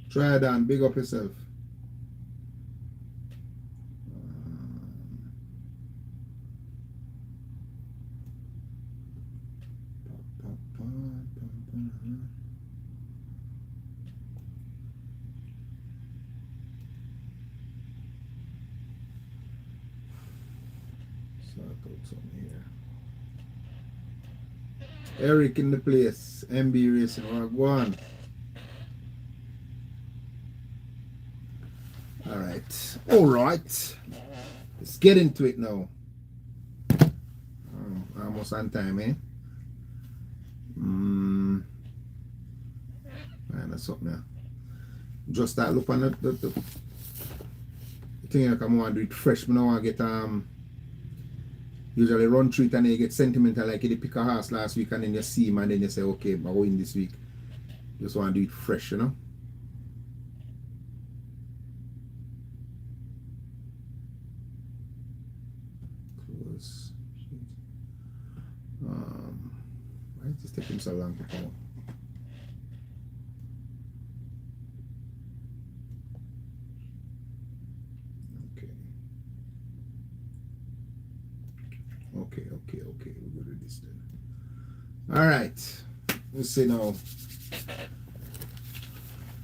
Try it on, big up yourself. Sort out something here. Eric in the place. MB Racing. Go on. Alright. Let's get into it now. Almost on time, eh? Man, that's something there. Just start look on the thing like I want to do it fresh, but I want to get usually run through it and then you get sentimental like you pick a horse last week and then you see him and then you say, okay, I'm going this week. Just want to do it fresh, you know? Close. Why is this taking so long to come up? Okay, we'll go to this then. Alright. Let's see now.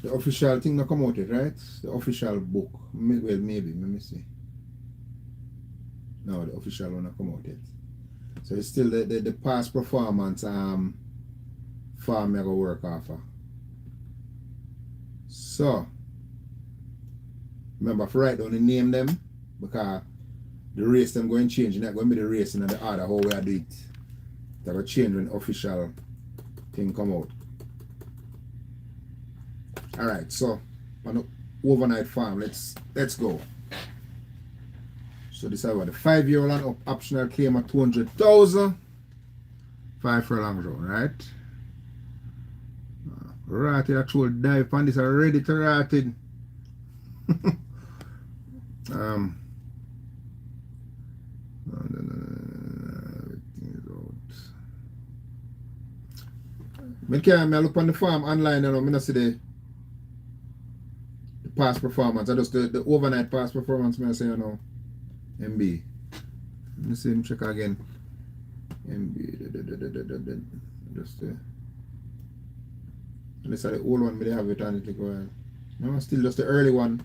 The official thing not come out yet, right? The official book. Well, maybe. Let me see. No, the official one not come out yet. So it's still the past performance farm I go work off of. So remember to write down the name them because the race them going to change. It's not going to be the race in the order how we do it. They're going to change when the official thing come out. Alright, so on the overnight farm, let's go. So this is what the 5-year-old and optional claim at 200,000. 5 furlongs round, right? Ratted actual dive on this are ready to ratted. I look on the farm online and I don't see the past performance. I just the overnight past performance I say, you know, MB. Let me see him check again. MB just and this is the old one, they have it on it. No, still just the early one.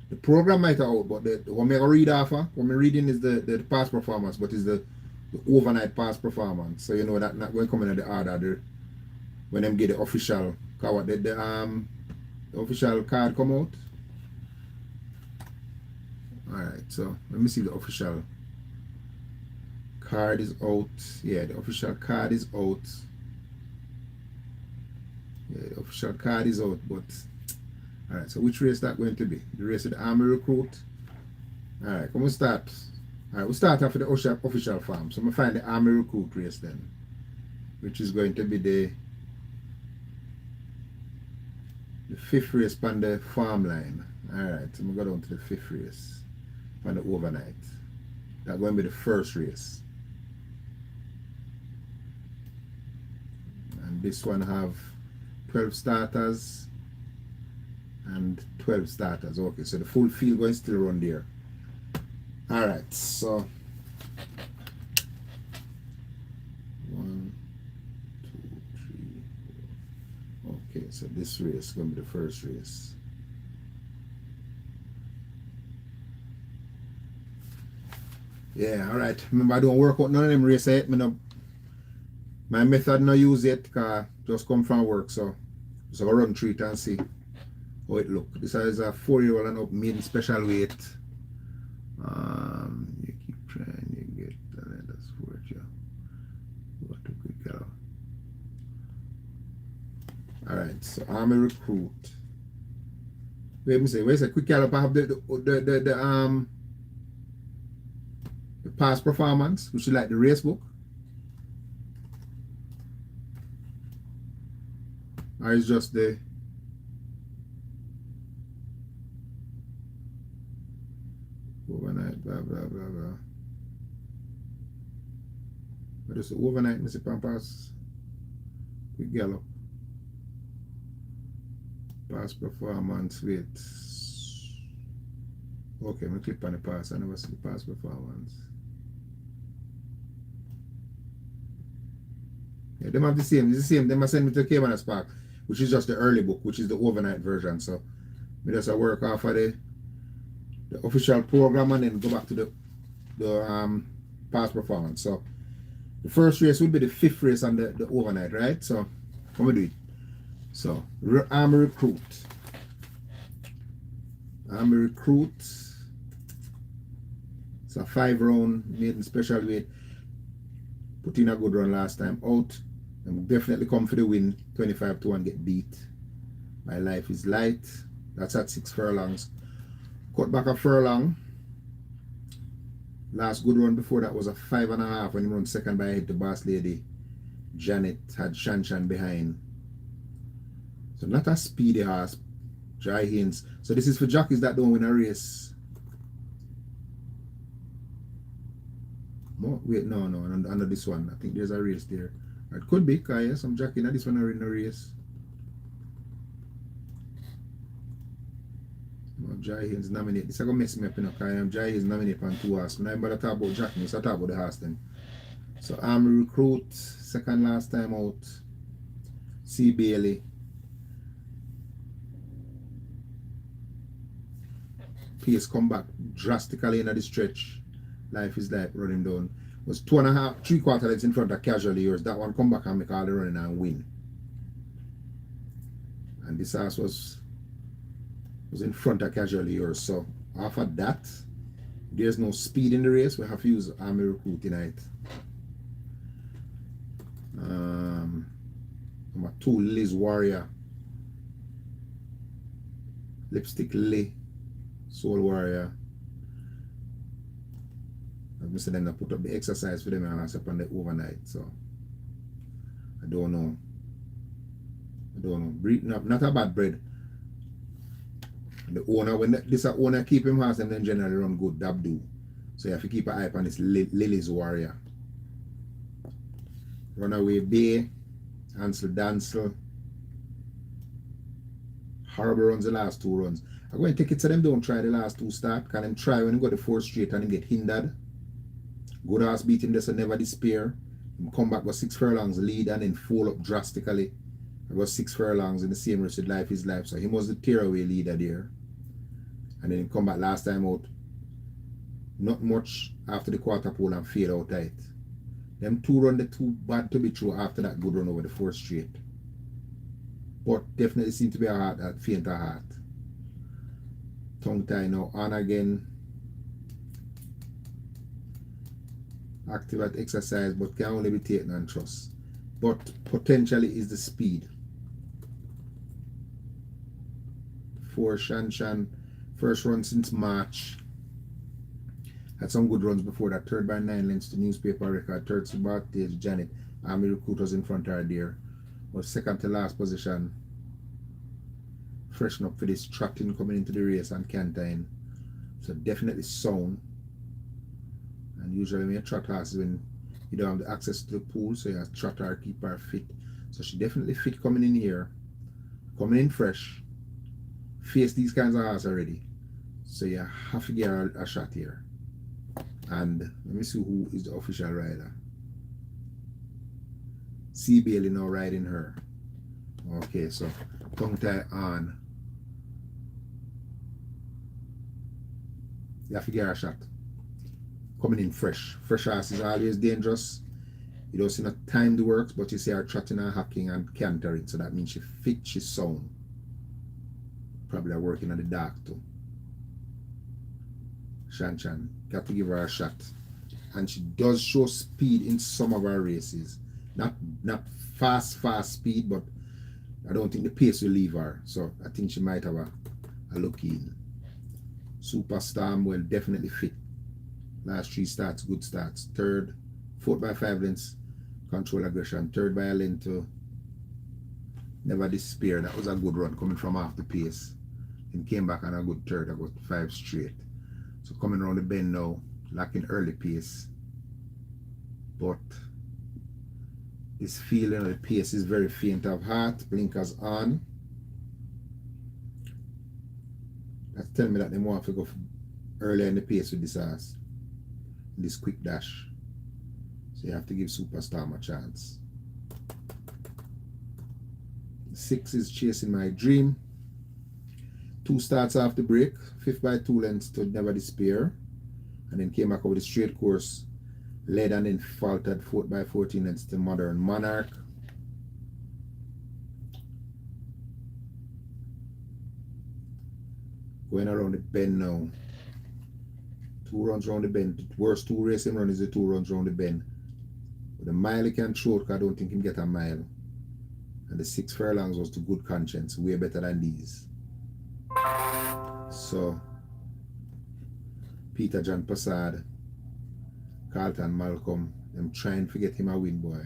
The program might have out, but the one I read off what I'm reading is the past performance, but it's the overnight past performance. So you know that not going to come in the order when them get the official card. The official card come out. Alright, so let me see the official card is out. Yeah, the official card is out. Yeah, the official card is out, but alright, so which race that going to be? The race of the Army Recruit. Alright, come on start. Alright, we'll start off with the official farm. So I'm going to find the Army Recruit race then, which is going to be the 5th race on the farm line. Alright, so I'm going to go down to the 5th race on the overnight. That's going to be the first race. And this one have 12 starters and 12 starters. Okay, so the full field going still run there. Alright, so 1, 2, 3, 4. Okay, so this race is going to be the first race. Yeah, alright. Remember, I don't work out none of them races yet. My method no use yet because just come from work, so I run through it and see how it look. This is a 4-year-old and up maiden special weight. You keep trying, you get that's worth you. What a quick girl. Alright, so Army Recruit. Wait me say, where's a quick gallop? I have the past performance, which is like the race book. Or is just the overnight, blah blah blah blah. But it's the overnight, Mr. Pampas. Quick gallop. Past performance, wait. Okay, I'm going to click on the past. I never see the past performance. Yeah, them have the same. It's the same. They must send me to Cayman Spark, which is just the early book, which is the overnight version. So we just work off of the official program and then go back to the past performance. So the first race would be the 5th race on the overnight, right? So I'm gonna do it. So I'm a recruit. It's a 5-round maiden special weight. Put in a good run last time out. I'm definitely come for the win. 25-1 get beat. My life is light. That's at 6 furlongs. Cut back a furlong. Last good run before that was a 5.5 when he run second by a hit to Boss Lady. Janet had Shan behind. So not a speedy horse. Dry hints. So this is for jockeys that don't win a race. No, wait, no, under this one. I think there's a race there. It could be, because yeah, some jockey now this one are in a race. Jai Haynes nominate. This is going to mess me up, you know, because Jai Haynes nominate on 2 horses. I'm not talk about jockey, so I talk about the horse then. So I'm a recruit, second last time out. C. Bailey. Pace come back drastically into the stretch. Life is like running down. Was 2.5, 3/4 lengths in front of Casually Yours. That one come back and make all the running and win. And this horse was in front of Casually Yours. So after that, there's no speed in the race. We have to use Army Recruit tonight. Number 2, Liz Warrior. Lipstick Lee. Soul Warrior. I've missed them to put up the exercise for them and I up on the overnight. So I don't know. Breathing up, not a bad bread. The owner, when this owner keep him horse, and then generally run good. That do. So you have to keep an eye on this Lily's Warrior. Runaway Bay, Ansel Dancel. Horrible runs the last 2 runs. I'm going to take it to them, don't try the last 2 start. Can them try when you go the 4th straight and them get hindered. Good horse beat him, so never despair. Him come back with 6 furlongs lead and then fall up drastically. I got 6 furlongs in the same race with Life is Life. So he was the tearaway leader there. And then he come back last time out. Not much after the quarter pole and fade out tight. Them 2 run the 2 bad to be true after that good run over the 4th straight. But definitely seem to be a heart that fainter heart. Tongue tie now on again. Active at exercise but can only be taken on trust. But potentially is the speed. 4 Shan. First run since March. Had some good runs before that. 3rd by 9 lengths to newspaper record. 3rd to Bartage Janet. Army Recruit was in front of her there. Was 2nd to last position. Freshen up for this trotting coming into the race and Cantine. So definitely sound. And usually when you trot horses when you don't have the access to the pool, so you have to trot her, keep her fit. So she definitely fit coming in here. Coming in fresh. Face these kinds of horses already. So you have to get her a shot here. And let me see who is the official rider. C. Bailey now riding her. Okay, so tongue tie on. You have to get her a shot. Coming in fresh. Fresh horse is always dangerous. You don't see no time to work, but you see her trotting and hacking and cantering. So that means she fit, she's sound. Probably are working on the dark too. Shan. Got to give her a shot. And she does show speed in some of her races. Not fast speed, but I don't think the pace will leave her. So I think she might have a look in. Superstar will definitely fit. Last 3 starts, good starts. 3rd, 4th by 5 lengths, control aggression. 3rd by a length to Never Despair. That was a good run coming from off the pace. And came back on a good 3rd. I got 5 straight. So coming around the bend now, lacking early pace. But This feeling of the pace is very faint of heart, blinkers on. That's telling me that they want to go earlier in the pace with this horse, this quick dash. So you have to give Superstar a chance. 6 is Chasing My Dream. 2 starts off the break, 5th by 2 lengths to Never Despair, and then came back over the straight course, led and then faltered 4th by 14 lengths to Modern Monarch. Going around the bend now. 2 runs around the bend. The worst 2 racing run is the 2 runs around the bend. With a mile he can throw, because I don't think he can get a mile. And the 6 furlongs was to Good Conscience, way better than these. So Peter John Passard, Carlton Malcolm, them trying to get him a win, boy.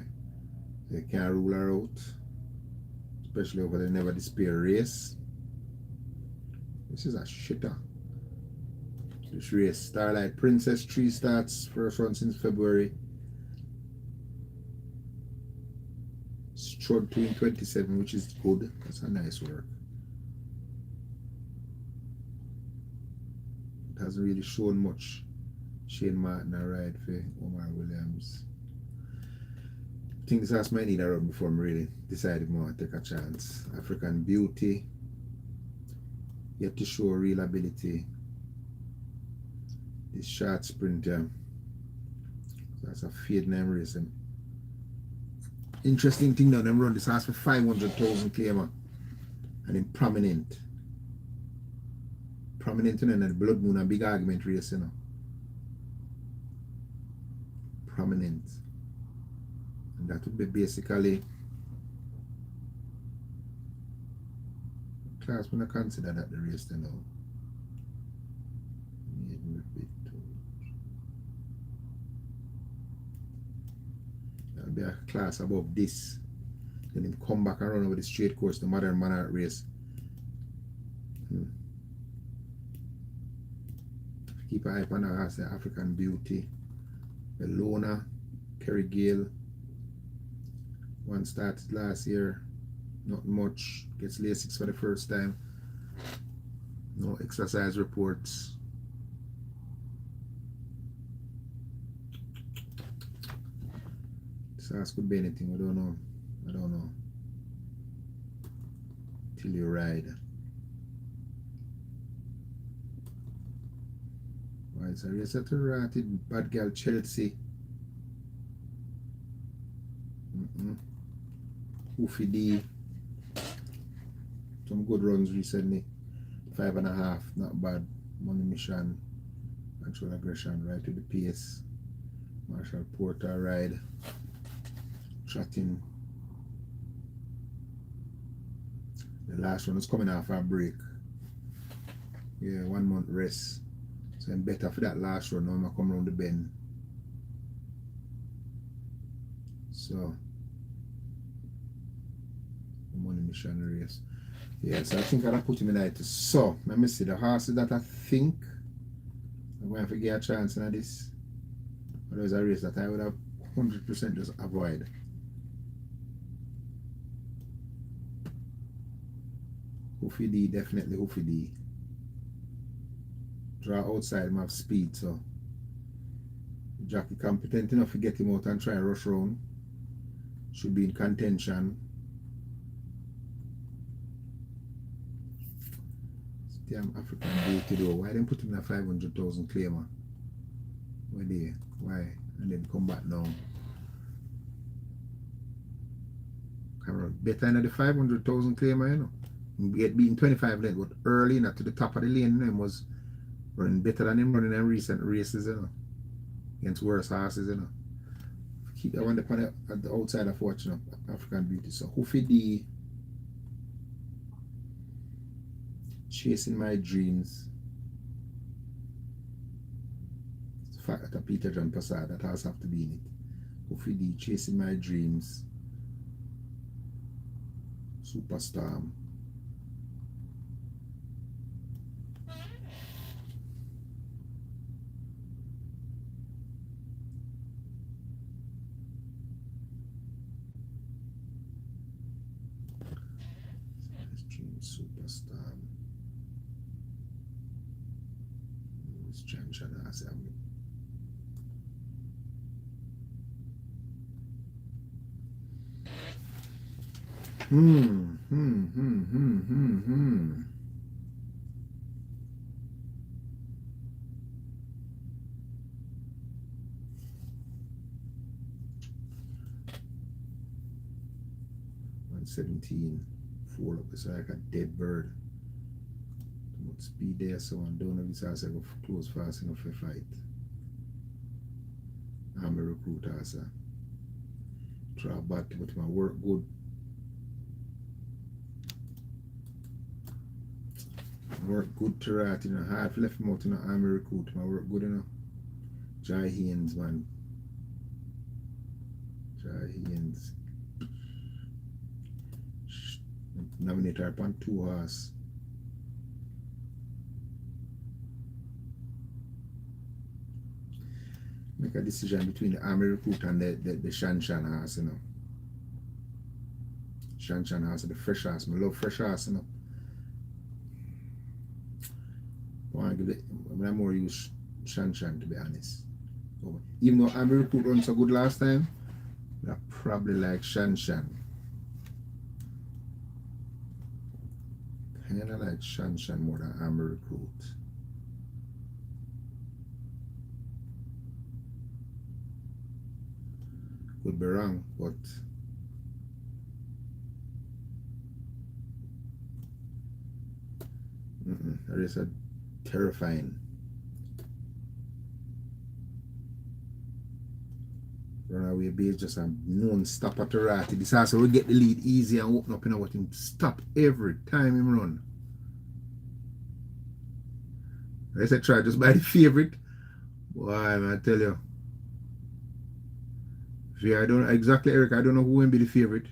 They can't rule her out, especially over the Never Despair race. This is a shitter. This race, Starlight Princess, 3 starts, first run since February. Strode 2 in 27, which is good. That's a nice work. It hasn't really shown much. Shane Martin a ride for Omar Williams. I think this horse might need a run before I really decide if I want to take a chance. African Beauty. Yet to show real ability. This short sprinter. So that's a fade name racing. Interesting thing now, them run this horse for 500,000 claimer. And then Prominent. Prominent in the Blood Moon, a big argument race, you know. Prominent. And that would be basically class when I consider that the race then now. That'll be a class above this. Then it come back and run over the straight course, the Modern Monarch race. Keep an eye on our horse, the African Beauty. The Lona, Kerry Gale. 1 started last year. Not much. Gets Lasix for the first time. No exercise reports. This horse could be anything. I don't know. I don't know. Till you ride. Why is a race at a ratted bad girl Chelsea? Hoofy D. Some good runs recently. 5.5, not bad. Money Mission. Actual Aggression, right to the pace. Marshall Porter ride. Trotting. The last one is coming off a break. Yeah, 1 month rest. So I'm better for that last run. Now I'm going to come around the bend. So, Money Mission race. Yeah, so I think I'll put him in that. So, let me see the horses that I think I'm going to get a chance in this. Or there's a race that I would have 100% just avoid. Hoofy D, definitely Hoofy D. Draw outside him, have speed, so jockey competent enough to get him out and try and rush round. Should be in contention. Damn African Beauty though. Why didn't put him in a 500,000 claimer? Where they? Why? And then come back now. Cameron, better than the 500,000 claimer, you know. Get beaten 25 lengths, but early not to the top of the lane, them was running better than him running in recent races, you know. Against worse horses, you know. Keep that one at the outside of watching African Beauty. So Hoofy D. Chasing My Dreams. It's the fact that Peter John Passard, that has have to be in it. Hoofy D, Chasing My Dreams. Superstar. Shan horse. Hmm. 117. 4 up is like a dead bird. Too much speed there, so I don't know if it's also go close fast enough for fight. I'm a recruiter, sir. Try back, but my work good. Work good to rat, you know. Half left him out, you know. I'm a recruit. My work good, you know. Jai Haynes, man. Jai Haynes. Nominate her upon 2 horse. Make a decision between the Army Recruit and the Shan horse, you know. Shan horse, the fresh horse. I love fresh horse, you know. I want to give it, I'm more use Shan to be honest. Even though Army Recruit run so good last time, I probably like Shan. Kinda like Shan more than Army Recruit. Could be wrong, but that is a terrifying. Runaway Bay is just a non-stop at the rat. This also will get the lead easy and open up, you know what, him stop every time him run. I said try just buy the favorite. Boy, I tell you. Yeah, I don't exactly, Eric. I don't know who will be the favorite.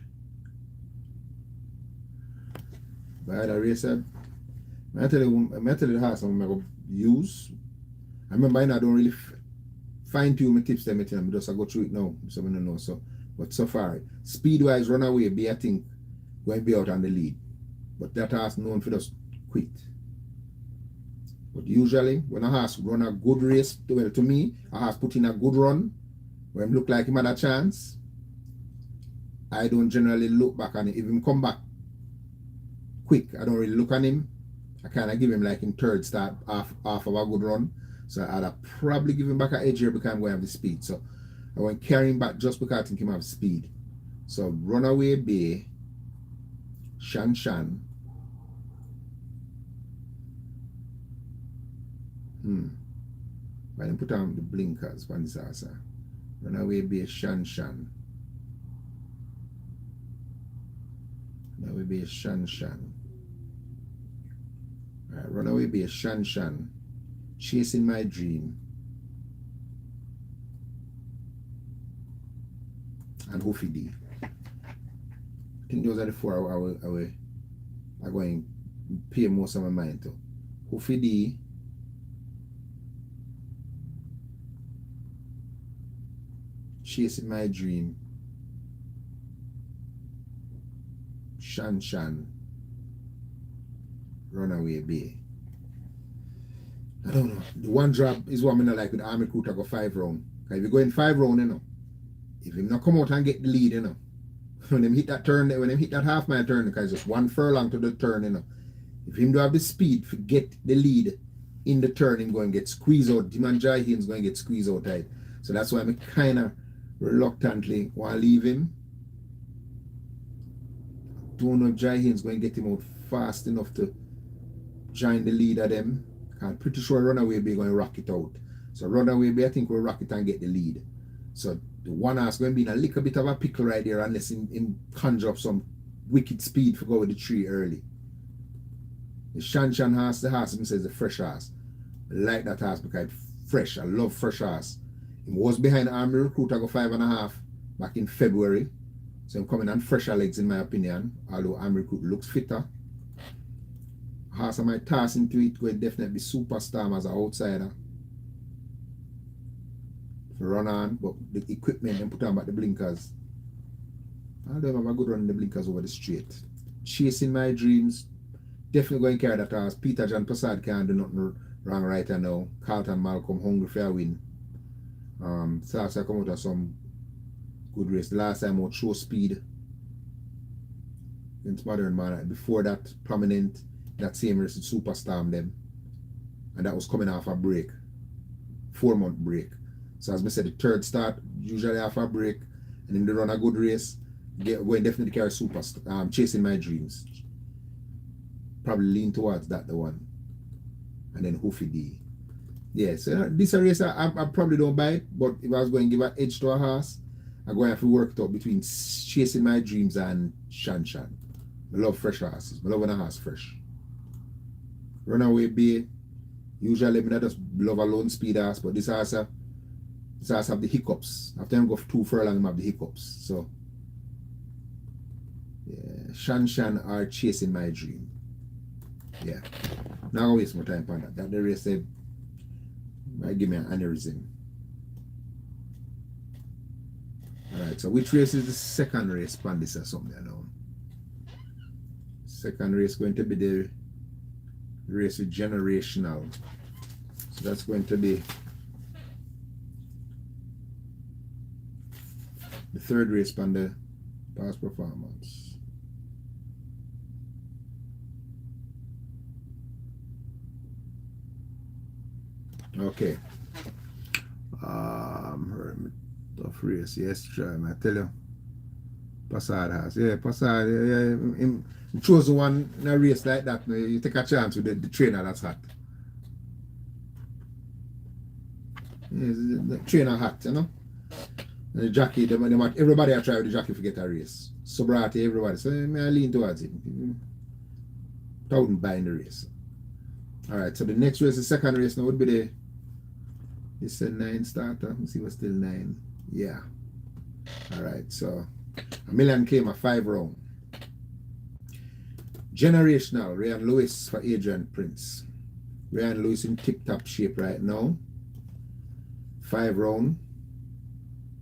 But the race, I tell you the horse I'm going to use. I remember I don't really fine tune my tips them, I just go through it now, so I don't know. So, but so far, speed wise, Runaway Bay, I think, going to be out on the lead. But that horse known for just quit. But usually, when a horse run a good race, well, to me, a horse put in a good run, when him look like him had a chance, I don't generally look back on it. If him come back quick, I don't really look on him. I kind of give him like in third start half of a good run. So I'd probably give him back an edge here because I'm going to have the speed. So I won't carry him back just because I think him have speed. So Runaway Bay, Shan. But then put on the blinkers on this answer. Runaway Bay, Shan. Runaway Bay, Shan. Alright, Runaway Bay, Shan. Chasing My Dream. And Hoofy D. I think those are the 4 I going to pay most of my mind to. Hoofy D. Chasing My Dream. Shan. Runaway Bay. I don't know. The one drop is what I mean, like with Army Recruit, I go 5 round. Because if you go in 5 round, you know, if him not come out and get the lead, you know, when them hit that turn, when them hit that half mile turn, because it's just 1 furlong to the turn, you know, if him do have the speed to get the lead in the turn, him going to get squeezed out. Him and Jai Haynes going to get squeezed out tight. So that's why I'm kind of reluctantly want to leave him. Don't know if Jai Haynes going to get him out fast enough to join the lead of them. I'm pretty sure Runaway Bay going to rock it out. So Runaway Bay, I think we'll rock it and get the lead. So the one horse going to be in a little bit of a pickle right there unless him conjure up some wicked speed for go with the tree early. The Shan horse, the horse says the fresh horse. I like that horse because it's fresh. I love fresh horse. He was behind Army Recruit, I go 5.5 back in February. So I'm coming on fresher legs in my opinion. Although Army Recruit looks fitter. Horse I might toss into it, going definitely be superstar as an outsider. To run on, but the equipment and put on back the blinkers. I don't have a good run in the blinkers over the straight. Chasing My Dreams, definitely going to carry that horse. Peter John Prasad can't do nothing wrong right now. Carlton Malcolm hungry for a win. Sasa come out of some good race. The last time out show speed against Modern Man. Before that, Prominent, that same race, Superstorm them. And that was coming off a break. 4-month break. So as I said, the third start, usually after a break, and then they run a good race, going definitely carry Chasing My Dreams. Probably lean towards that, the one. And then Hoofy D. Yeah, so this race, I probably don't buy it, but if I was going to give an edge to a horse, I'm going to have to work it out between Chasing My Dreams and Shan Shan. I love fresh horses. I love when a horse fresh. Runaway Bay, usually I just love a lone speed horse, but this horse have the hiccups. After I go 2 furlongs, I have the hiccups. So, yeah, Shan Shan are Chasing My Dream. Yeah. Now I'll waste more time on that. That the race said might give me an aneurysm. Alright, so which race is the second race on this or something I know? Second race going to be the race with Generational. So that's going to be the third race on the past performance. Okay. Tough race, yes, try. I tell you. Passad has. Yeah, Passad, yeah. Him chose one in a race like that. You take a chance with the trainer that's hot. Yeah, the trainer hot, you know. And the jockey, everybody I try with the jockey to get a race. Sobriety, everybody. So I lean towards it. Without buying the race. Alright, so the next race, the second race now would be it's a 9 starter. Let me see what's still 9. Yeah. Alright, so a million claim a 5 round. Generational, Ryan Lewis for Adrian Prince. Ryan Lewis in tip-top shape right now. 5 round.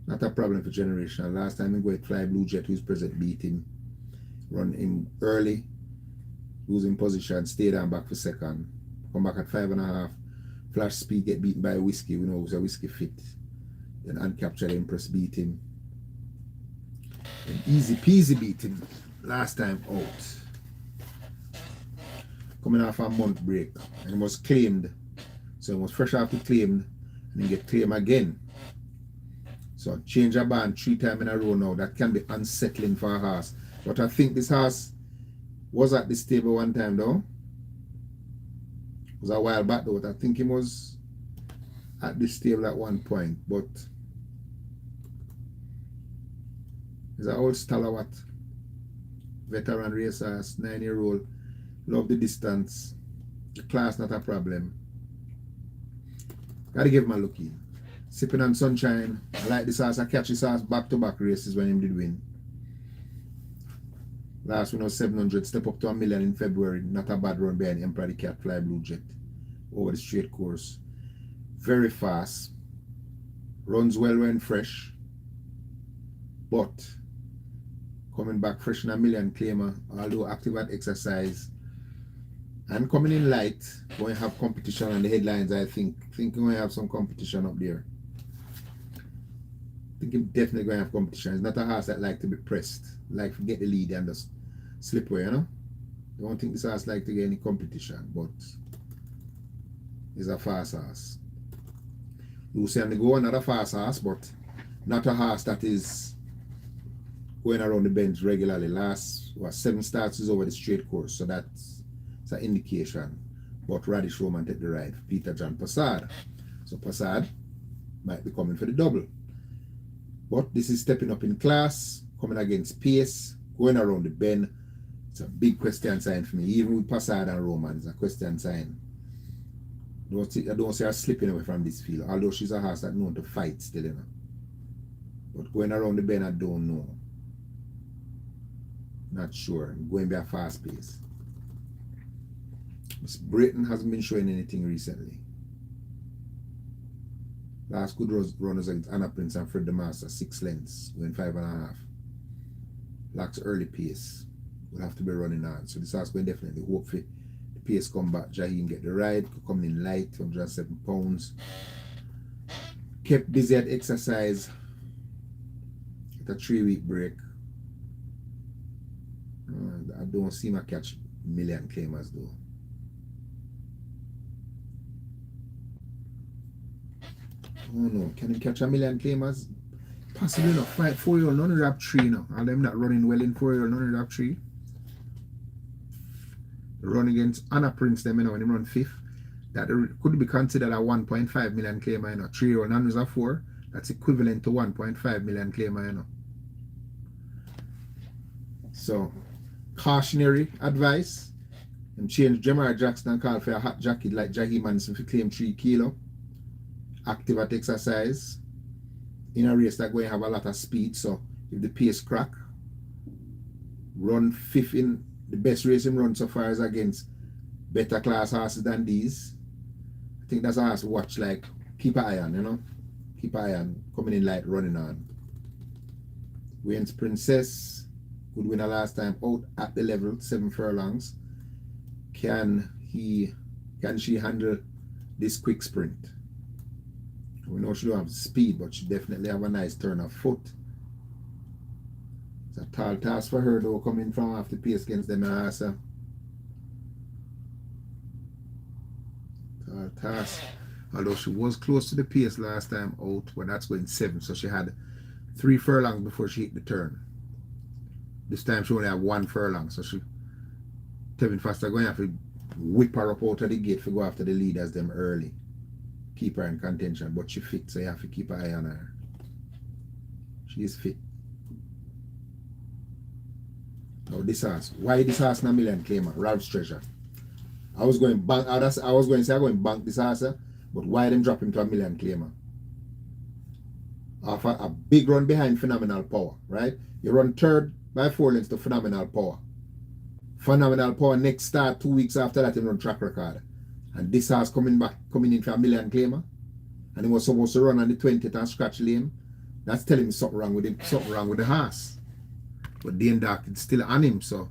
Not a problem for Generational. Last time he go with Fly Blue Jet, who's present, beat him. Run him early. Losing position, stayed on back for second. Come back at 5.5. Flash Speed get beaten by Whiskey. We know it was a Whiskey fit. Then Uncaptured Empress beat him. And Easy Peasy beat him last time out. Coming off a month break. And he was claimed. So he was fresh after claimed. And then get claimed again. So change a band 3 times in a row now. That can be unsettling for a horse. But I think this horse was at this table one time though. It was a while back though. I think he was at this table at one point. But he's an old stalwart veteran racer, 9-year-old. Love the distance. The class not a problem. Gotta give him a look in. Sipping on Sunshine. I like this horse. I catch this horse back-to-back races when he did win. Last one was 700, step up to 1 million in February. Not a bad run behind Emperor the Cat, Fly Blue Jet. Over the straight course. Very fast. Runs well when fresh. But coming back fresh in 1 million claimer, although active at exercise. And coming in light, going to have competition on the headlines, I think. We're going to have some competition up there. I think he's definitely going to have competition. It's not a horse that like to be pressed. Like to get the lead and just slip away, you know? I don't think this horse like to get any competition, but he's a fast horse. Lucy and the go, another fast horse, but not a horse that is going around the bends regularly. Last 7 starts is over the straight course, so that's an indication. But Radish Roman take the ride, Peter John Passad. So Passad might be coming for the double. But this is stepping up in class, coming against pace, going around the bend. It's a big question sign for me. Even with Passad and Roman, it's a question sign. I don't see her slipping away from this field, although she's a horse that known to fight still, you know. But going around the bend, I don't know. Not sure. Going by a fast pace. Miss Brayton hasn't been showing anything recently. Last good runners against Anna Prince and Fred the Master, 6 lengths, going 5.5. Lacks early pace. Will have to be running on. So this horse going definitely hope for the pace come back, Jaheim get the ride, coming in light, 107 pounds. Kept busy at exercise. At a 3-week break. I don't see my catch million claimers though. Oh no, can you catch a million claimers? Possibly not. 4-year-old, none of that 3 now. And them not running well in 4-year-old, none of that 3. Run against Anna Prince, them, you know, when they run 5th. That could be considered a 1.5 million claimer, you know. 3-year-old, none is a 4. That's equivalent to 1.5 million claimer, you know. So, cautionary advice. And change Jamar Jackson and call for a hot jacket like Jaheim Manson to claim 3 kilo. Active at exercise. In a race that going to have a lot of speed. So, if the pace crack, run 5th in the best race him run so far is against better class horses than these. I think that's a horse to watch, like, keep an eye on, you know. Keep an eye on, coming in light, running on. Wayne's Princess. Good winner last time out at the level, 7 furlongs. Can she handle this quick sprint? We know she don't have speed, but she definitely have a nice turn of foot. It's a tall task for her though, coming from off the pace against them Tall task. Although she was close to the pace last time out, but that's going 7, so she had 3 furlongs before she hit the turn. This time she only have 1 furlong, so she Tevin Foster going to have to whip her up out of the gate to go after the leaders them early. Keep her in contention, but she fit, so you have to keep an eye on her. She is fit. Now this horse, why this horse not million claimer? Ralph's Treasure. I was going to say I'm going to bank this horse, but why them drop him to a million claimer? After a big run behind Phenomenal Power, right? You run 3rd by 4 lengths to Phenomenal Power. Phenomenal Power next start 2 weeks after that, he run track record. And this horse coming in for a million claimer. And he was supposed to run on the 20th and scratch lane. That's telling me something wrong with him, something wrong with the horse. But Dane Dark is still on him, so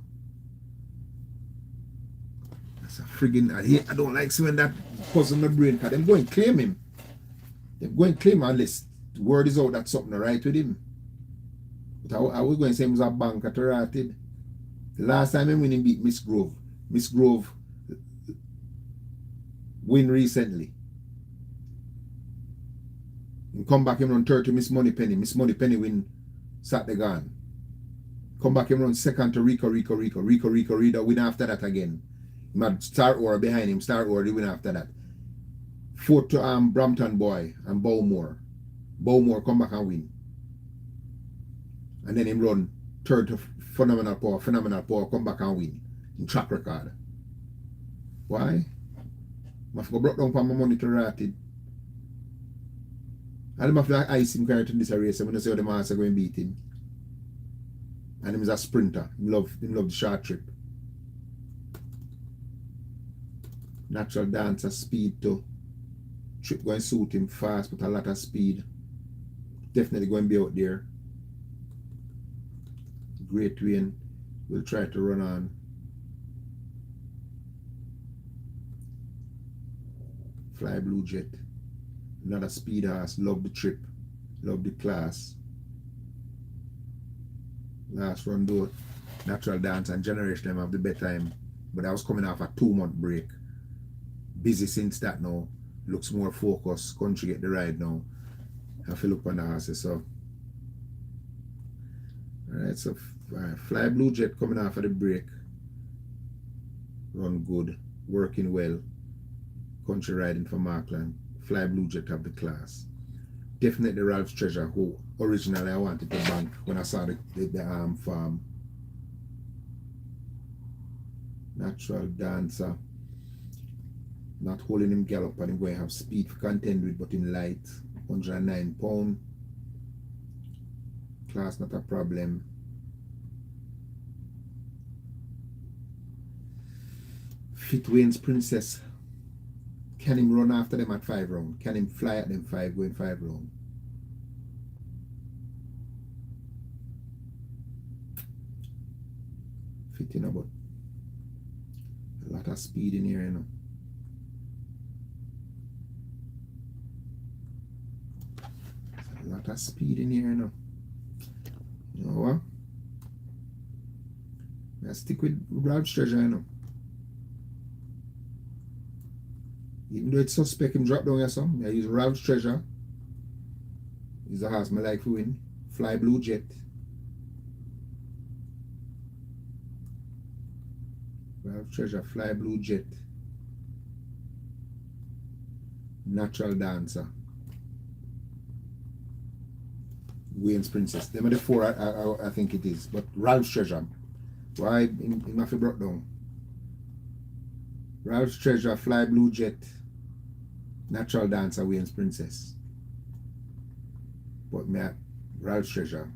that's a friggin' I don't like seeing that puzzle my brain, because they're going to claim him. They're going to claim him unless the word is out that something right with him. But I was going to say he was a banker to rated. The last time he winning beat Miss Grove. Miss Grove win recently. He come back him run 3rd to Miss Moneypenny. Miss Moneypenny win Saturday gone. Come back him run 2nd to Rico Rida win after that again. He had Star Or behind him. Star Or the win after that. 4th to Brampton Boy and Bowmore. Bowmore come back and win. And then him run 3rd to Phenomenal Power. Phenomenal Power come back and win in track record. Why? I have to brought down for my money to rated. And I have to ice him carrying to this race. I'm going to say how the master going to beat him. And him is a sprinter. He love the short trip. Natural Dancer speed too. Trip going to suit him fast with a lot of speed. Definitely going to be out there. Great Wayne will try to run on. Fly Blue Jet. Another speed horse. Love the trip. Love the class. Last run though, Natural Dance and Generation them have the bedtime. But I was coming off a 2-month break. Busy since that now. Looks more focused. Country get the ride now. I have to look on the horses. So alright, so Fly Blue Jet coming off of the break. Run good. Working well. Country riding for Markland. Fly Blue Jet have the class. Definitely Ralph's Treasure, who originally I wanted to bank when I saw the farm. Natural Dancer. Not holding him gallop and him going to have speed to contend with, but in light. 109 pound. Class not a problem. Fit Wayne's Princess. Can him run after them at 5 round? Can him fly at them 5 going 5 round? Fitting about A lot of speed in here, you know. A lot of speed in here, you know. You know what? I stick with Ralph's Treasure, you know. Even though it's suspect him drop down here some, I use Ralph's Treasure. He's a horse I like to win. Fly Blue Jet. Ralph's Treasure, Fly Blue Jet. Natural Dancer. Wayne's Princess. Them are the four I think it is. But Ralph's Treasure. Why in my brought down? Ralph's Treasure, Fly Blue Jet, Natural Dancer, Wayne's Princess. But me Ralph's Treasure.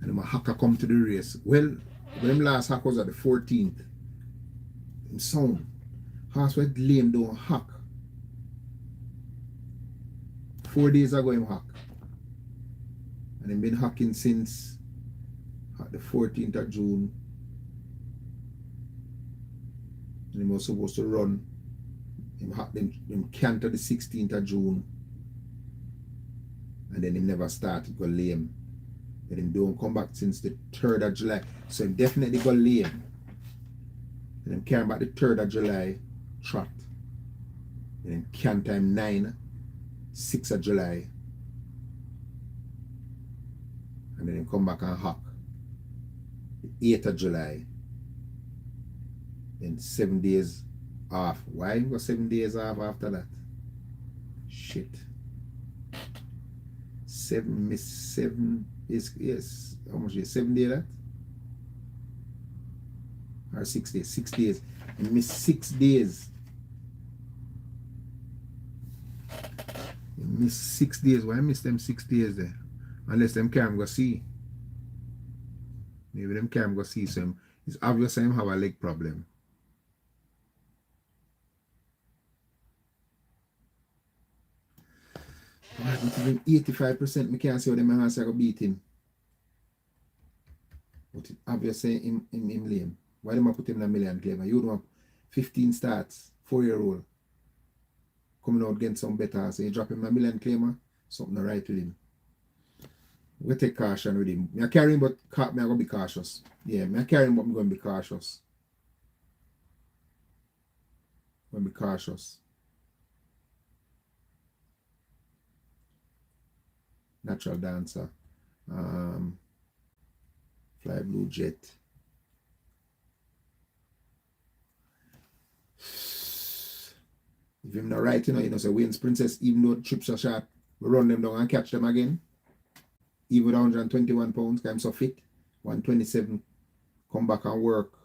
And my hacker come to the race. Well, when last hack was at the 14th. In sound. Horse went lame down hack. 4 days ago him hack. And him been hacking since the 14th of June. And he was supposed to run. Him canter the 16th of June. And then him never started, go lame. Then him don't come back since the 3rd of July. So him definitely go lame. And him carry back the 3rd of July trot. And him canter him 9, 6th of July. And then him come back and hack. 8th of July. Then 7 days off. Why you got 7 days off after that? Shit. 7 miss 7 is yes. How much is 7 days that? Or 6 days? 6 days. You miss 6 days. You miss 6 days. Why miss them 6 days there? Unless them can't go see. Maybe them can't go see some. It's obvious them have a leg problem. But even 85% me can't see how them hands are going to beat him. But it's obvious him lame. Why them put him in a million claim? You don't have 15 starts, 4-year-old. Coming out against some better. So you drop him a million claimer, something right with him. We take caution with him. I carry him, but I'm going to be cautious. Yeah, I carry him, but I'm going to be cautious. I'm going to be cautious. Natural Dancer. Fly Blue Jet. If him not right, you know, so Wayne's Princess, even though trips are short, we run them down and catch them again. Even with 121 pounds, I'm so fit. 127, come back and work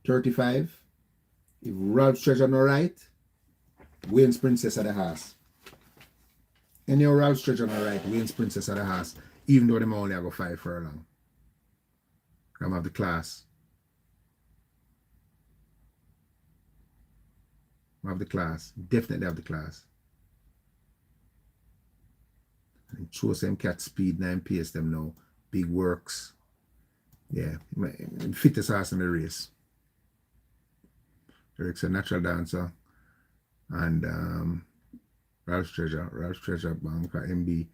35. If Ralph's Treasure not right, Wayne's Princess at the house. Any Ralph's Treasure not right, Wayne's Princess at the house, even though them only have 5 furlong. I'm have the class. I have the class. Definitely have the class. And show them catch speed, 9 pace them now. Big works. Yeah. Fittest horse in the race. Eric's a Natural Dancer. And Ralph's Treasure, Banker, MB.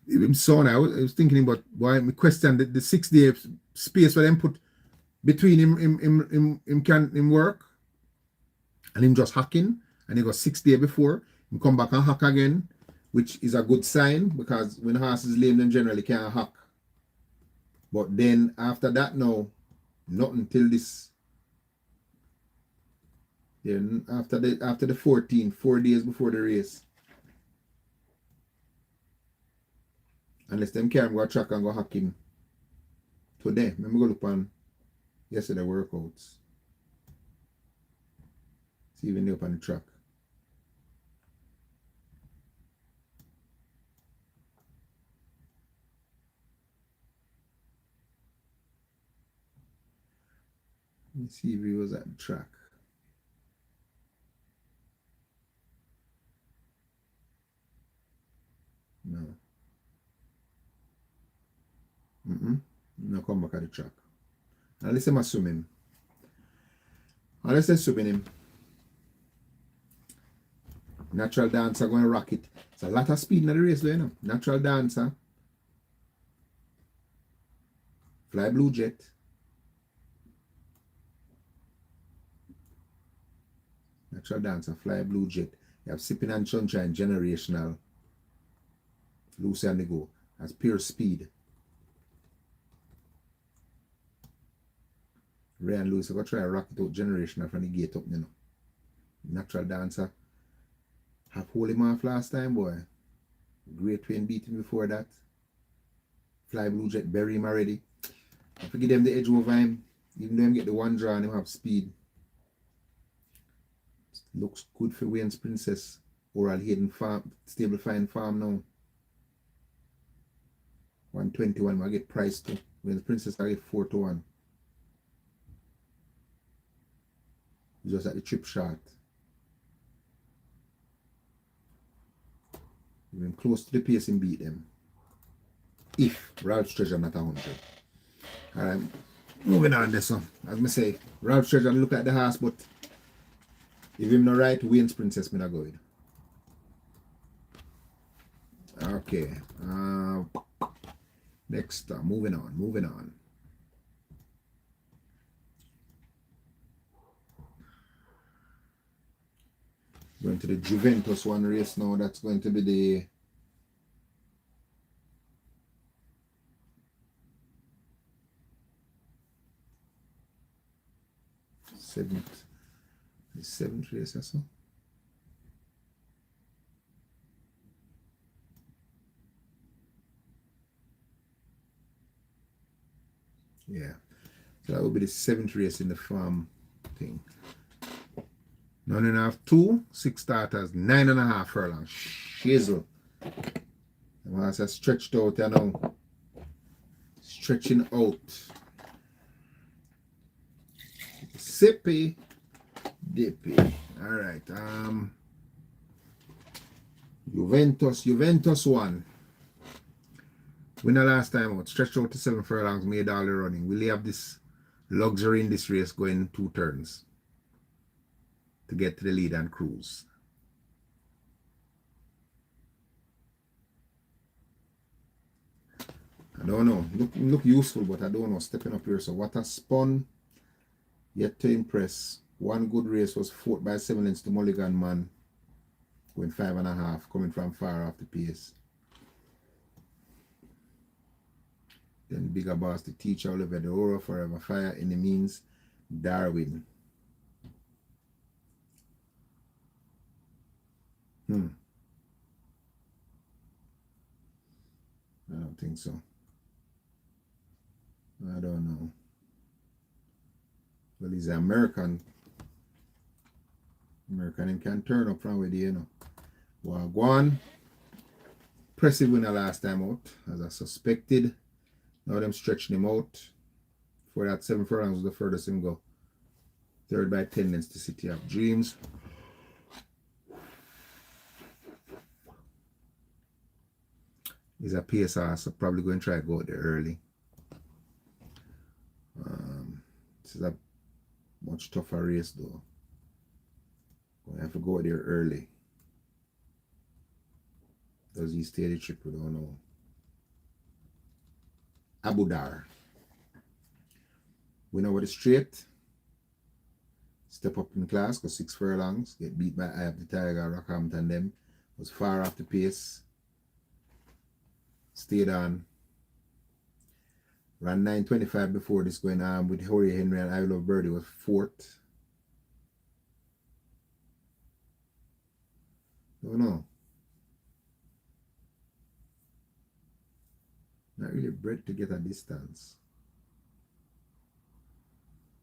Him son, I was thinking about why me question the 6 day space where them put between him can work and him just hacking, and he got 6 days before him come back and hack again, which is a good sign because when horse is lame, them generally can't hack. But then after that now, nothing till this. Then after the 14th, 4 days before the race. Unless them can't go track and go hack him. Today, let me go look on yesterday workouts. See even they up on the track. Let me see if he was at the track. No. No, come back at the track. Now let's say I'm assuming. let's just swim him. Natural Dancer going to rock it. It's a lot of speed in the race though, you know. Natural Dancer. Fly Blue Jet. Natural Dancer, Fly Blue Jet. You have Sipping and Sunshine, Generational. Lucy and the Go. That's pure speed. Ray and Lewis are going to try to rock it out Generational from the gate up, you know. Natural Dancer. Have hold him off last time, boy. Great Twin beat him before that. Fly Blue Jet, bury him already. I forget them the edge over him. Even though him get the one draw and him have speed. Looks good for Wayne's Princess. Oral Hayden Farm, Stable Fine Farm now. 121, I get price too. Wayne's Princess I get 4-1. Just at the trip shot. Even close to the pace and beat them. If Ralph's Treasure not 100. Alright, moving on this one. As I say, Ralph's Treasure look at the horse, but if him not right, Wayne's Princess me not go with. Okay. Next, moving on. Going to the Juventus one race now. That's going to be the seventh race or so. Yeah. So that will be the 7th race in the farm thing. 9.5, 2, 6 starters, 9.5 furlongs. Shizzle. Once I stretched out, you know. Stretching out. Sippy. Dippy. Alright. Juventus won. Winner last time out. Stretched out to 7 furlongs, made all the running. Will he have this luxury in this race going 2 turns to get to the lead and cruise? I don't know. Look useful, but I don't know. Stepping up here. So what a spun. Yet to impress. One good race was 4th by 7 lengths to Mulligan Man. Going 5.5. Coming from far off the pace. Then Bigger Boss, the Teacher, Oliver, the Aura, Forever Fire, Any Means, Darwin. I don't think so. I don't know. Well, he's an American. American can turn up from where they, you know. Well, go on. Impressive winner last time out, as I suspected. Now them stretching him out. For that 7 furlongs was the furthest him go. 3rd by 10 lengths to City of Dreams. He's a PSR, so probably going to try to go out there early. This is a much tougher race though. Going to have to go out there early. Does he stay the trip? We don't know. Abu Dar. Winner with a straight. Step up in class, go 6 furlongs. Get beat by Eye of the Tiger, Rockhampton them. Was far off the pace. Stayed on. Ran 9.25 before this going on with Horry Henry and I Love Birdie was 4th. Don't know. Not really bred to get a distance.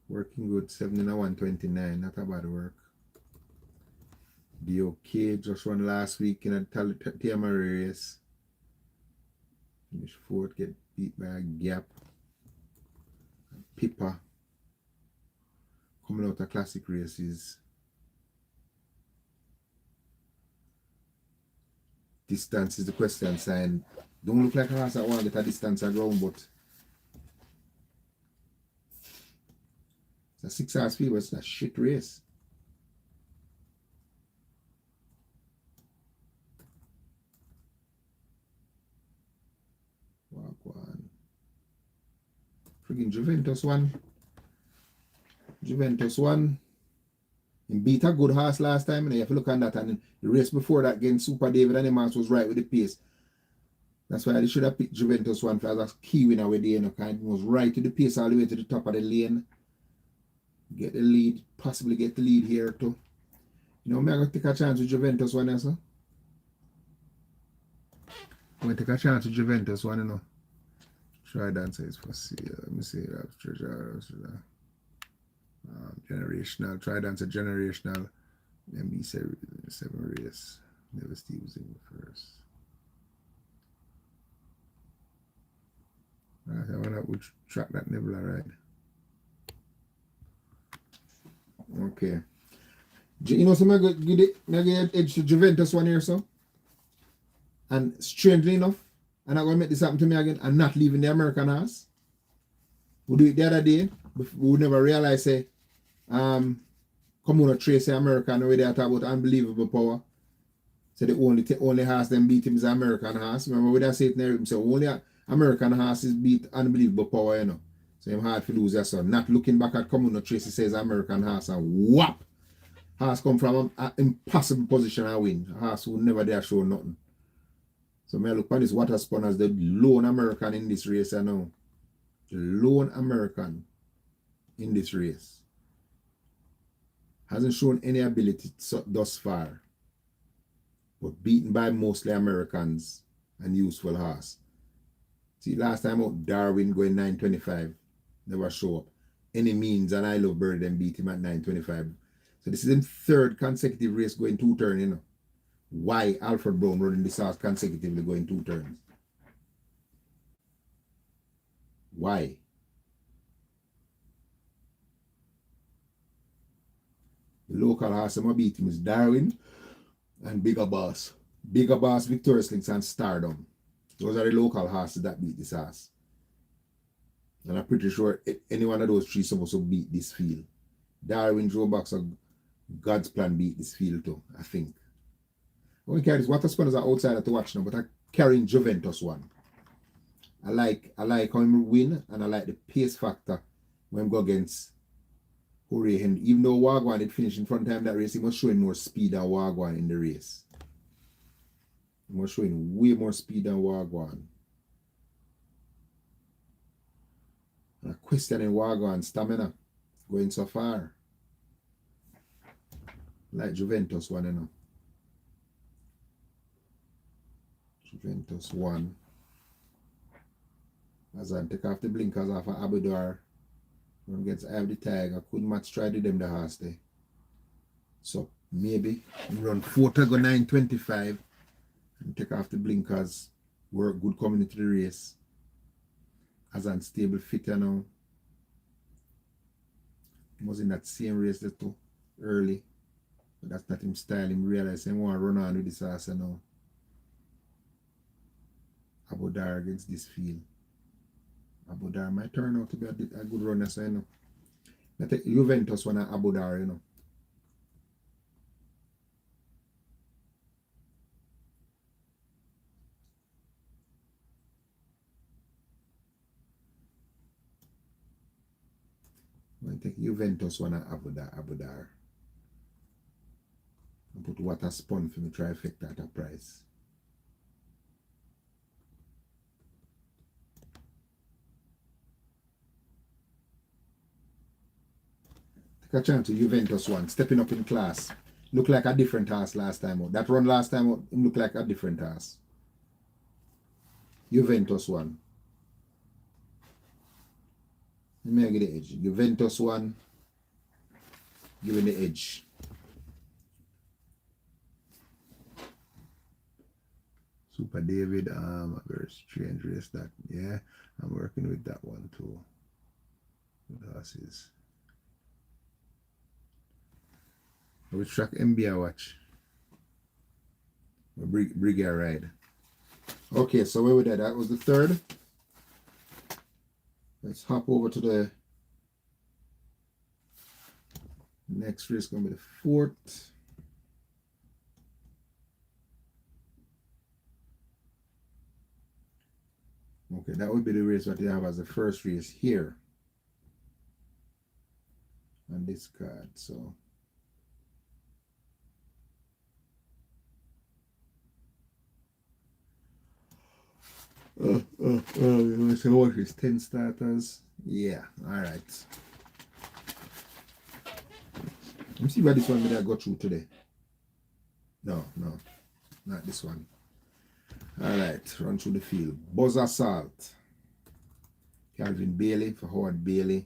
Working good, 7:1:29, not a bad work. The OK just run last week in a TMR race. Finish 4th, get beat by a gap. Pippa. Coming out of classic races. Distance is the question sign. Don't look like a horse that want to get a distance around, but It's a 6-horse field, but it's a shit race. Walk one. Friggin' Juventus one. He beat a good horse last time, and you have to look on that. And the race before that against Super David and the Mans was right with the pace. That's why they should have picked Juventus one as a key winner with the end. It was right to the pace all the way to the top of the lane. Get the lead, possibly get the lead here too. You know, I'm going to take a chance with Juventus one, so. I'm going to take a chance with Juventus one, you know. Try dancer is for see. Let me see that treasure. Generational. Try dancer generational. MB7 race. Never Steve was in the first. Right, I wonder which track that Nebula ride. Okay. You know, so I get edge to Juventus one here, so. And strangely enough, I'm not going to make this happen to me again. I'm not leaving the American horse. We do it the other day. We would never realize, say, come on, Tracy American, where they talk about unbelievable power. So the only horse them beat him is American horse. Remember when I say it in there, so only American horses beat unbelievable power, you know. So I'm hard to lose that son. Not looking back at come on, Tracy says American horse and whap. Horse come from an impossible position and win. A horse who never dare show nothing. So I look on this water spun as the lone American in this race, I know. The lone American in this race. Hasn't shown any ability thus far. But beaten by mostly Americans and useful horse. See, last time out, Darwin going 9.25. Never show up. Any means, and I Love Bird them beat him at 9.25. So this is his third consecutive race going 2 turns, you know. Why Alfred Brown running this horse consecutively going 2 turns? Why? The local horse I'm beat him is Darwin and Bigger Boss. Bigger Boss, Victorious Links, and Stardom. Those are the local horses that beat this horse. And I'm pretty sure any one of those 3 supposed to beat this field. Darwin, Joe Boxer, God's Plan beat this field too, I think. I want to carry this water spanners are outside to watch now, but I'm carrying Juventus one. I like how him win, and I like the pace factor when go against Hooray Henry. Even though Wagwan did finish in front of him that race, he was showing more speed than Wagwan in the race. He was showing way more speed than Wagwan. And I questioning Wagwan's stamina going so far. Like Juventus one, you know. Juventus one. As I take off the blinkers off of Abudar. When gets I have the tag, I couldn't match try to them the horse there. So maybe run 4 to go 9.25 and take off the blinkers. Work good coming into the race. As unstable fit, you know. He was in that same race there too early. But that's not him style. Him realize he want to run on with this horse, you know. Abudar against this field. Abudar might turn out to be a good runner, so you know. I take Juventus one and Abudar, you know. I take Juventus one and Abudar. And put water spun for me trifecta at a price. Take a chance to Juventus one, stepping up in class. Look like a different horse last time out. That run last time out, him look like a different horse. Juventus one. Let me get the edge. Juventus one. Giving the edge. Super David, a very strange race that. Yeah, I'm working with that one too. The horses. Which track MB I watch? Brigade ride. Okay, so where we did that was the third. Let's hop over to the Next race gonna be the 4th. Okay, that would be the race that you have as the first race here on this card. So let's see what is 10 starters. Yeah, all right. Let me see where this one that I got through today. No, not this one. All right, run through the field. Buzz Assault. Calvin Bailey for Howard Bailey.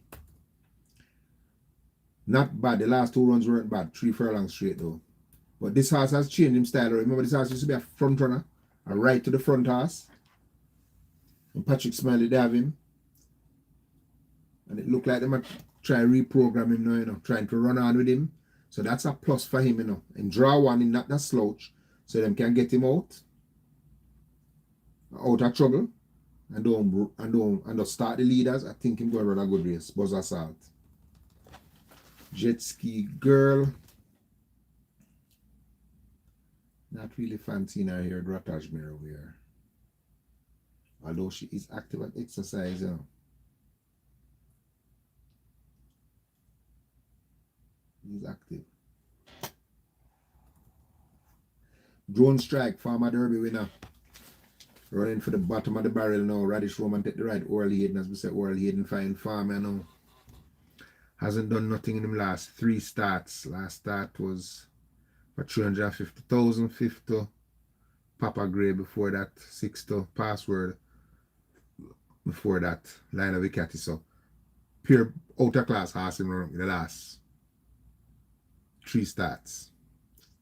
Not bad. The last 2 runs weren't bad. 3 furlongs straight though. But this horse has changed his style. Remember, this horse used to be a front runner, a right to the front horse. And Patrick Smiley, they have him. And it looked like they might try to reprogram him now, you know, trying to run on with him. So that's a plus for him, you know. And draw one in not that slouch, so them can get him out of trouble. And don't start the leaders. I think him going to run a good race. Buzz Assault. Jet Ski Girl. Not really fancying her here at Ratage Mirror wear. Although she is active at exercise, you know. He's active. Drone Strike, Farmer Derby winner. Running for the bottom of the barrel now. Radish Roman take the right. Oral Hayden, as we said, Oral Hayden fine farmer now. Hasn't done nothing in them last 3 starts. Last start was for 350,000, 5th to Papa Gray, before that 6th to Password, before that Line of Vicati. So pure outer class horse in the last 3 starts.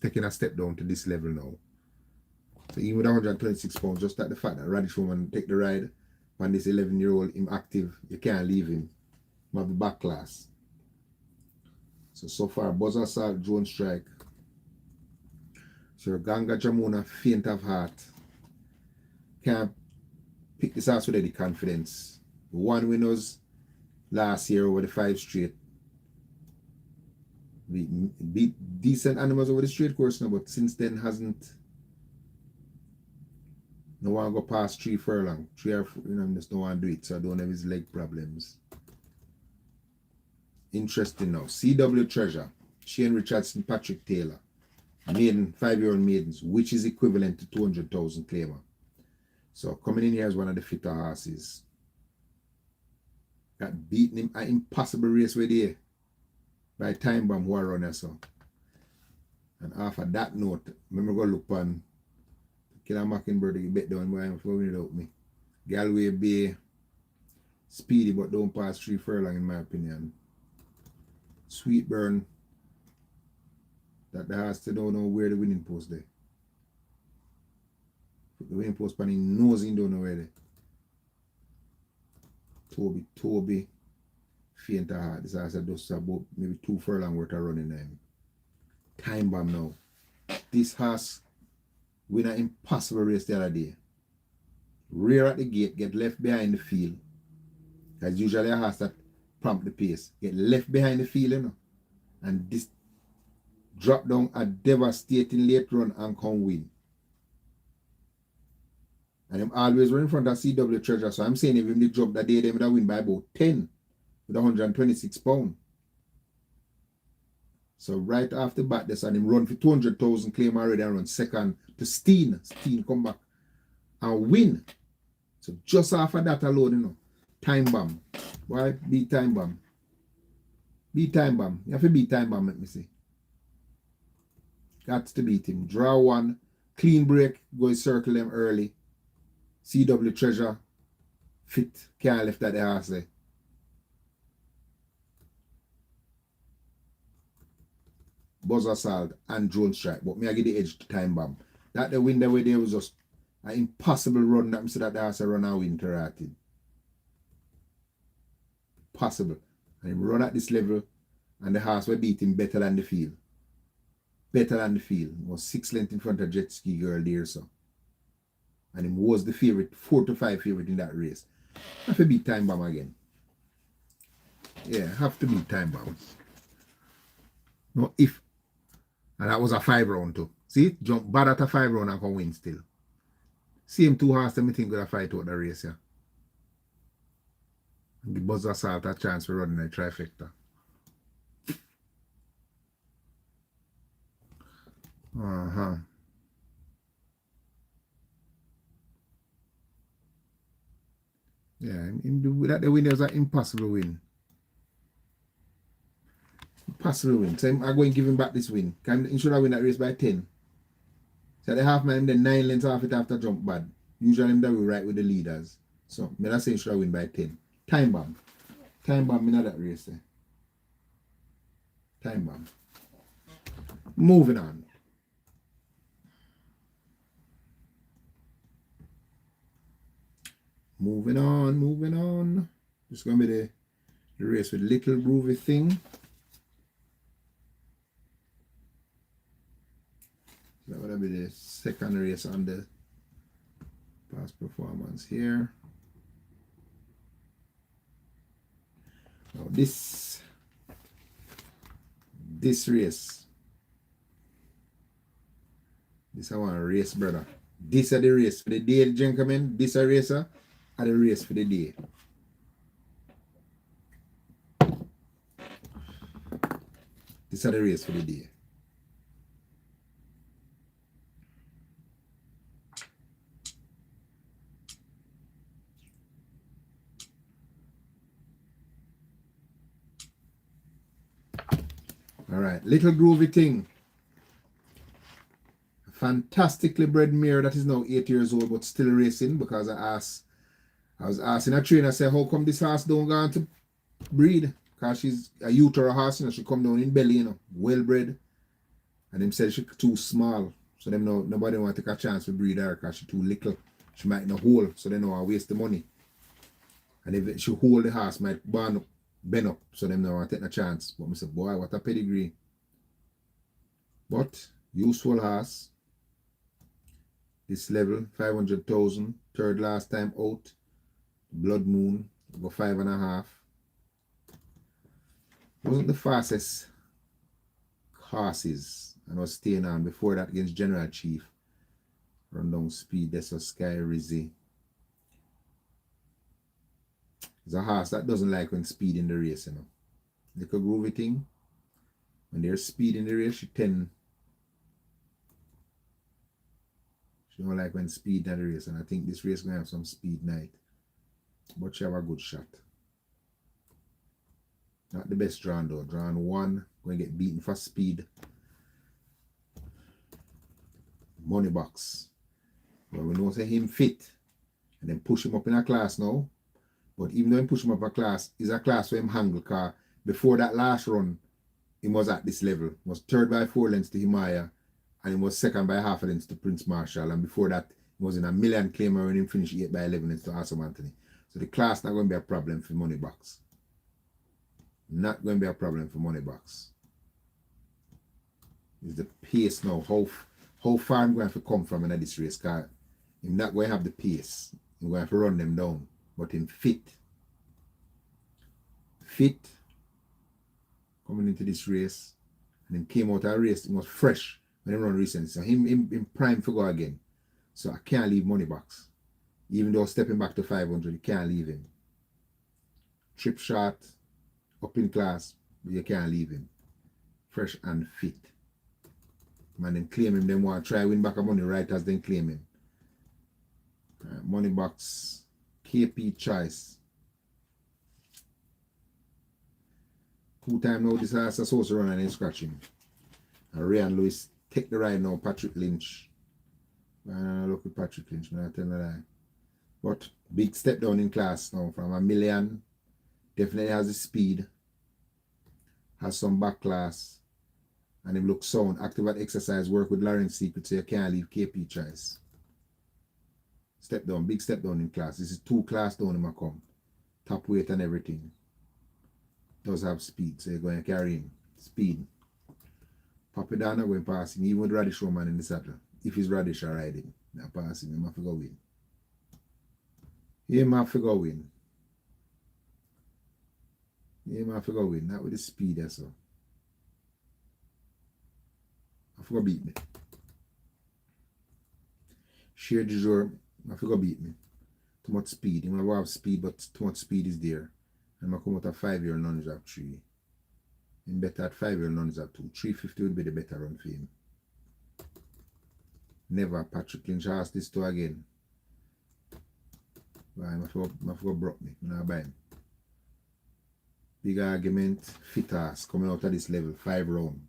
Taking a step down to this level now. So even with 126 pounds, just at the fact that Radish Roman take the ride on this 11-year-old, him active, you can't leave him. He have the back class. So far, Buzz Assault, Drone Strike. Sir Ganga Jamuna, Faint of Heart. Can't pick this horse with any confidence. The 1 winners last year over the 5 straight. We beat decent animals over the straight course now, but since then hasn't. No one go past 3 furlong. 3 or 4, you know, just don't want to do it, so I don't have his leg problems. Interesting now. CW Treasure, Shane Richardson, Patrick Taylor. Maiden, 5-year-old maidens, which is equivalent to 200,000 claimer. So coming in here as one of the fitter horses. Got beaten him an impossible race with here by Time Bomb who are runner. So. And after that note, remember go look on Killer Mockingbird, you bet down why I'm flowing it out me. Galway Bay, speedy but don't pass 3 furlong in my opinion. Sweetburn, that the horse still don't know where the winning post there. Put the winning post on his nose, he don't know where they. Toby, Faint of Heart. This horse just about maybe 2 furlong worth of running him. Time Bomb now. This horse win an impossible race the other day. Rear at the gate, get left behind the field. Because usually a horse that prompt the pace. Get left behind the field, you know. And this drop down a devastating late run and come win. And I'm always running in front of CW Treasure. So I'm saying if him the drop that day, they would have win by about 10 with 126 pounds. So right after bat this and him run for 200,000 claim already and run second to Steen. Steen come back and win. So just after that alone, you know. Time Bomb. Why beat Time Bomb? Beat Time Bomb. You have to beat Time Bomb, let me see. Got to beat him. Draw 1. Clean break. Go circle them early. CW Treasure. Fit. Can't left that the horse there. Buzz Assault and Drone Strike. But me I get the edge to Time Bomb. That the window where there was just an impossible run that I said that the horse run and win to Rated. Possible. And him run at this level and the horse will beat him better than the field. Better than the field. He was 6 lengths in front of Jet Ski Girl there, so. And him was the favorite, 4 to 5 favorite in that race. Have to beat Time Bomb again. Yeah, have to beat Time Bomb. No, if. And that was a 5 round too. See, jump bad at a 5 round and can win still. Same 2 horse that me think gonna fight out the race, yeah. And give Buzz Assault a chance for running a trifecta. Uh-huh. Yeah, that the winner was an impossible win. Impossible win. So I'm going to give him back this win. He should have win that race by 10. So the half man then 9 lengths off it after jump bad. Usually him that will right with the leaders. So me not saying should have win by 10. Time bomb. Time bomb in that race there. Time bomb. Moving on. Moving on. It's gonna be the race with little groovy thing. That would be the second race on the past performance here. Now this race. This I want to race, brother. This is the race for the day, gentlemen. This a racer are the race for the day. This is the race for the day. All right, little groovy thing. A fantastically bred mare that is now 8 years old but still racing because I was asking a trainer, I said, how come this horse don't go on to breed? Because she's a youth or a horse, you know, she come down in belly, you know, well bred. And them said she's too small. So them nobody want to take a chance to breed her because she's too little. She might not hold, so they know I waste the money. And if she hold the horse, might bend up, so them know I take a chance. But I said, boy, what a pedigree. But useful horse. This level, 500,000. Third last time out. Blood Moon, go 5.5. Wasn't the fastest horses, and I was staying on before that against General Chief. Run down speed, that's a Sky Rizzy. It's a horse that doesn't like when speed in the race, you know. Little groovy thing. When there's speed in the race, she don't like when speed in the race, and I think this race gonna have some speed night. But she have a good shot. Not the best drawn though. Drawn 1, going to get beaten for speed. Money box. Well, we know say him fit. And then push him up in a class now. But even though him push him up a class, is a class where him handle car. Before that last run, he was at this level. He was third by 4 lengths to Himalaya. And he was second by half a length to Prince Marshall. And before that, he was in a million claimer when he finished 8 by 11 lengths to Awesome Anthony. So the class not going to be a problem for Money Box. Not going to be a problem for Money Box. It's the pace now. How far I'm going to come from in this race car. I'm not going to have the pace. I'm going to have to run them down. But in fit. Coming into this race. And then came out of a race. It was fresh when he run recently. So him prime to go again. So I can't leave Money Box. Even though stepping back to 500, you can't leave him. Trip shot, up in class, but you can't leave him. Fresh and fit. Man, then claim him, then want to try win back a money right as then claim him. Money Box, KP choice. 2 times now, this has a supposed to run and then scratch him. And Ray and Lewis take the ride now, Patrick Lynch. Look at Patrick Lynch, man, I tell you that. But big step down in class now from a million. Definitely has the speed. Has some back class. And him look sound. Active at exercise. Work with Lawrence Secret. So you can't leave KP choice. Step down. Big step down in class. This is 2 class down in come. Top weight and everything. Does have speed. So you're going to carry him. Speed. Papadana going past him. Even with Radish Roman in the saddle. If he's Radish, I ride him. Not pass him. Him have to go win. Him have to go win. Him have to go win. Not with the speed or so. I forgot beat me. Share du jour, I forgot beat me. Too much speed. Him have speed, but too much speed is there. And I come out a 5-year lunge of 3. In better at 5-year lunge of 2. 350 would be the better run for him. Never Patrick Lynch asked this to again. But I forgot broke me. I buy him. Big argument, fit ass coming out of this level, 5 round.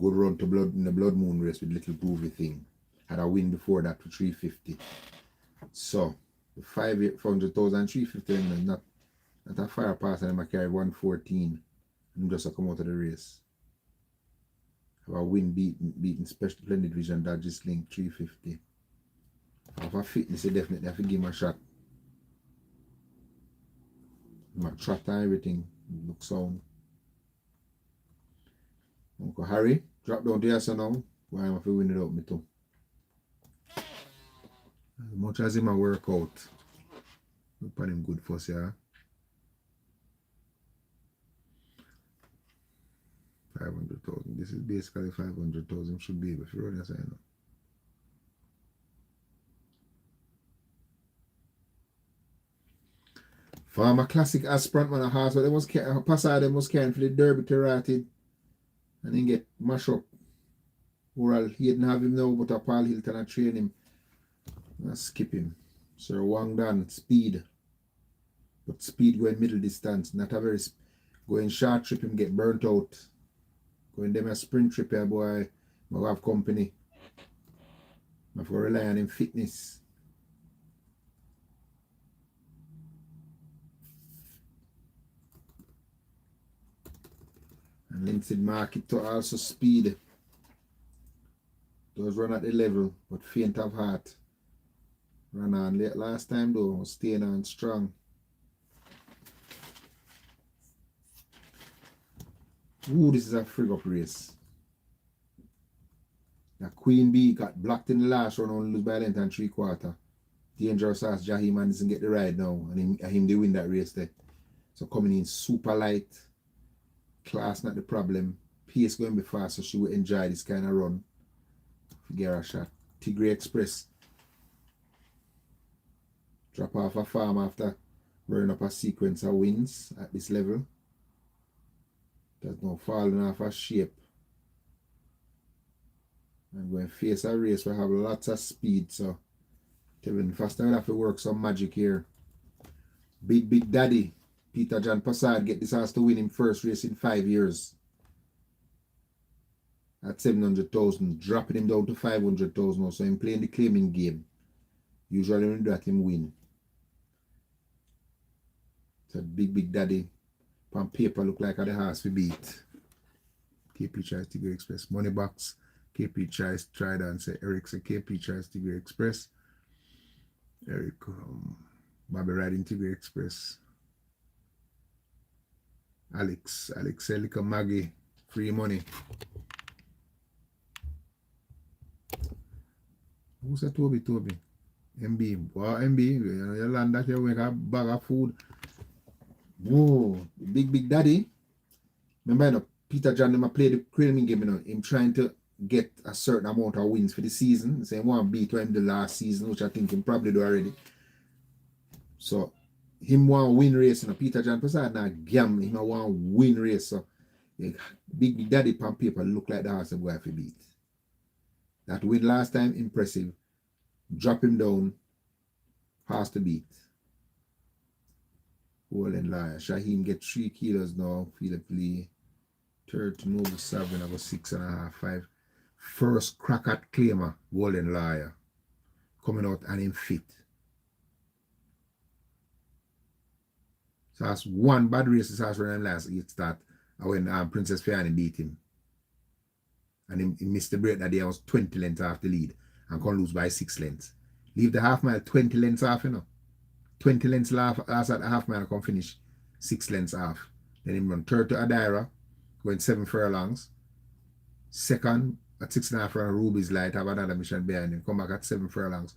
Good run to blood in the blood moon race with little groovy thing. Had a win before that to 350. So the 500,000 350 and not a fire pass, and I carry 114 and just come out of the race. Have a win beating special blended vision Dodges Link 350. Have a fitness, you definitely have to give him a shot. My trot and everything look sound. Uncle Harry, drop down to your son now. Why am I win it out me too? As much as him a work out. Look at him good first, yeah. 500,000. This is basically 500,000. Should be able to run your sign. Farmer classic aspirant man a horse, but they was Passar them was carrying for the Derby Karate and then get mash up. Oral he didn't have him now, but a Paul Hilton a train him. And skip him. Sir Wang Dan, speed. But speed going middle distance, not a very going short trip him get burnt out. Going them a sprint trip here, boy. I have company. I have to rely on him fitness. And Lindsay market to also speed. Does run at the level, but faint of heart. Run on late last time though, was staying on strong. Ooh, this is a frig up race. The Queen Bee got blocked in the last round, only lose by length and 3/4. Dangerous ass Jahiman doesn't get the ride now, and him they win that race there. So coming in super light. Class not the problem. Pace going to be fast, so she will enjoy this kind of run. Get her a shot. cchrisc Express. Drop off a farm after running up a sequence of wins at this level. There's no falling off a shape. I'm going to face a race where I have lots of speed, so Kevin first time I have to work some magic here. Big Daddy. Peter John Passard get this horse to win him first race in 5 years. At 700,000, dropping him down to 500,000 now. So I'm playing the claiming game. Usually when you do that, him win. So Big Daddy. On paper look like the horse we beat. KP tries to go Express. Money box. KP tries and say Eric say KP tries to go Express. Eric Bobby riding to go Express. Alex Elika Maggie, free money. Who's that Toby? MB. Wow, MB, you land that you make a bag of food. Whoa, Big Daddy. Remember, you know, Peter John, them play the claiming game, you know, him trying to get a certain amount of wins for the season. So he want to beat him the last season, which I think he probably do already. So him want to win race, you know, Peter John Passard not gambling, him want to win race. So like, Big Daddy on paper look like the horse of boy for beat. That win last time, impressive. Drop him down, horse to beat. Golden Liar. Shaheem get 3 kilos now. Philip Lee. Third to Noble 7, about 6.5, 5. First crack at claimer, Golden Liar. Coming out and in fit. So that's one bad race this house running last year start when Princess Fiani beat him. And he missed the break that day. I was 20 lengths off the lead and can lose by 6 lengths. Leave the half mile 20 lengths off, you know. 20 lengths last at the half mile and come finish 6 lengths off. Then he run third to Adira, going 7 furlongs. Second at 6.5 furlongs, Ruby's Light, have another mission behind him. Come back at 7 furlongs.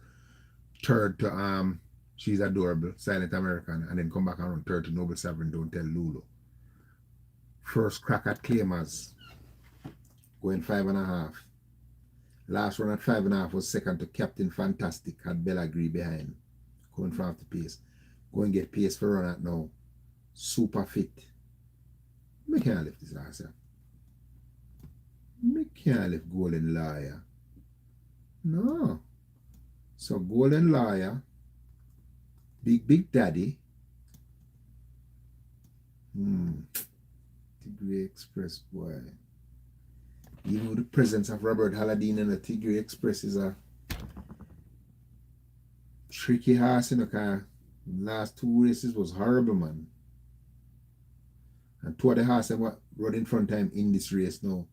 Third to She's Adorable, Silent American, and then come back and run third to Noble Sovereign, Don't Tell Lulu. First crack at claimers, going 5.5. Last run at 5.5 was second to Captain Fantastic, had Bellagry behind. Coming from after pace. Go and get pace for run at now. Super fit. Me can't lift this ass here. Me can't lift Golden Liar. No. So Golden Liar, Big Daddy. Tigray Express, boy. Even with the presence of Robert Halladine and the Tigray Express is a tricky horse in the car. Last 2 races was horrible, man. And 2 of the horses were running front time in this race now.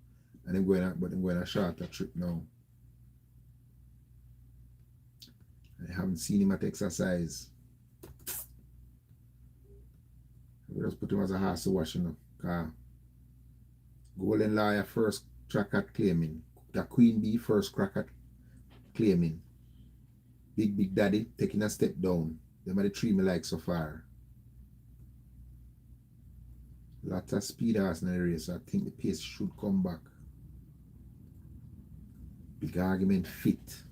And they're going a shorter trip now. I haven't seen him at exercise. We just put him as a horse to watch, you know. Golden Liar first track at claiming. The Queen Bee first crack at claiming. Big Daddy taking a step down. Them are the 3 me like so far. Lots of speed horse in the race. So I think the pace should come back. Big Argument fit.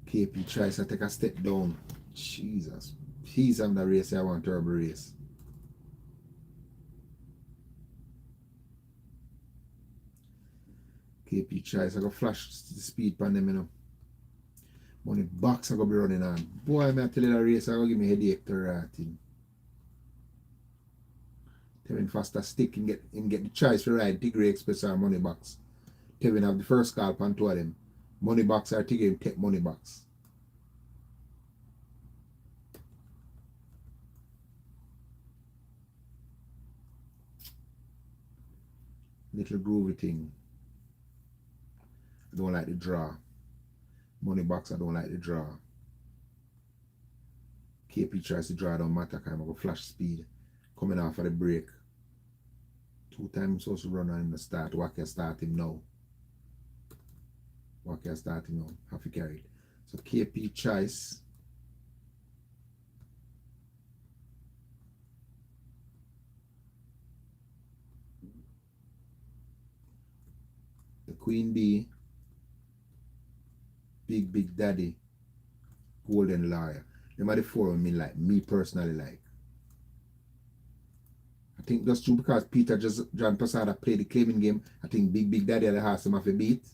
KP tries to take a step down. Jesus. He's on the race. I want turbo race. KP tries to go flash the speed pan them, you know. Money box I go be running on. Boy, I tell you the race I go give me headache to writing. Tell him faster stick and get the choice for ride Tigray Express or Money Box. Tell him have the first call pan 2 of them. Money Box or Tigray take Money Box. Little groovy thing. I don't like the draw. Money Box, I don't like the draw. KP tries to draw, don't matter, because I'm going to flash speed. Coming off of the break. 2 times supposed to run on him to start. What can start him now? What can start him now? Have to carry it. So KP choice. The Queen Bee. Big Daddy, Golden Liar. Them are the 4 me personally like. I think that's true because John Posada played the claiming game. I think Big Daddy are the horse him have a beat.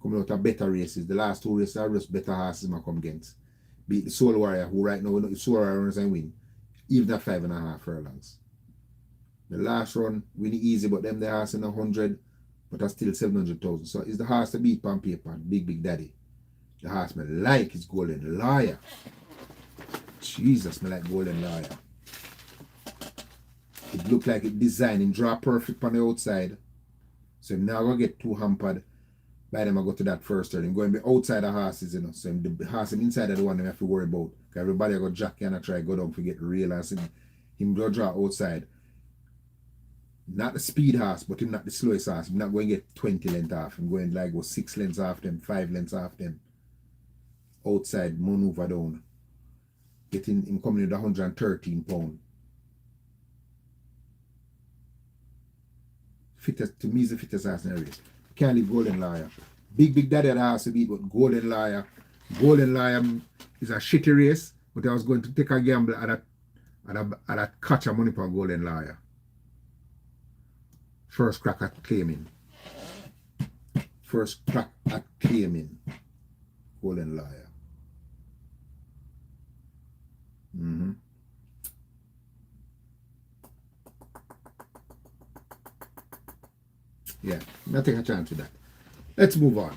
Coming out of better races. The last 2 races are just better horses I come against. Beat the Soul Warrior, who right now the Soul Warrior runs and win. Even at 5.5 furlongs. The last run win easy, but them the horse in 100. But that's still 700,000. So it's the horse to beat on paper, Big Daddy. The horse me like is Golden Liar. Jesus, me like Golden Liar. It look like it designed and draw perfect on the outside. So I'm not going to get too hampered by them I go to that first turn. I'm going to be outside the horses, you know. So the horse inside of the one I have to worry about. Because everybody I go jockey and I try to go down to get real and see him go draw outside. Not the speed horse, but him not the slowest horse. I'm not going to get 20 lengths off. I'm going like go 6 lengths off them, 5 lengths off them. Outside, maneuver down. Getting him coming with 113 pounds. Fittest, to me, is the fittest horse in the race. Can't leave Golden Liar. Big Daddy has to beat, but Golden Liar. Golden Liar is a shitty race, but I was going to take a gamble at a catch of money for Golden Liar. First crack at claiming. First crack at claiming. Golden Liar. Yeah, I'll take a chance with that. Let's move on.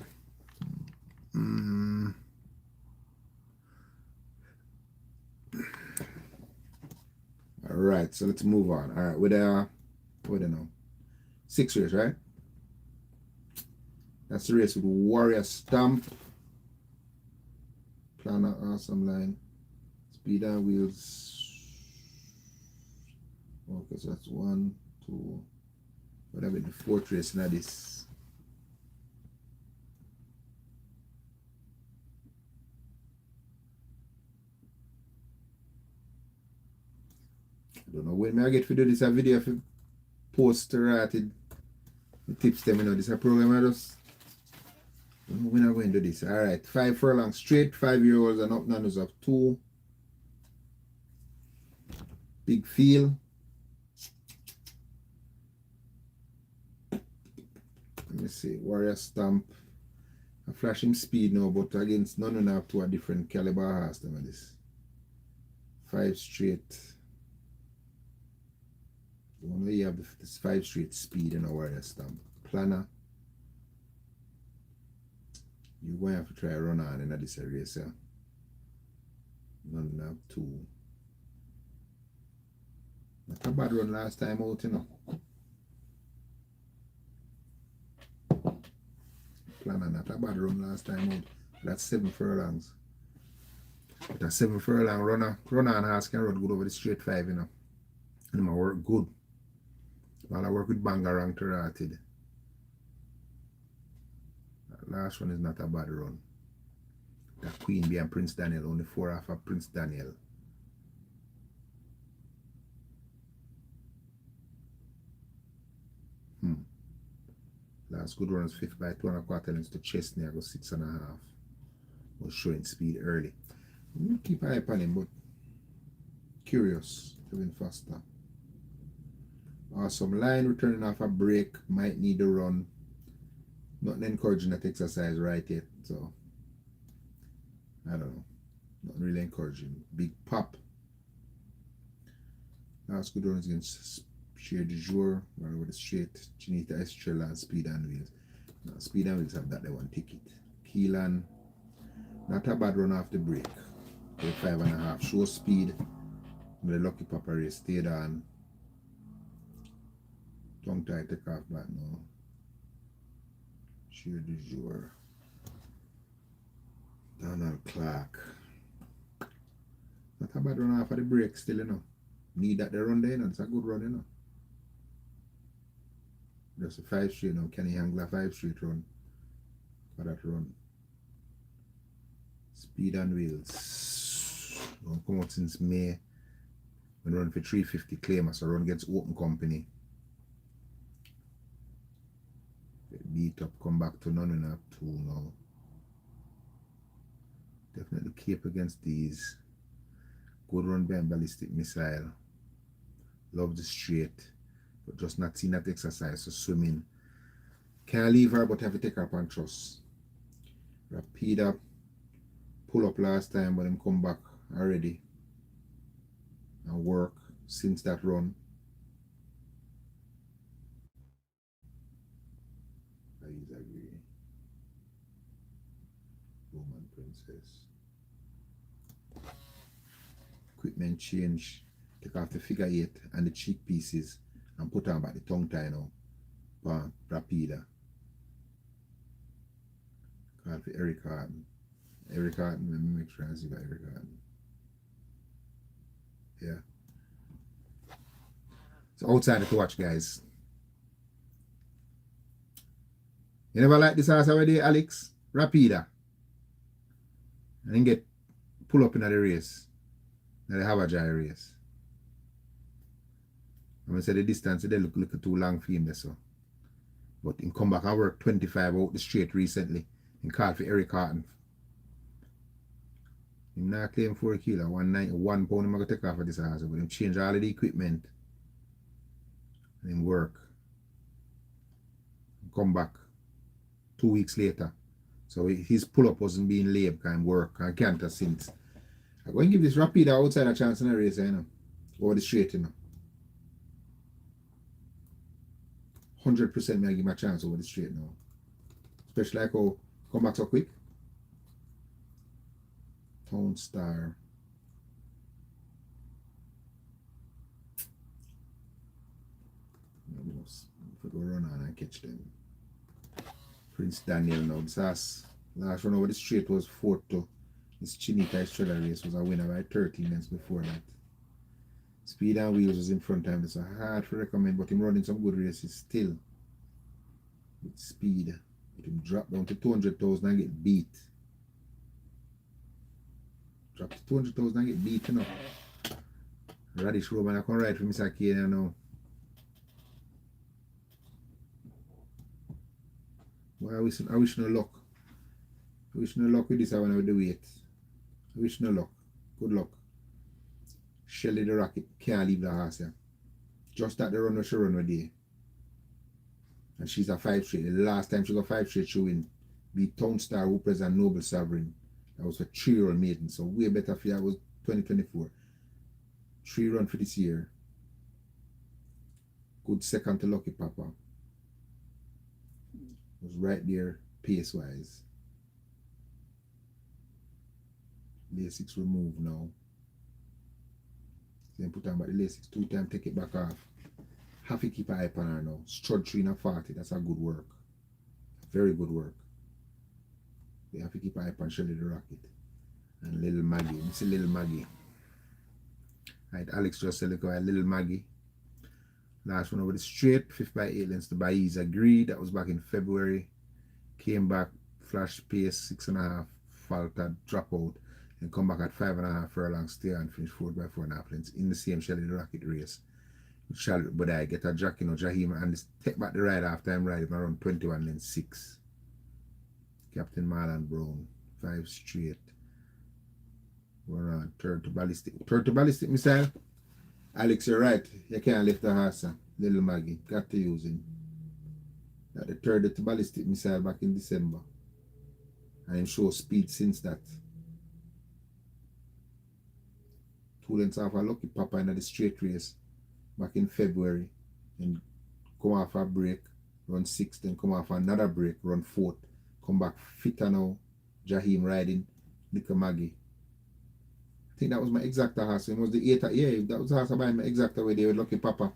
All right, so let's move on. All right, with what do you know? 6 race, right? That's the race with Warrior Stamp. Planner Awesome Line. Speed and Wheels. Okay, so that's 1, 2. Whatever the 4th race in this. I don't know when I get to do this a video for post rated tips them, you know, this a program I just don't know when I'm going to do this. Alright, 5 furlongs straight, 5-year-olds and up nanos of 2. Big field. Let me see, Warrior Stamp. I flash him speed now, but against none enough to a different caliber horse than this. 5 straight. The one where you have this 5 straight speed in a Warrior Stamp. Planner. You're going to have to try run on in this race, yeah. None enough 2. Not a bad run last time out, you know. Planner, not a bad run last time out. That's 7 furlongs. But a 7 furlong runner on horse can run good over the straight 5, you know. And I work good. While I work with Bangarang to Rated. That last one is not a bad run. That Queen Bee and Prince Daniel, only 4 off of Prince Daniel. Last good run was 5th by 2 1/4 lengths to Chesney. I go 6 1/2. Was showing speed early. I'm going to keep an eye on him, but curious, even faster. Awesome line, returning off a break, might need a run. Not encouraging that exercise right yet, so I don't know. Not really encouraging. Big pop. Last good run is against Share du Jour, right over the straight, Chinita Estrella and Speed and Wheels. Now, Speed and Wheels have that they one ticket. Keelan, not a bad run off the break. 5 1/2. Show speed. The Lucky Papa race stayed on. Tongue tie take off back now. Share du Jour. Donald Clark. Not a bad run off of the break still, you know. Need that they run there, you know. It's a good run, you know. Just a 5 straight now. Kenny Angler 5 straight run for that run. Speed and Wheels. Don't come out since May. When run for 350 claimer, so run gets open company. Get beat up, come back to none enough 2 now. Definitely keep against these. Good run by Ballistic Missile. Love the straight. But just not seeing that exercise, so swimming. Can't leave her, but have to take her up and trust. Rapida pull up last time, but him come back already and work since that run. I agree. Roman Princess. Equipment change. Take off the figure 8 and the cheek pieces and put on back the tongue tie now. For Rapida. Call for Eric Harden. Eric Harden, let me make sure I see about Eric Harden. Yeah. So outside to watch, guys. You never like this house already, Alex? Rapida. And then get pull up in the race. Now they have a dry race. I'm gonna say the distance they look too long for him there, so. But he come back and work 25 out the straight recently. And called for Eric Harton. Him not claim 4 kilo, 191 pound I'm gonna take off of this house, but him change all of the equipment. And him work. Come back 2 weeks later. So his pull-up wasn't being laid because him work and can't since. I'm going to give this Rapida outside a chance in a race, you know. Over the straight, you know. 100% may I give him a chance over the straight now. Especially like how come back so quick. Town Star. If we go run on and catch them. Prince Daniel now. This last run over the straight was 4th to this Chinita Estrella race was a winner by 13 minutes before that. Speed and Wheels was in front of him. It's hard to recommend, but him running some good races still. With speed. But him drop down to 200,000 and get beat. Drop to 200,000 and get beat, you know. Radish Roman, I can ride for Mr. Kane now. Well, I wish no luck. I wish no luck with this one with the weight. I wish no luck. Good luck. Shelly the Rocket can't leave the horse here. Just that the run she run with day. And she's a 5 straight. The last time she got 5 straight, she win. Beat Town Star, who present Noble Sovereign. That was a 3-year-old maiden. So way better for that was 2024. 3 run for this year. Good second to Lucky Papa. Was right there pace wise. Lasix removed now. Then put on back the Lasix 2 times, take it back off. Have to keep an eye on her now. Strut 3 and 40. That's a good work. Very good work. They have to keep an eye on Shelly the Rocket. And Little Maggie. You see Little Maggie. Right, Alex just said, look at Little Maggie. Last one over the straight, 5th by 8 lengths. The Baez agreed. That was back in February. Came back, flash pace, 6.5, faltered, drop out, and come back at 5.5 furlong, stay and finish 4 by 4.5 lengths in the same Shelly the Rocket race. But I get a jockey, Jahim, and take back the ride after I'm riding around 21 lengths 6. Captain Marlon Brown, 5 straight. We're on third to ballistic. Third to ballistic missile. Alex, you're right. You can't lift the horse, Little Maggie. Got to use him. That the third to ballistic missile back in December. And him show speed since that. 2 lengths off a Lucky Papa in the straight race back in February. And come off a break, run 6th, then come off another break, run 4th. Come back fitter now. Jahim riding Little Maggie. I think that was my exacta horse. It was the 8th. Yeah, that was the horse I buy my exacta way there with Lucky Papa.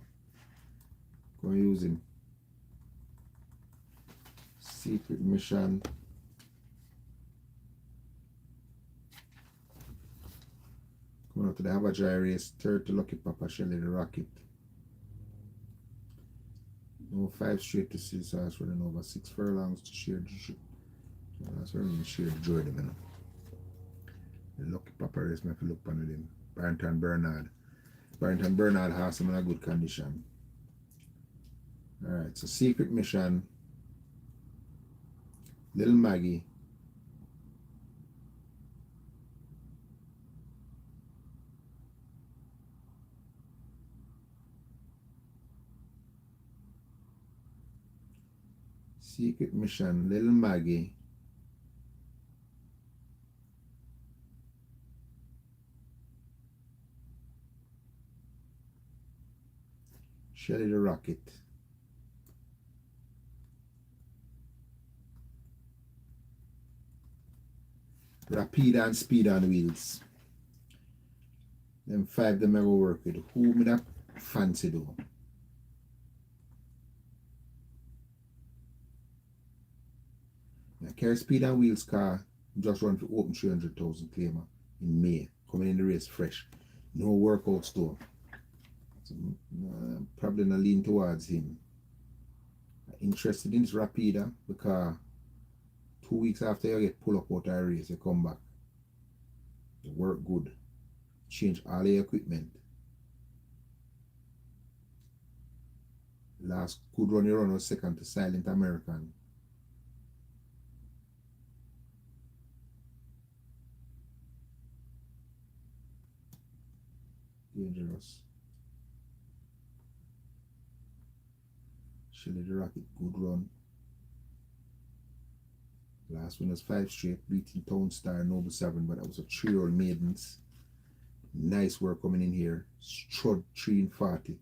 Go and use him. Secret Mission. Coming out to the Have a Dry race. Third to Lucky Papa, Shelly the Rocket. No 5 straight to 6 horse running over 6 furlongs to share. That's where we share Jordan, man. The Lucky Papa race, I have to look on him. Barrington Bernard. Barrington Bernard has him in a good condition. Alright, so Secret Mission. Little Maggie. Secret Mission, Little Maggie. Shelly the Rocket. Rapid and Speed on wheels. Them 5 them ever work with. Who me that fancy though? Yeah, carry Speed on Wheels car just run for open 300,000 claimer in May. Coming in the race fresh. No workout store. So, probably not lean towards him. Interested in this Rapida because 2 weeks after you get pull up out of a race, you come back. You work good. Change all your equipment. Last good run you run was second to Silent American. Dangerous. Shelly the Rocket, good run. Last one was 5 straight, beating Town Star, Noble Sovereign, but that was a 3-year-old maidens. Nice work coming in here. Strut 3 and 40.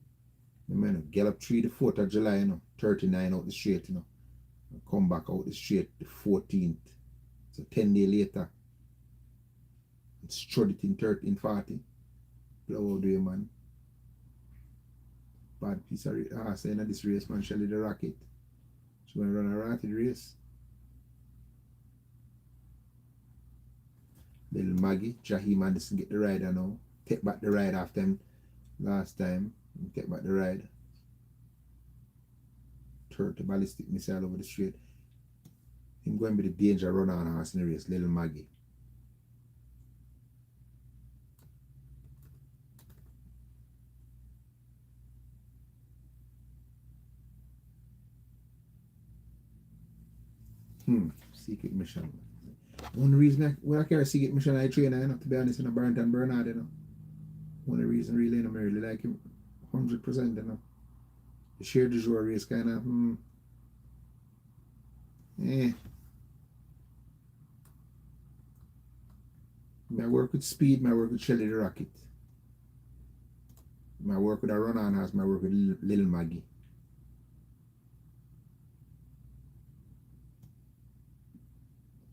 Remember, Gallop 3 the 4th of July, 39 out the straight, come back out the straight the 14th. So 10 days later. And strut it in 13, 40. Blow out there, man. Bad piece of ass in this race, man. Shelly the Rocket. She's going to run a ratted race. Little Maggie, Jahim Anderson get the rider now. Take back the ride after him last time. Take back the ride. Third to ballistic missile over the straight. Him going to be the danger runner on horse in the race, Little Maggie. Secret mission. One reason I carry secret mission I train, I know, to be honest, in a Barrington Bernard, you know. One reason really, you know, I really like him 100%, you know. The share du jour race kind of, I work with Speed, I work with Shelly the Rocket. I work with a run-on house, I work with Little Maggie.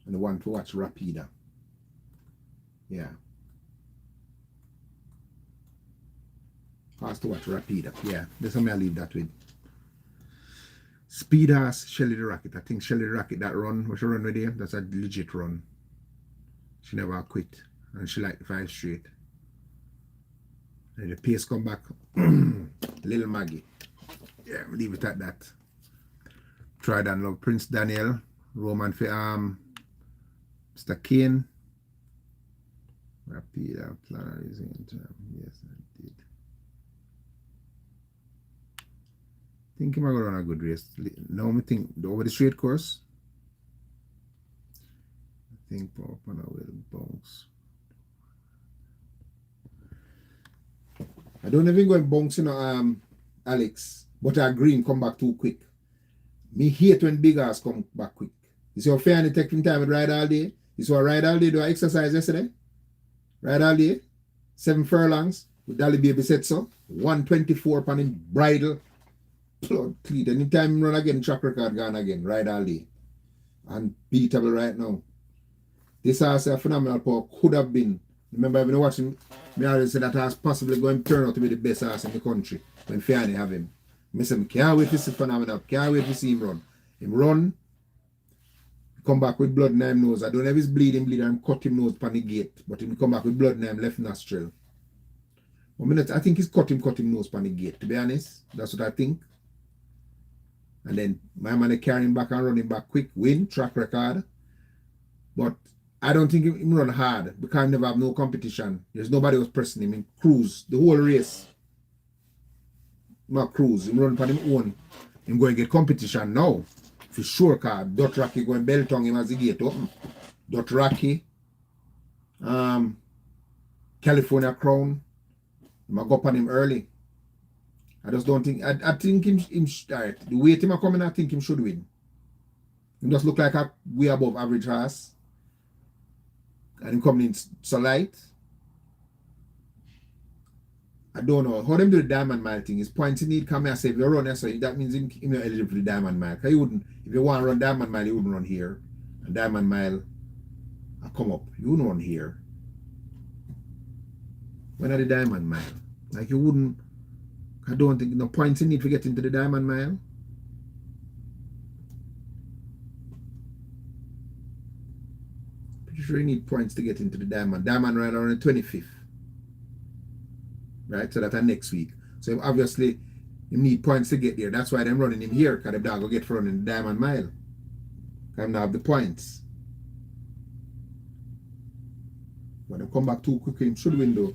And the one to watch Rapida. Yeah. Has to watch Rapida. Yeah. That's how I leave that with. Speed has Shelly the Rocket. I think Shelly the Rocket, that run, what she run with her, that's a legit run. She never quit. And she like the 5 straight. And the pace come back. Little Maggie. Yeah, leave it at that. Tried and love Prince Daniel. Roman for Mr. Kane. Rapida planner is in term. Yes, I did. Think I'm gonna run a good race. Now I think over the straight course. I think up on a will bounce. I don't even go and bounce, you know, Alex, but our green come back too quick. Me hate when big ass come back quick. You see how fair and taking time with ride all day? You saw ride all day, do I exercise yesterday? Ride all day, 7 furlongs, with Dolly Baby said so, 124 upon him, bridle, blood cleat. Anytime run again, track record gone again, ride all day. Unbeatable right now. This horse a phenomenal power, could have been. Remember, I've been watching, me always say that horse possibly going to turn out to be the best horse in the country when Fiani have him. I say, can't wait to see phenomenal, can't wait to see him run. Him run, come back with blood in his nose. I don't have his bleeding, and cut him nose upon the gate, but him come back with blood in his left nostril. 1 minute, I think he's cut him nose upon the gate, to be honest. That's what I think. And then my man carry him back and run him back quick, win, track record. But I don't think him run hard because he never have no competition. There's nobody was pressing him. He cruise the whole race. Not cruise, him run for him own. Him going to get competition now. For sure, because Dot Rocky going belt tongue him as the gate open. Dot Rocky, California Crown, I go up on him early. I just don't think, I think him start. The weight him coming, I think him should win. He just look like a way above average horse. And him coming in so light. I don't know. How them do the Diamond Mile thing is points you need come here. Say if you run here, so that means him not eligible for the Diamond Mile. Because he wouldn't, if you want to run Diamond Mile, you wouldn't run here. And Diamond Mile, I come up. You wouldn't run here. When are the Diamond Mile? Like you wouldn't, I don't think, no points you need to get into the Diamond Mile. Pretty sure you need points to get into the Diamond Mile on the 25th. Right, so that's next week. So obviously, you need points to get there. That's why they're running him here, because the dog will get for running the Diamond Mile. Because now have the points. When they come back too quickly, him should win though.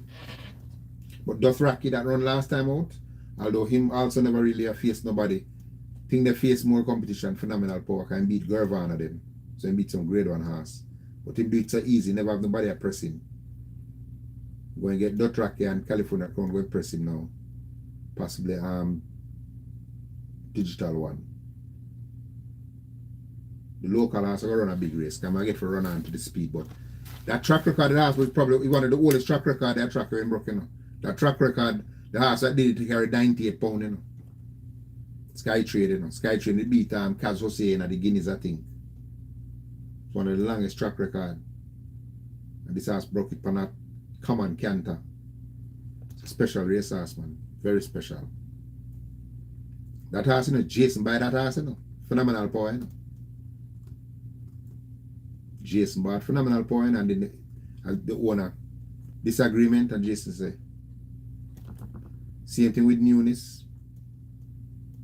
But Duff Rocky that run last time out, although him also never really faced nobody. I think they face more competition, phenomenal power, can beat Gervan of them. So he beat some grade 1 horse. But him do it so easy, never have nobody to press him. Go and get Dot Rocky and California Crown, go and press him now. Possibly digital one. The local has to run a big race. Come I get for run on to the speed, but that track record the horse was probably one of the oldest track record that tracker in Brook, you know. That track record, the horse that did it to carry 98 pounds, you know. Sky Trade, you know. Sky Trade it beat Kaz Hussein at the Guineas, I think. It's one of the longest track record. And this horse broke it for that common canter. It's a special race horse, man. Very special. That horse, you know, Jason buy that horse, you know. Phenomenal power, you know. Jason bought phenomenal power, you know, and then the owner disagreement, and Jason say same thing with newness.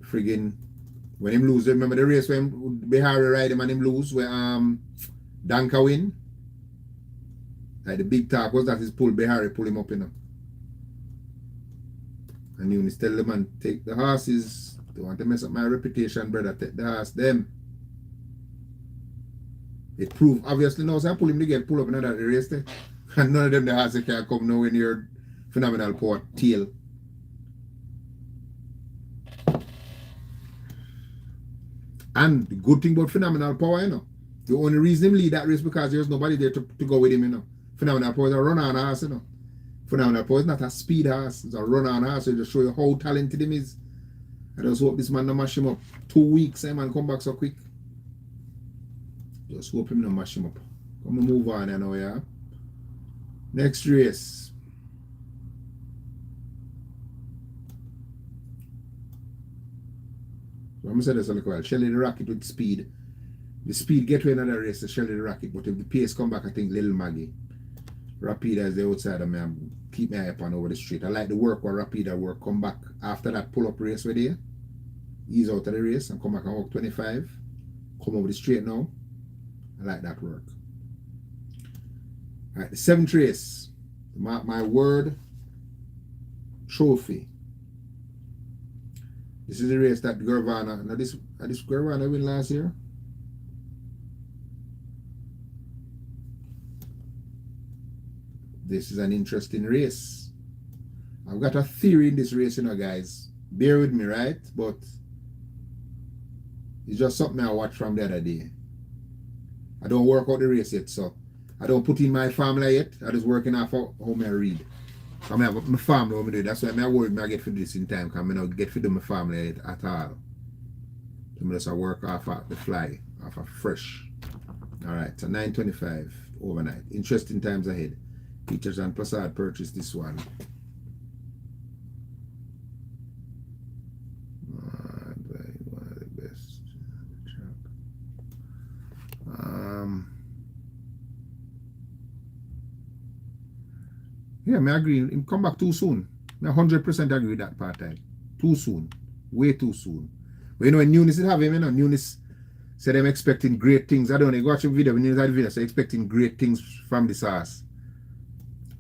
Friggin' when him lose, remember the race when Behari ride him and him lose where Danka win? Like the big talk was that his pull Behari pull him up, you know. And newness tell the man, take the horses, don't want to mess up my reputation, brother, take the horse them. It proved obviously no, so I pull him to get pull up in that race there. And none of them the horse can come nowhere near Phenomenal Power tail. And the good thing about Phenomenal Power, you know, the only reason him lead that race because there's nobody there to go with him, you know. Phenomenal Power is a run-on horse, you know. Phenomenal Power is not a speed horse, it's a run-on horse, so just show you how talented him is. I just hope this man don't mash him up. 2 weeks, man, come back so quick. Just hope him don't mash him up. Come on, move on now, yeah. Next race. So I'm going to say this a little while. Shelly the Rocket with speed. The speed get to another race, the Shelly the Rocket, but if the pace come back, I think Little Maggie. Rapida is the outside of me. I'm keep my eye up on over the street. I like the work where Rapida work. Come back after that pull-up race with you. Ease out of the race and come back and walk 25. Come over the straight now. I like that work. Alright, the 7th race. My word trophy. This is the race that Gervana. Now this Gervana win last year. This is an interesting race. I've got a theory in this race, you know, guys. Bear with me, right? But it's just something I watched from the other day. I don't work out the race yet, so I don't put in my formula yet. I just working off how I read. I have my formula how I do. That's why I'm worried I get for this in time, because I don't get to do my formula yet at all. So I just work off of the fly, off of fresh. Alright, so 9:25 overnight. Interesting times ahead. Peters and Prasad purchased this one. One of the best. Yeah, I agree. Him come back too soon. I 100% agree with that part time. Too soon. Way too soon. But you know, when Nunes have him, you know, Nunes said I'm expecting great things. I don't know, you watch a video, when Nunes had a video, so expecting great things from this ass.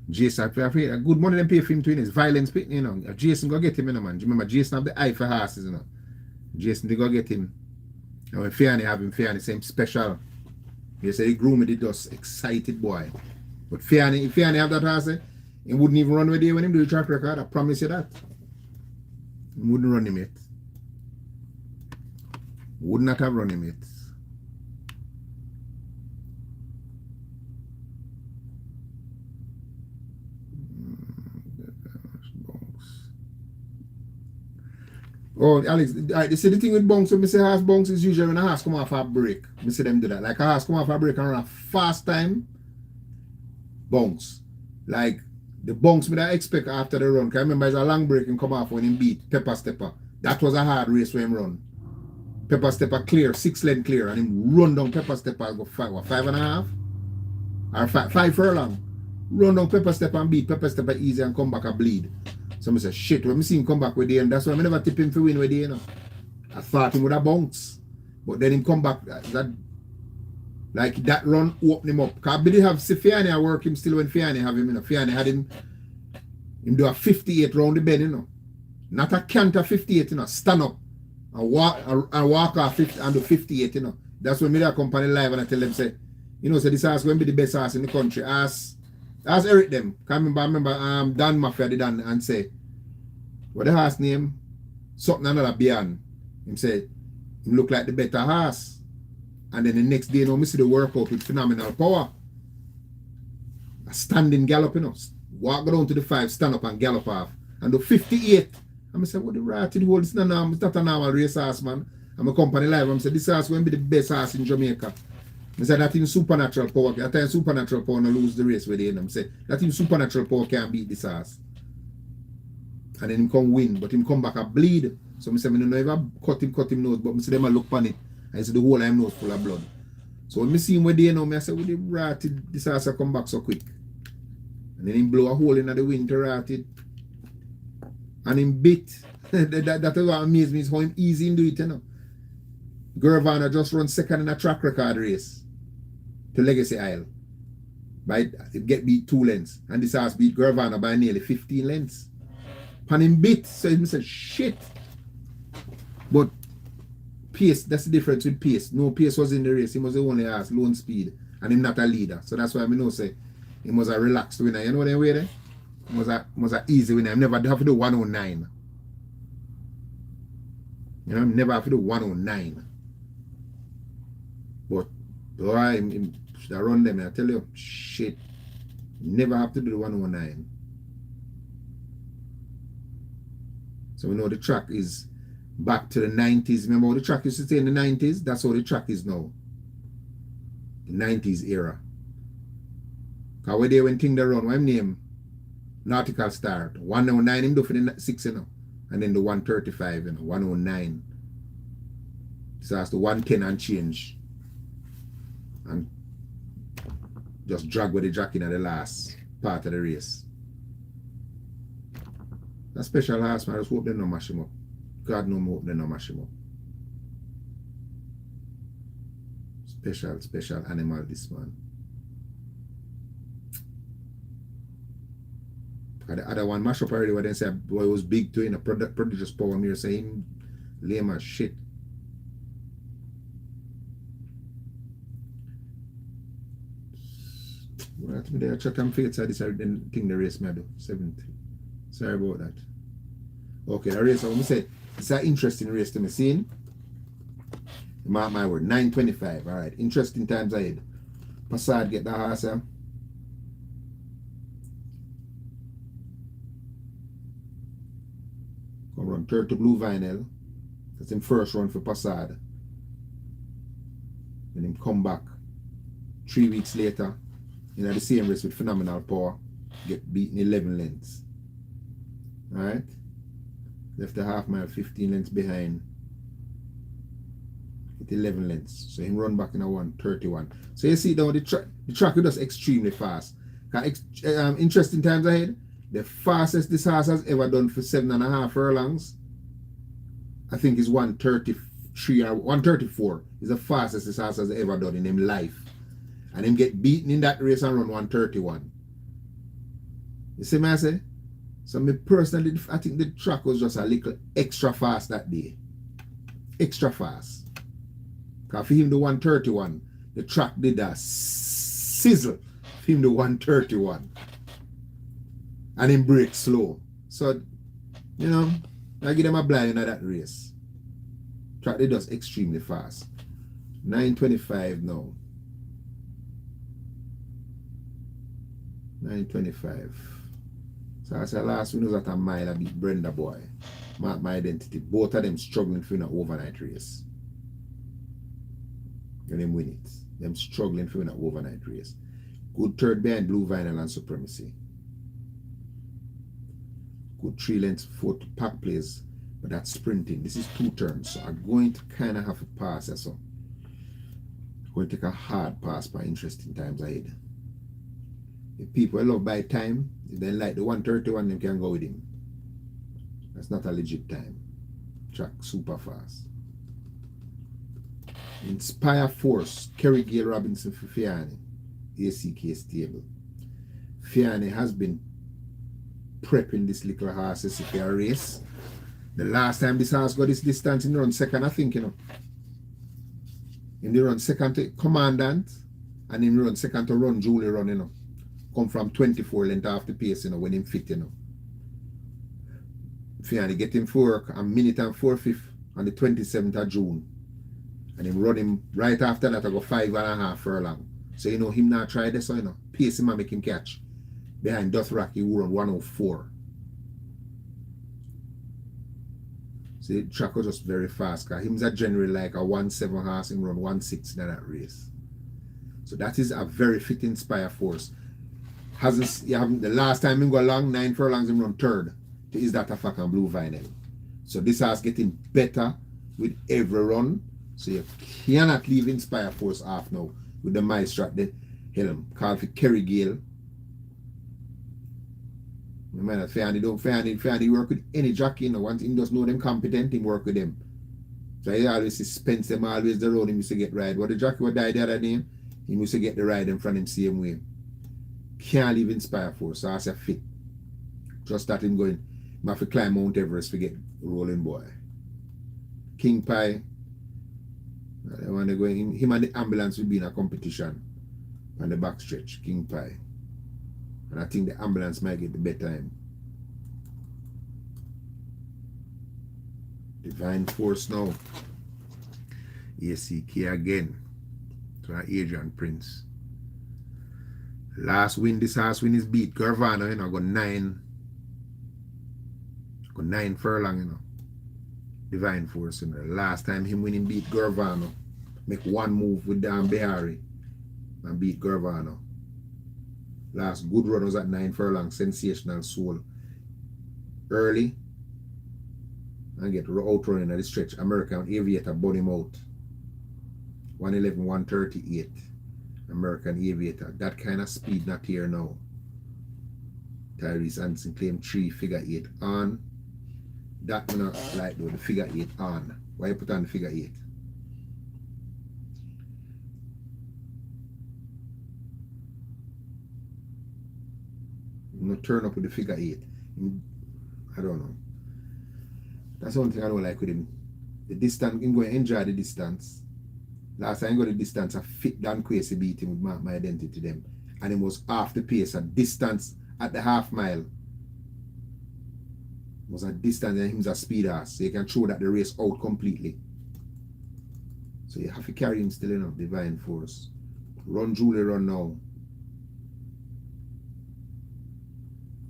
Jason, a good money them pay for him to win his violence, you know. Jason go get him, you know, man. Do you remember Jason have the eye for horses, you know? Jason they go get him. And when Fiani have him, Fiani same special. They say he groomed it, just excited boy. But Fiani, if Fiani have that horse, he wouldn't even run with you when him do the track record. I promise you that. He wouldn't run him yet. Would not have run him yet. Oh, Alex, you see the thing with bunks, when I say horse bunks is usually when a horse come off a break. I see them do that. Like a horse come off a break and run a fast time, bunks. Like the bunks me that I expect after the run. Because I remember it's a long break and come off when he beat Pepper Stepper. That was a hard race when him run. Pepper Stepper clear, 6 length clear, and him run down Pepper Stepper and go 5.5? Or 5 furlong. Run down Pepper Stepper and beat Pepper Stepper easy and come back and bleed. So I say, shit, when I see him come back with the and that's why I never tip him for win with the, you know. I thought him would have bounce. But then him come back, like that run open him up. Because I believe have see Fiani I work him still when Fiani have him, you know. Fiani had him do a 58 round the bend, you know. Not a canter 58, you know. Stand up and walk off 50 and do 58, you know. That's when me that company live and I tell them, say, you know, so this house going to be the best house in the country. Ask Eric them. I remember Dan Mafia did and say, what the horse name? Something another beyond. Him say, him look like the better horse. And then the next day, you know, I see the workout with Phenomenal Power. A standing gallop, you know. Walk down to the 5, stand up and gallop off. And do 58. And I say, what the ratted hole? It's not a normal race horse, man. I'm a company live. I say, this horse will be the best horse in Jamaica. I said that in supernatural power, that time supernatural power no lose the race with him. I say that in supernatural power can't beat this ass. And then him come win, but him come back and bleed. So I say, I don't know if I cut him nose, but I say them a look on it. And I say the whole of him nose full of blood. So when I see him with the I say, well, the ratted, this ass come back so quick. And then him blow a hole in the wind to ratted. And him beat. that is what amazes me, is how him easy him do it, you know. Gervana just run second in a track record race to Legacy Isle. It get beat 2 lengths. And this horse beat Gervana by nearly 15 lengths. And him beat. So he said, shit. But pace, that's the difference with pace. No, pace was in the race. He was the only ass, lone speed. And him not a leader. So that's why I know say he was a relaxed winner. You know the way there? He was a easy winner. I never have to do 109. You know, never have to do 109. But boy, him should have run them. I tell you, shit. Never have to do the 109. So we know the track is back to the 90s. Remember how the track used to stay in the 90s? That's how the track is now. The 90s era. Because we're there when things they run, what him name? Nautical start. 109 him do for the 6, you know. And then the 135, you know, 109. So that's the 110 and change. And just drag with the jack in at the last part of the race. That special horse, man, I just hope they don't mash him up. God knows hope they don't mash him up. Special animal, this man. The other one mash up already, where they say boy was big too in a prodigious power mirror, saying lame as shit. Right, me there check and fates. I decided then think the race may do 70. Sorry about that. Okay, the race, I want to say it's an interesting race to me. Seeing? Mark my word, 9:25. Alright, interesting times ahead. Passad get the horse. Come run third to Blue Vinyl. That's him first run for Passad. Then him come back 3 weeks later. You know, the same race with Phenomenal Power, get beaten 11 lengths. Alright? Left a half mile, 15 lengths behind. Get 11 lengths. So him run back in a 1:31. So you see now the track is just extremely fast. Interesting times ahead. The fastest this horse has ever done for 7.5 furlongs, I think is 1:33 or 1:34. Is the fastest this horse has ever done in his life. And him get beaten in that race and run 1:31. You see me I say? So me personally, I think the track was just a little extra fast that day. Extra fast. Because for him the 1:31, the track did a sizzle. For him the 1:31. And him brake slow. So, you know, I give them a blind in that race. Track did just extremely fast. 9:25 now. 9:25. So I said last week was at a mile I beat Brenda Boy. Mark my identity. Both of them struggling for an overnight race. And them win it. Them struggling for an overnight race. Good third behind Blue Vinyl and Supremacy. Good 3 lengths, 4 pack plays. But that's sprinting. This is 2 turns. So I'm going to kind of have to pass here. So I'm going to take a hard pass by interesting times ahead. If people love by time, if they like the 1:31, they can go with him. That's not a legit time. Track super fast. Inspire Force, Kerry Gale Robinson for Fiani, ACK stable. Fiani has been prepping this little horse for a race. The last time this horse got this distance, he run second, I think, you know. He run second to Commandant, and he run second to Run Julie Run, you know. Come from 24 length off the pace, you know, when him fit, you know. Fiani get him for work a minute and 4/5 on the 27th of June. And him run him right after that, I go 5.5 furlong. So, you know, him not try this, so, you know, pace him and make him catch. Behind Dothraki, who run 104. So the track was just very fast, because him's a generally like a 1.7 horse, him run 1.6 in that race. So that is a very fit Inspire Force. The last time him go along 9 furlongs, him run third. Is that a fact on Blue Vinyl? So this horse getting better with every run. So you cannot leave Inspire Force off now with the maestro at the helm. Called for Kerry Gale. Remember that Fiani work with any jockey, you know. Once he does know them competent, he work with them. So he always suspense them always the road, he used to get ride. But the jockey would die the other day, he used to get the ride in front of him same way. Can't leave Inspire Force, so I say fit. Just that him going, he have to climb Mount Everest to get rolling boy. King Pie, When they going, him and the ambulance will be in a competition on the backstretch, King Pie. And I think the ambulance might get the better time. Divine Force now. ACK again. So Adrian Prince. Last win, this last win is beat Garvano, you know, got 9 furlong, you know. Divine Force, you know. Last time him winning beat Garvano. Make one move with Dan Behari and beat Garvano. Last good run was at 9 furlong, Sensational Soul. Early. And get out running at the stretch. American Aviator bun him out. 111, 138. American Aviator. That kind of speed not here now. Tyrese Hansen claimed 3 figure 8 on. That me not like though, the figure 8 on. Why you put on the figure 8? You not turn up with the figure 8. I don't know. That's one thing I don't like with him. The distance, him going to enjoy the distance. Last time I got the distance, I fit Dan Kwesi beat him with my identity to them. And it was half the pace, a distance at the half mile. It was a distance and him's a speed ass. So you can throw that the race out completely. So you have to carry him still, you know, Divine Force. Run Julie run now.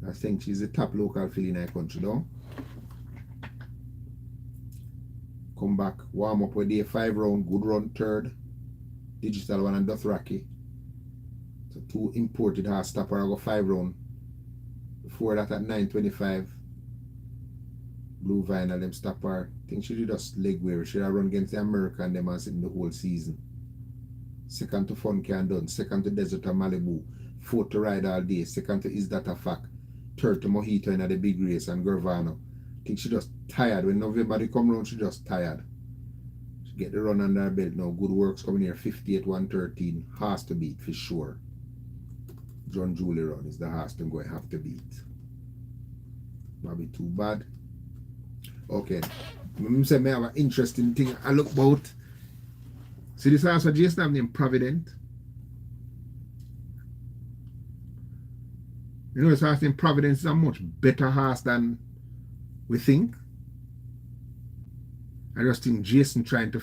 I think she's the top local filly in our country now. Come back, warm up with day 5 round, good run 3rd. Digital one and Dothraki. So 2 imported horse stopper, I go 5 round. Before that at 9.25. Blue Vinyl them stopper. I think she did just leg wear. She run against the American them and sitting the whole season. 2nd to Funky and Done. 2nd to Desert of Malibu. 4th to Ride All Day. 2nd to Is That a Fact. 3rd to Mojito in the big race and Garvano. I think she just tired. When November they come round, she just tired. She get the run under her belt now. Good works coming here. 58, 113. Has to beat for sure. John Julie run is the horse them going to have to beat. Maybe too bad. Okay. I say I have an interesting thing I look about. See this horse for Jason named Provident. You know this horse named Providence is a much better horse than we think. I just think Jason trying to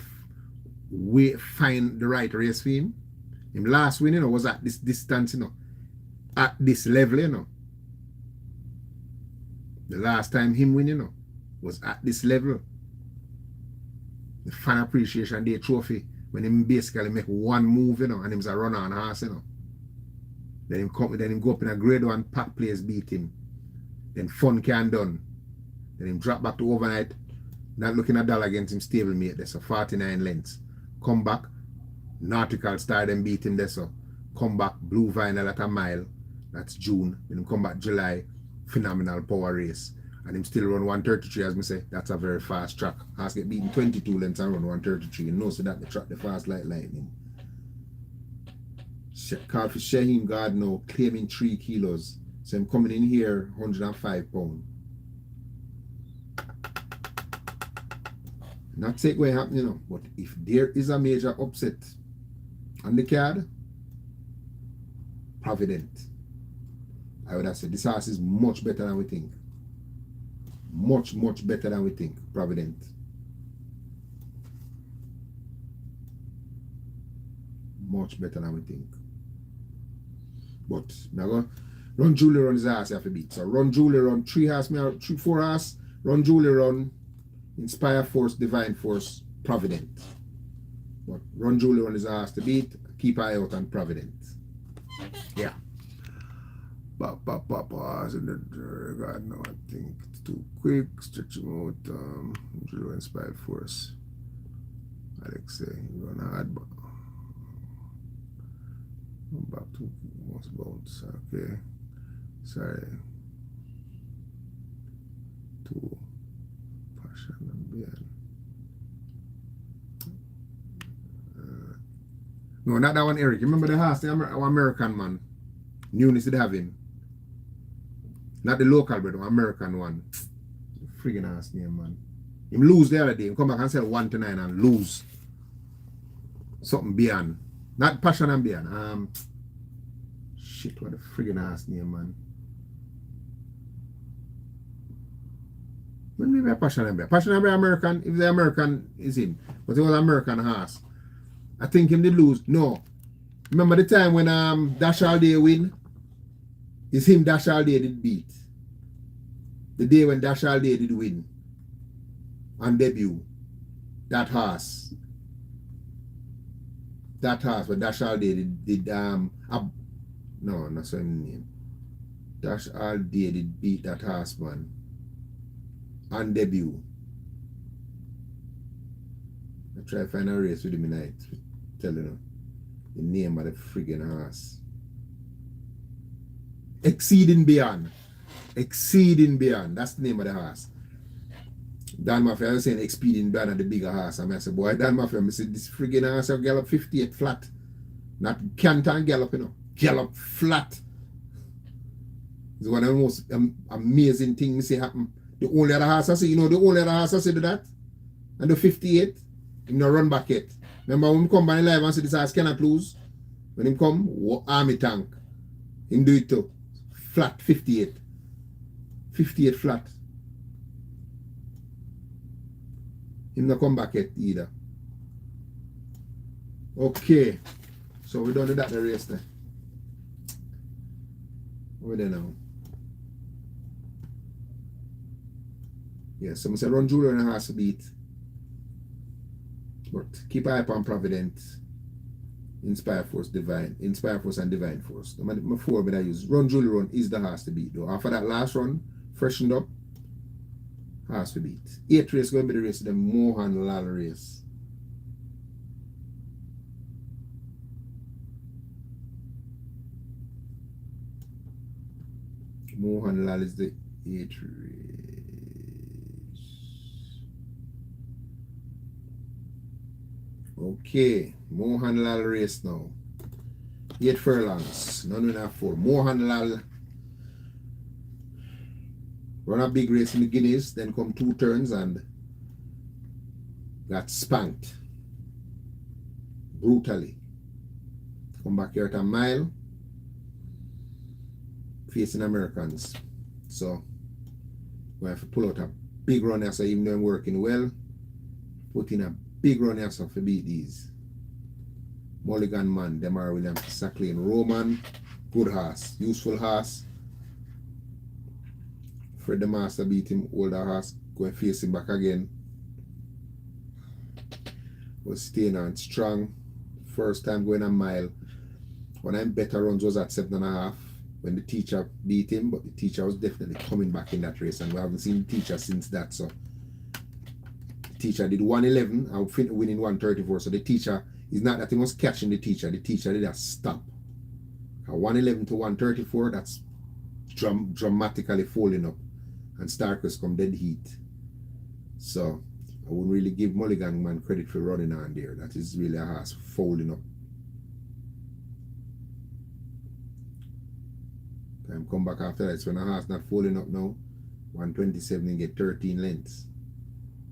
find the right race for him. Him last win, you know, was at this distance, you know, at this level, you know. The last time him win, you know, was at this level. The Fan Appreciation Day trophy, when him basically make one move, you know, and him's a runner on horse, you know. Then him go up in a grade 1 pack place beat him. Then Funky and Done. Then him drop back to overnight, not looking at dollar against him stablemate. There's a 49 lengths. Come back, Nautical Star them beat him there. So come back, Blue Vinyl at a mile. That's June. Then him come back July, phenomenal power race. And him still run 133 as me say. That's a very fast track. Has get beaten 22 lengths and run 133. You know so that the track the fast like lightning. Called for Shaheem God now, claiming 3 kilos. So I'm coming in here 105 pounds. Not take what happening, you know, but if there is a major upset on the card, Provident. I would have said this horse is much better than we think. Much, much better than we think, Provident. Much better than we think. But now go Run Julie Run is the horse you have to beat. So Run Julie Run, 3 horse, 4 horse, Run Julie Run, Inspire Force, Divine Force, Provident. But Run Julie Run is a horse to beat. Keep eye out on Provident. Yeah. God, no, I think it's too quick. Stretching out. Julie Inspire Force. Alex say run hard, but back to most bounce. Okay. Sorry. To Passion and Bien. No, not that one, Eric. You remember the horse, the American man? Newness did have him. Not the local, but the American one. Friggin' ass name, man. Him lose the other day. Him come back and sell 1 to 9 and lose. something beyond. Not passion and beyond. Shit, what a friggin' ass name, man. When maybe a passion and beyond. Passion and beyond American, if the American is him. But it was American horse. I think him did lose. No. Remember the time when Dash All Day win? It's him Dash All Day did beat. The day when Dash All Day did win. On debut. That horse. That horse when Dash All Day did no, that's what I mean. Dash All Day did beat that horse, man. On debut. I try to find a race with him tonight. Tell you the name of the friggin' horse. Exceeding Beyond. Exceeding Beyond. That's the name of the horse. Dan Mafia, I was saying Exceeding Beyond and the bigger horse. And I said, boy, Dan Mafia, I said, this friggin' horse will gallop 58 flat. Not can't gallop, you know. Gallop flat. It's one of the most amazing things I see happen. The only other horse I see, the only other horse I see do that. And the 58, him no run back yet. Remember when we come by live and say this horse cannot lose? When him come, army tank. Him do it too. Flat, 58. 58 flat. Him not come back yet either. Okay. So we done with that the race there. Where there now? Yeah, so I said run Julia and a horse to beat. But keep an eye on Providence, Inspire Force, Divine, Inspire Force and Divine Force. My four that I use. Run Julie Run is the horse to beat though. After that last run, freshened up, horse to beat. 8th race going to be the race, the Mohan Lal race. Mohan Lal is the 8th race. Okay, Mohan Lal race now. 8 furlongs, none and a 4. Mohan Lal run a big race in the Guineas, then come 2 turns and got spanked brutally. Come back here at a mile, facing Americans. So we have to pull out a big run here, so even though I'm working well, put in a big run here so to beat these. Mulligan Man, Demar Williams, Sacklin, Roman, good horse, useful horse. Fred the Master beat him, older horse, go and face him back again. Was staying on strong. First time going a mile. One of them better runs was at 7.5 when the teacher beat him, but the teacher was definitely coming back in that race, and we haven't seen the teacher since that. So the teacher did 111 and winning 134. So the teacher is not that he was catching the teacher did a stop. 111 to 134, that's dramatically falling up, and Starkers come dead heat. So I wouldn't really give Mulligan Man credit for running on there. That is really a horse falling up. Time come back after that. It's when a horse not falling up now. 127 and get 13 lengths.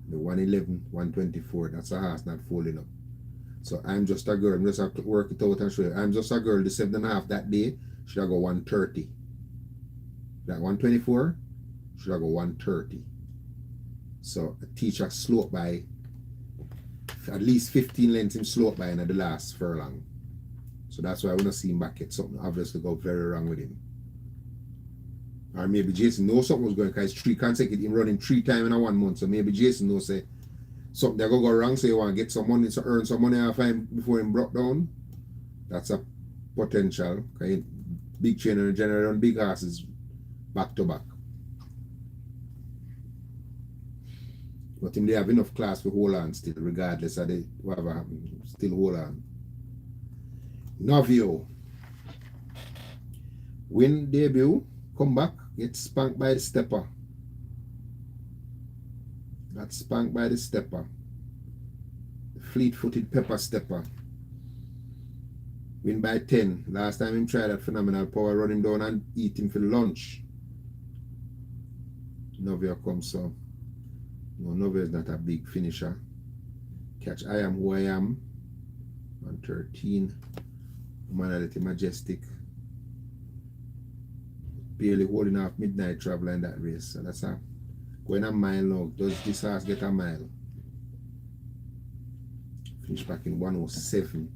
The 111, 124, that's a horse not falling up. So I'm just a girl. I'm just have to work it out and show you. I'm just a girl. The 7.5 that day should I go 130. That 124 should I go 130. So a teacher sloped by at least 15 lengths him sloped by in the last furlong. So that's why I want to see him back at something obviously go very wrong with him. Or maybe Jason knows something was going because it's 3 consecutive him running 3 times in a 1 month. So maybe Jason knows say something that go wrong, so you want to get some money, so earn some money off him before him broke down. That's a potential. Because big trainer generally run big horses back to back. But him they have enough class to hold on still, regardless of the whatever happens. Still hold on. Novio. Win debut, come back, get spanked by the stepper. Got spanked by the stepper. The fleet-footed pepper stepper. Win by 10. Last time him tried that phenomenal power, run him down and eat him for lunch. Novio comes so. No, Novio is not a big finisher. Catch I Am Who I Am. 113. Humanity Majestic. Barely holding off Midnight Traveler in that race. So that's a going a mile now. Does this horse get a mile? Finish back in 107.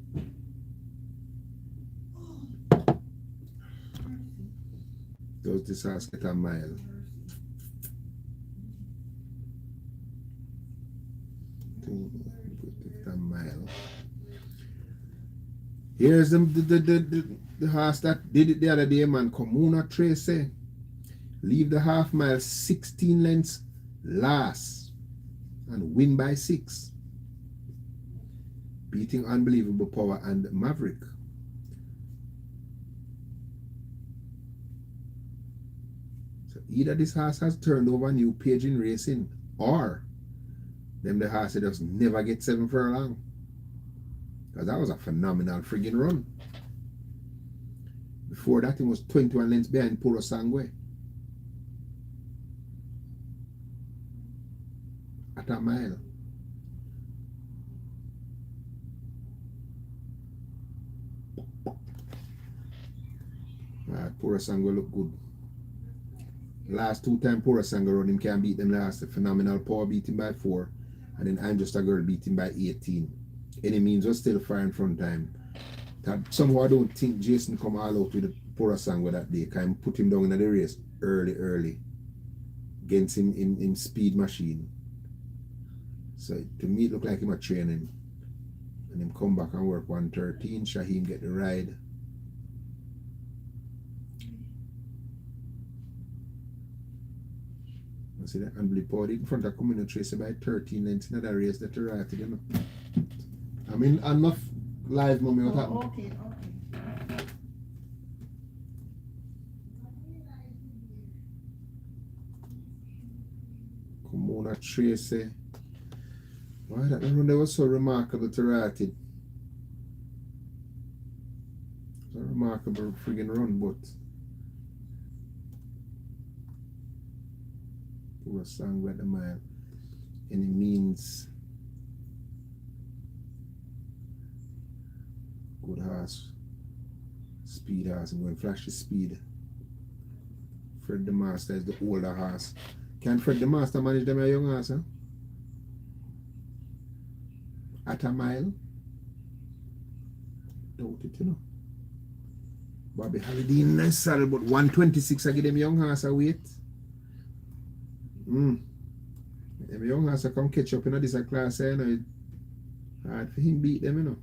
Does this horse get a mile? A mile. Here's the horse that did it the other day, man. Comuna Tracy. Leave the half mile 16 lengths last and win by 6. Beating Unbelievable Power and Maverick. So either this horse has turned over a new page in racing, or them the horse that just never get 7 furlong. Because that was a phenomenal friggin' run. Before that, it was 21 lengths behind Puro Sangue. At a mile. Puro Sangue look good. Last 2 times Puro Sangue run, him can't beat them last. Phenomenal Power beat him by 4. And then I'm Just a Girl beat him by 18. Any means was still far in front time. That somehow I don't think Jason come all out with the Puro Sangue that day. Can put him down in the race early. Against him in speed machine. So to me it looked like him a training. And him come back and work 113. Shaheem get the ride. You see that Unbelievable in front of Communal Tracy by 13 lengths in that race that right, you know. I mean enough live mommy what happened. Okay. Communal Tracy. Why that run there was so remarkable to write it. It's a remarkable friggin' run, but Puro Sangue at the mile. Any means good horse. Speed horse. I'm going to flash the speed. Fred the Master is the older horse. Can Fred the Master manage them a young horse, huh? At a mile? Doubt it, you know. Bobby Holiday in nice saddle, but 126 I give them young horse a wait. Them young horse come catch up in this class, you know. Hard for him beat them, you know.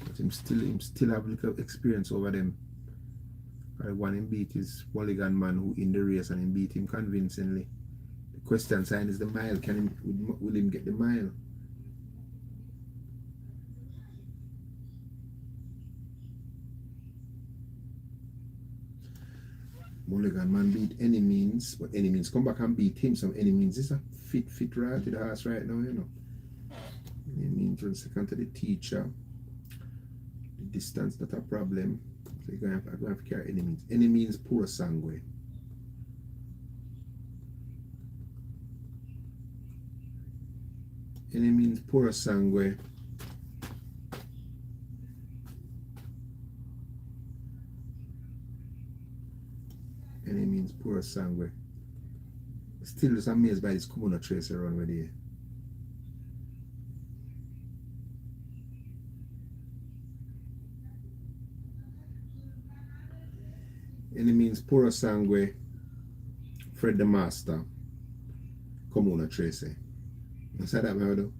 But him still have a little experience over them. The one him beat is Mulligan man who in the race and him beat him convincingly. The question sign is the mile. Will him get the mile? Mulligan man beat Any Means, but Any Means come back and beat him. Some Any Means is a fit right to the horse right now, you know. Any Means run second to the teacher. The distance not a problem. So you're going to have to carry Any Means. Any Means Puro Sangue. Any Means Puro Sangue. Any Means Puro Sangue. Still just amazed by this Comuna Tracy run with here. Any Means Puro Sangue, Fred the Master, Comuna Tracy. You see that, man?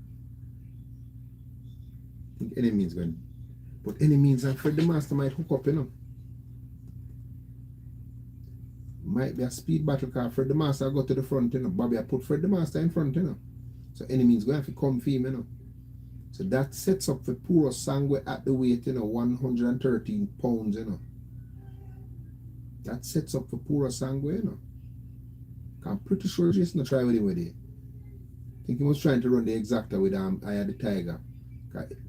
I think Any Means going, but Any Means and Fred the Master might hook up, you know. Might be a speed battle because Fred the Master go to the front, you know. Bobby I put Fred the Master in front, you know. So Any Means going to have to come for him, you know. So that sets up for Puro Sangue at the weight, you know, 113 pounds, you know. That sets up for Puro Sangue, you know. I'm pretty sure Jason not try with him with it. I think he was trying to run the exacta with I Had the Tiger.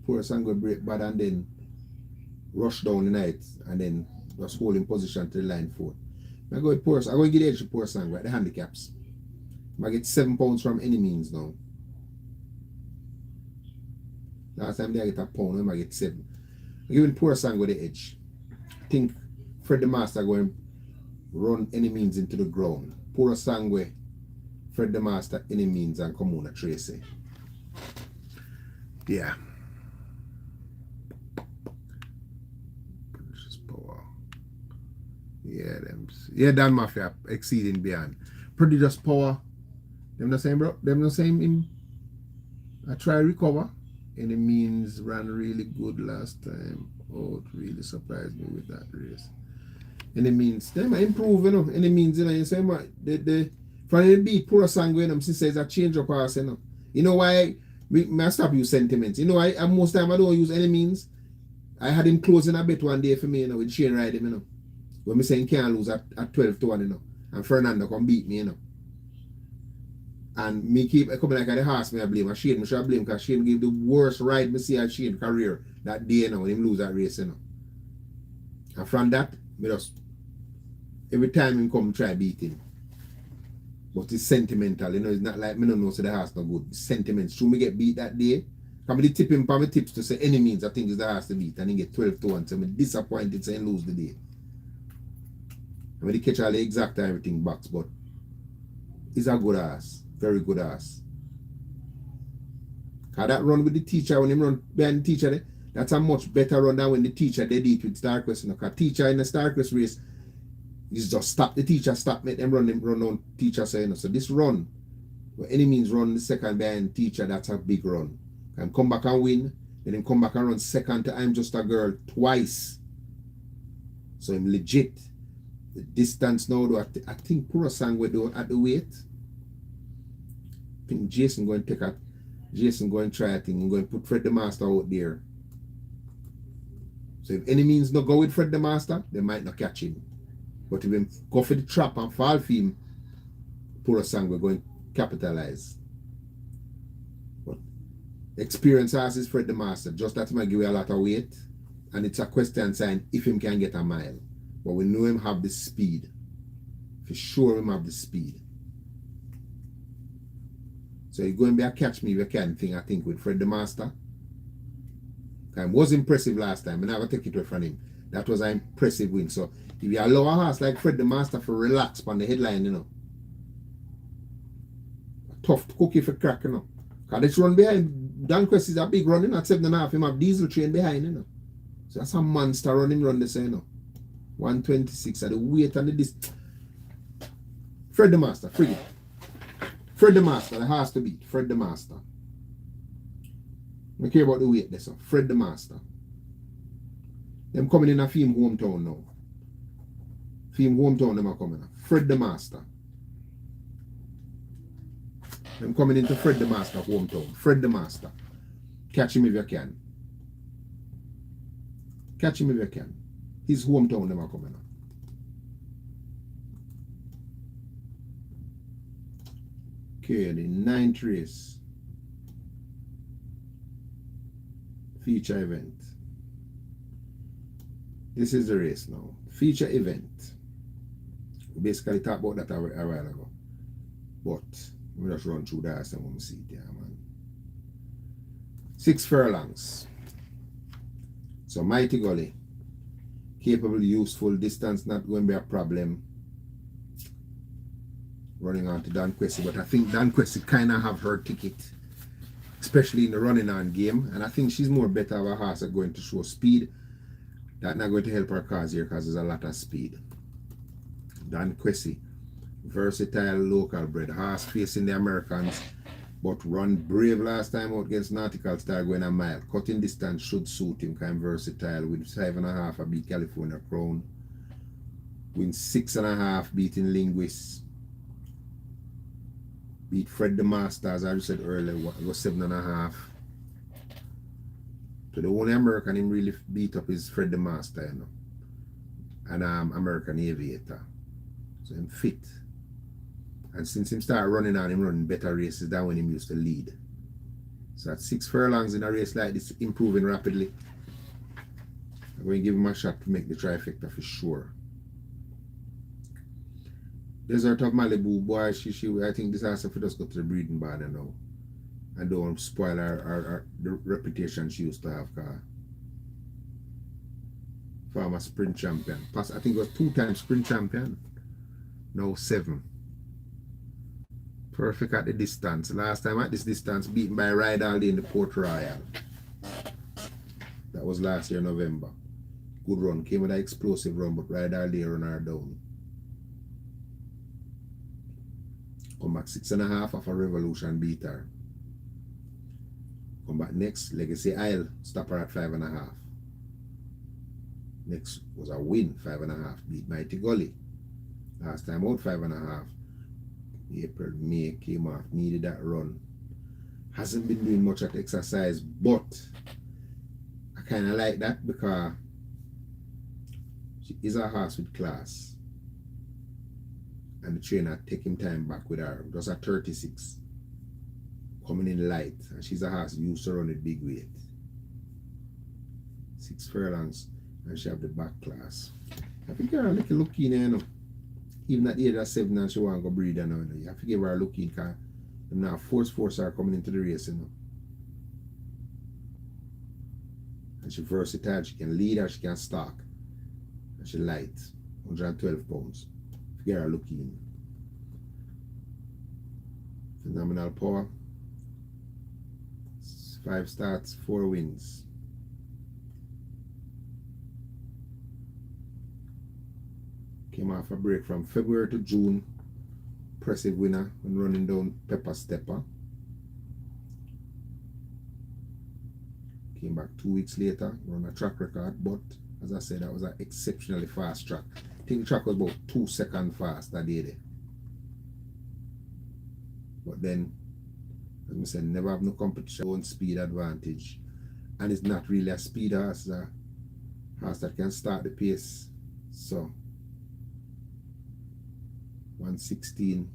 Puro Sangue break bad and then rush down the night and then just hold in position to the line 4. I go with Puro. I go give the edge to Puro Sangue at the handicaps. I get 7 pounds from any means now. Last time I get a pound, I get 7. I'm giving Poor Sango the edge. I think Fred the Master going to run any means into the ground. Poor Sango, Fred the Master, any means, and come on, Tracy. Yeah. Prodigious Power. Yeah, them. Yeah, Dan Mafia exceeding beyond. Prodigious Power. Them the same, bro. Them the same. In I try recover. Any means ran really good last time. Oh, it really surprised me with that race. Any means, them are improving, you know. Any means, you know, you say, the from the beat Poor Sango, them since says a change of pass, you know. You know why I stop use sentiments? You know why most time I don't use any means? I had him closing a bet one day for me, you know, with Shane riding, you know. When me saying can't lose at 12-1, you know. And Fernando come beat me, you know. And me keep coming like at the horse, me I blame. And Shane, me should blame because Shane gave the worst ride me see at Shane career that day, you know, when him lose that race, you know. And from that, me just every time him come try beat him. But it's sentimental, you know, it's not like me don't know so the horse no good. It's sentiments. True me get beat that day. Come me tip him for my tips to say any means I think it's the horse to beat and he get 12-1. So I'm disappointed saying lose the day. I mean, catch all the exact everything box, but it's a good ass. Very good ass. Cause that run with the teacher, when him run behind the teacher, that's a much better run than when the teacher did it with StarCrest. You know, cause teacher in the StarCrest race, you just stop the teacher, stop, make them run on teacher say, you know. So this run, by any means run the second behind teacher, that's a big run. And come back and win, then him come back and run second to I'm Just a Girl twice. So I'm legit. The distance now, though, I think Poor Sango do at the weight. I think Jason going to try a thing. I'm going to put Fred the Master out there. So if any means not go with Fred the Master, they might not catch him. But if him go for the trap and fall for him, Poor Sango going to capitalize. But experience as is Fred the Master. Just that might give you a lot of weight. And it's a question sign if him can get a mile. But we know him have the speed. For sure him have the speed. So it's going to be a catch me if you can thing, I think, with Fred the Master. It was impressive last time. I never take it away from him. That was an impressive win. So if you allow a horse like Fred the Master for relax on the headline, you know. A tough cookie for crack, you know. Because this run behind, Danquest is a big run, you know, at 7.5. Him have diesel train behind, you know. So that's a monster running run this, you know. 126 at the weight and the distance. Fred the Master, free. Fred the Master, the horse to beat. Fred the Master. I don't care about the weight there, so Fred the Master. Them coming in a Fame hometown now. Fame hometown them are coming up. Fred the Master. Them coming into Fred the Master hometown. Fred the Master. Catch him if you can. Catch him if you can. His hometown them are coming up. Okay, the 9th race. Feature event. This is the race now. Feature event. We basically talked about that a while ago. But we just run through that and we'll see it here, man. 6 furlongs. So Mighty Gully. Capable, useful, distance not going to be a problem. Running on to Danquest, but I think Danquest kind of have her ticket, especially in the running on game, and I think she's more better of a horse at going to show speed. That's not going to help her cause here because there's a lot of speed. Danquest, versatile local bred horse facing the Americans, but run brave last time out against Nautical Star going a mile. Cutting distance should suit him, kind of versatile with 5.5 a beat California Crown. Win 6.5 beating Linguist. Beat Fred the Master, as I said earlier, it was 7.5. So the only American him really beat up is Fred the Master, you know. And American Aviator. So him fit. And since him started running on, him running better races than when him used to lead. So at 6 furlongs in a race like this, improving rapidly. I'm going to give him a shot to make the trifecta for sure. Desert of Malibu, boy, she I think this has to just go to the breeding barn now. And don't spoil her the reputation she used to have, car. Former sprint champion. Plus, I think it was 2-time sprint champion. Now 7. Perfect at the distance. Last time at this distance, beaten by Ride All Day in the Port Royal. That was last year, November. Good run. Came with an explosive run, but Ride All Day run her down. Come back 6.5 of a Revolution beat her. Come back next, Legacy Isle, stop her at 5.5. Next was a win, 5.5. Beat Mighty Gully. Last time out, 5.5. April, May came off, needed that run. Hasn't been doing much at exercise, but I kind of like that because she is a horse with class. And the trainer taking time back with her. Just at 36. Coming in light. And she's a horse used to run with big weight. 6 furlongs. And she have the back class. I think her a little look in, you know. Even at the age of 7 and she want to go breed her now. You know. You have to give her a look in because them now force her coming into the race, you know. And she versatile. She can lead her, she can stalk. And she light. 112 pounds. Get her looking. Phenomenal power. 5 starts, 4 wins. Came off a break from February to June. Impressive winner when running down Pepper Stepper. Came back 2 weeks later, run a track record, but as I said, that was an exceptionally fast track. I think the track was about 2 seconds fast that day. But then, as I said, never have no competition, own speed advantage. And it's not really a speed horse, it's a horse that can start the pace. So, 116,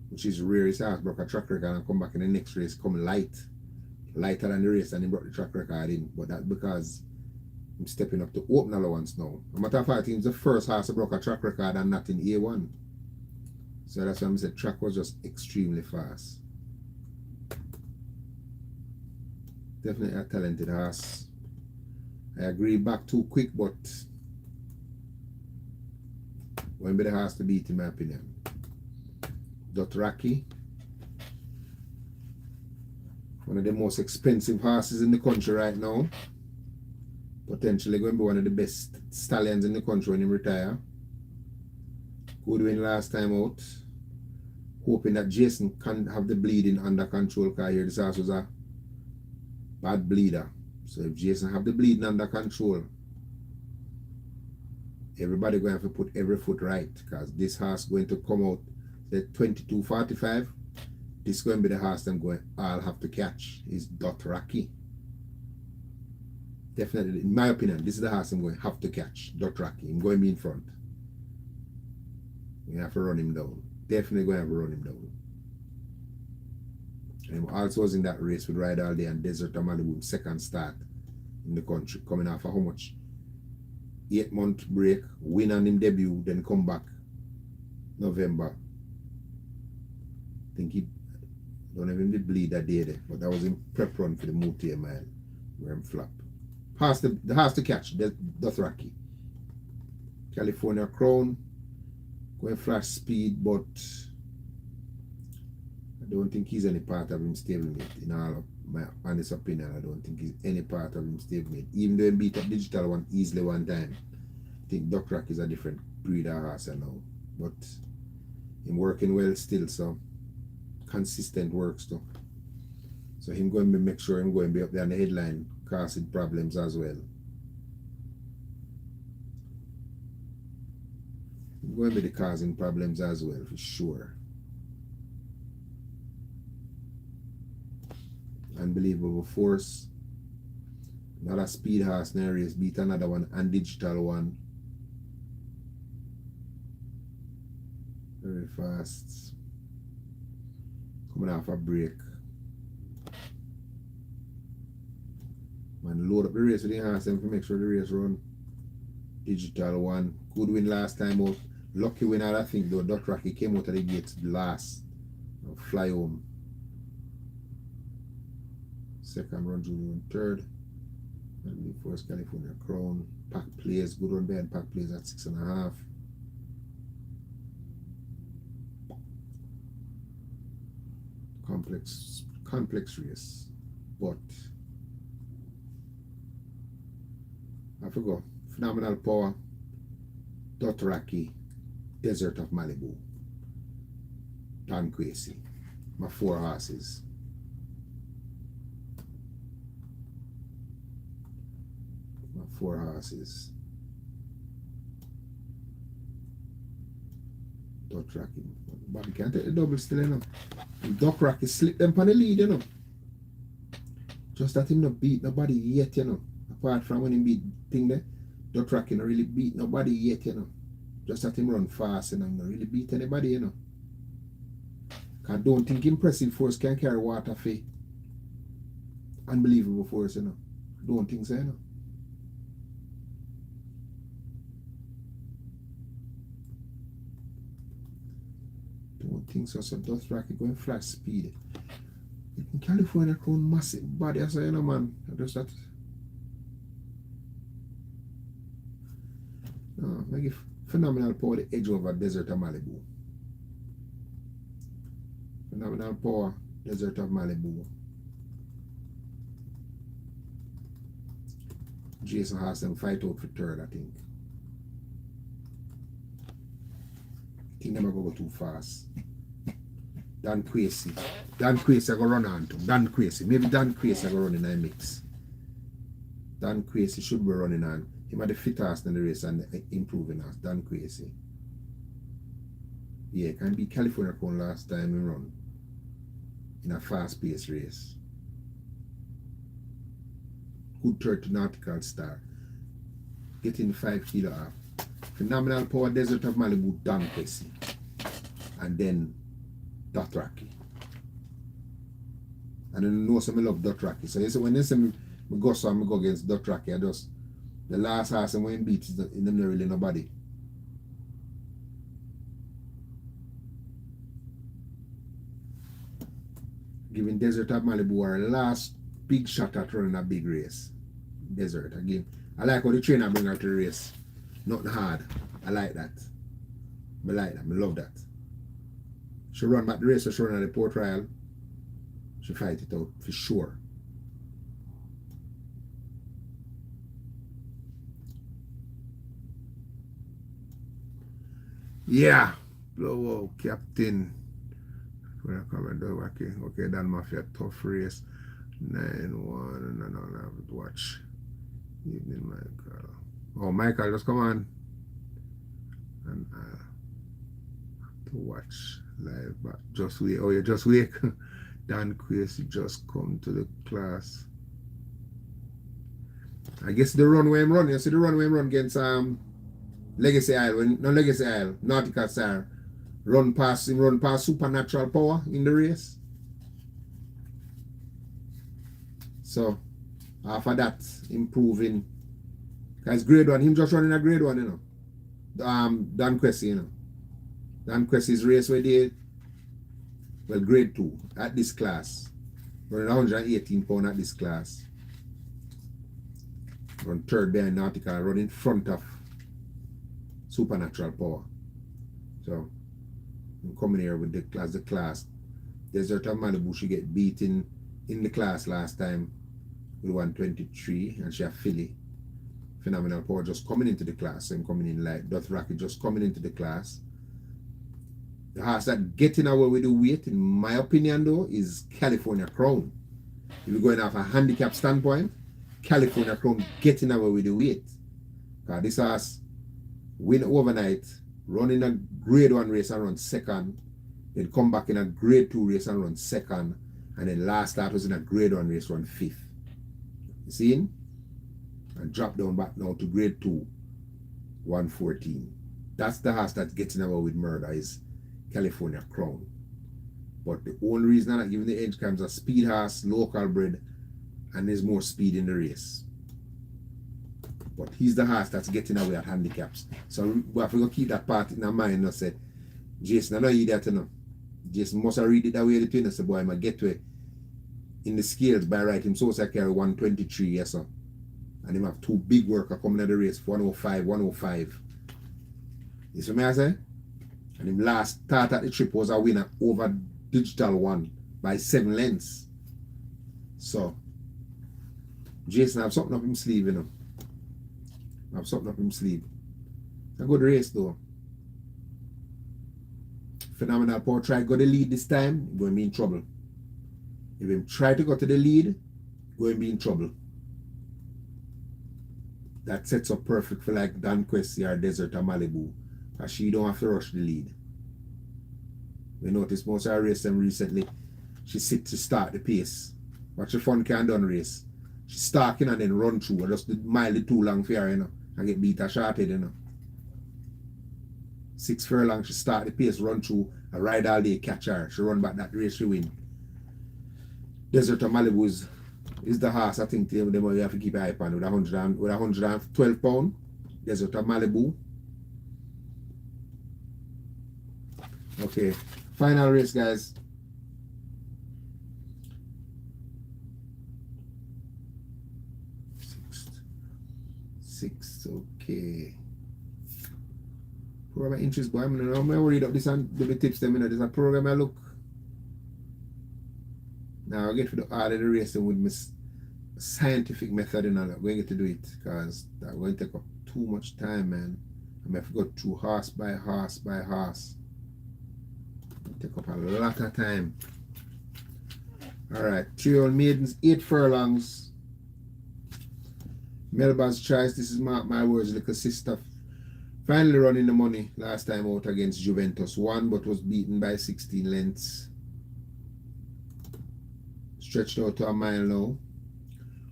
which is rare. His horse broke a track record and come back in the next race, come lighter than the race, and he brought the track record in. But that's because I'm stepping up to open allowance now. As a matter of fact, he's the first horse to break a track record and not in A1. So that's why I said track was just extremely fast. Definitely a talented horse. I agree, back too quick, but won't be the horse to beat in my opinion. Dothraki, one of the most expensive horses in the country right now. Potentially going to be one of the best stallions in the country when he retire. Good win last time out. Hoping that Jason can have the bleeding under control, because here this horse was a bad bleeder. So if Jason have the bleeding under control, everybody going to have to put every foot right, because this horse going to come out at 22.45. This is going to be the horse I'm going I'll have to catch. Is Dothraki. Definitely, in my opinion, this is the horse I'm going to have to catch. Dothraki. I'm going to be in front. We have to run him down. Definitely going to have to run him down. And he also was in that race with Ride All Day and Desert of Malibu, second start in the country, coming off of how much? 8-month break, win on him debut, then come back November. I think he don't even did bleed that day there, but that was in prep run for the Moutier Mile where him flop. The horse to catch, Dothraki. California Crown, going flash speed, but I don't think he's any part of him stablemate. In all of my honest opinion, I don't think he's any part of him stablemate. Even though he beat up Digital One easily one time, I think Dothraki is a different breed of horse now. But him working well still, so consistent works too. So him going to make sure him going to be up there on the headline, causing problems as well. Him going to be causing problems as well for sure. Unbelievable force. Another speed horse in the race, beat another one and Digital One. Very fast. Coming off a break. Man, load up the race with the horse and make sure the race run. Digital One. Good win last time out. Lucky winner, I think, though. Dot Rocky came out of the gate last. Fly home. Second run, Junior third. And the first California Crown. Pack plays, good run behind Pack plays at 6.5. Complex race, but I forgot. Phenomenal Power, Dothraki, Desert of Malibu, Crazy. My 4 horses. My 4 horses. Dothraki. But we can't take the double still, you know. And Dothraki slip them on the lead, you know. Just that him not beat nobody yet, you know. Apart from when he beat thing there, Dothraki not really beat nobody yet, you know. Just that him run fast and not really beat anybody, you know. I don't think impressive force can carry water for unbelievable force, you know. I don't think so, you know. Don't think so. So Dothraki going flash speed. In California, Crown massive body, I say, you know, man. I just that. No, I give Phenomenal Power the edge over Desert of Malibu. Phenomenal Power, Desert of Malibu. Jason has them fight out for third, I think. I think them go too fast. Dan Crazy. Dan Crazy I go run on to. Dan Crazy. Maybe Dan Crazy I go run in a mix. Dan Crazy should be running on. He might the fittest in the race and improving us. Dan Crazy. Yeah, can be California Crown last time we run. In a fast-paced race. Good 30 nautical star. Getting 5 kilo off. Phenomenal Power, Desert of Malibu, Dan Crazy. And then Dothraki. And then you know some I love Dothraki. So you see when they say me go so I go against Dothraki, I just the last horse and when beat is in them not really nobody. Giving Desert of Malibu our last big shot at running a big race. Desert again. I like how the trainer bring her to the race. Nothing hard. I like that. I like that. I love that. She run back the race, so she run at the Port Royal. She fight it out for sure. Yeah. Blow out, Captain. Okay, Dan Mafia, tough race. 9-1, and I don't have to watch. Evening, Michael. Oh, Michael, just come on. And to watch live, but just wait. Oh, you just wake. Dan Crazy just come to the class. I guess the run where I'm running. You see the run where I'm running against Legacy Isle, no Legacy Isle, Nautical Star. Run past Supernatural Power in the race. So after that, improving. Because grade 1, him just running a grade 1, you know. Dan Crazy, you know. Dan Crazy's race where they grade 2 at this class. Running 118 pounds at this class. Run third behind Nautical, run in front of Supernatural Power. So I'm coming here with the class. Desert of Malibu, she get beaten in the class last time with 123 and she a filly. Phenomenal Power just coming into the class. I'm coming in like Dothraki just coming into the class. The horse that getting away with the weight, in my opinion though, is California Crown. If you're going off a handicap standpoint, California Crown getting away with the weight. Because this horse win overnight, run in a grade 1 race and run second, then come back in a grade 2 race and run second, and then last start was in a grade 1 race, run 5th. You see? And drop down back now to grade 2, 114. That's the horse that's getting away with murder is California Crown. But the only reason I'm not giving the edge comes a speed horse, local bred, and there's more speed in the race. But he's the horse that's getting away at handicaps. So we have to keep that part in our mind and say, Jason, I know you that, you know. Jason must have read it that way, the twin. I said, boy, I might get to it in the scales by right. Him so I carry 123, yes, sir. And him have two big worker coming at the race, 105, 105. You see what I say? And him last start at the trip was a winner over Digital One by 7 lengths. So, Jason have something up his sleeve, you know. Have something up his sleeve. It's a good race, though. Phenomenal Power try to go to the lead this time, he's going to be in trouble. If him try to go to the lead, going to be in trouble. That sets up perfect for like Dan Quest or Desert or Malibu. Because she don't have to rush the lead. We noticed most of her race them recently. She sit to start the pace. Watch the fun can done race. She stalking and then run through. Just the mildly too long for her, you know. And get beat or shorted, you know. 6 furlongs, she start the pace, run through, and ride all day, catch her. She run back that race, she win. Desert of Malibu is the horse, I think, them you have to keep an eye on with 112 pounds. Desert of Malibu. Okay, final race, guys. Sixth, okay. Program interest, boy. I'm not worried about this and do the tips them, you know. There's a program I look. Now I get to the all of the racing with my scientific method, and I'm going to get to do it because that's going to take up too much time, man. I'm going to go through horse by horse by horse. Take up a lot of time. Alright, 3-year-old maidens, 8 furlongs. Melba's choice, this is my words, little sister. Finally running the money last time out against Juventus. Won but was beaten by 16 lengths. Stretched out to a mile now,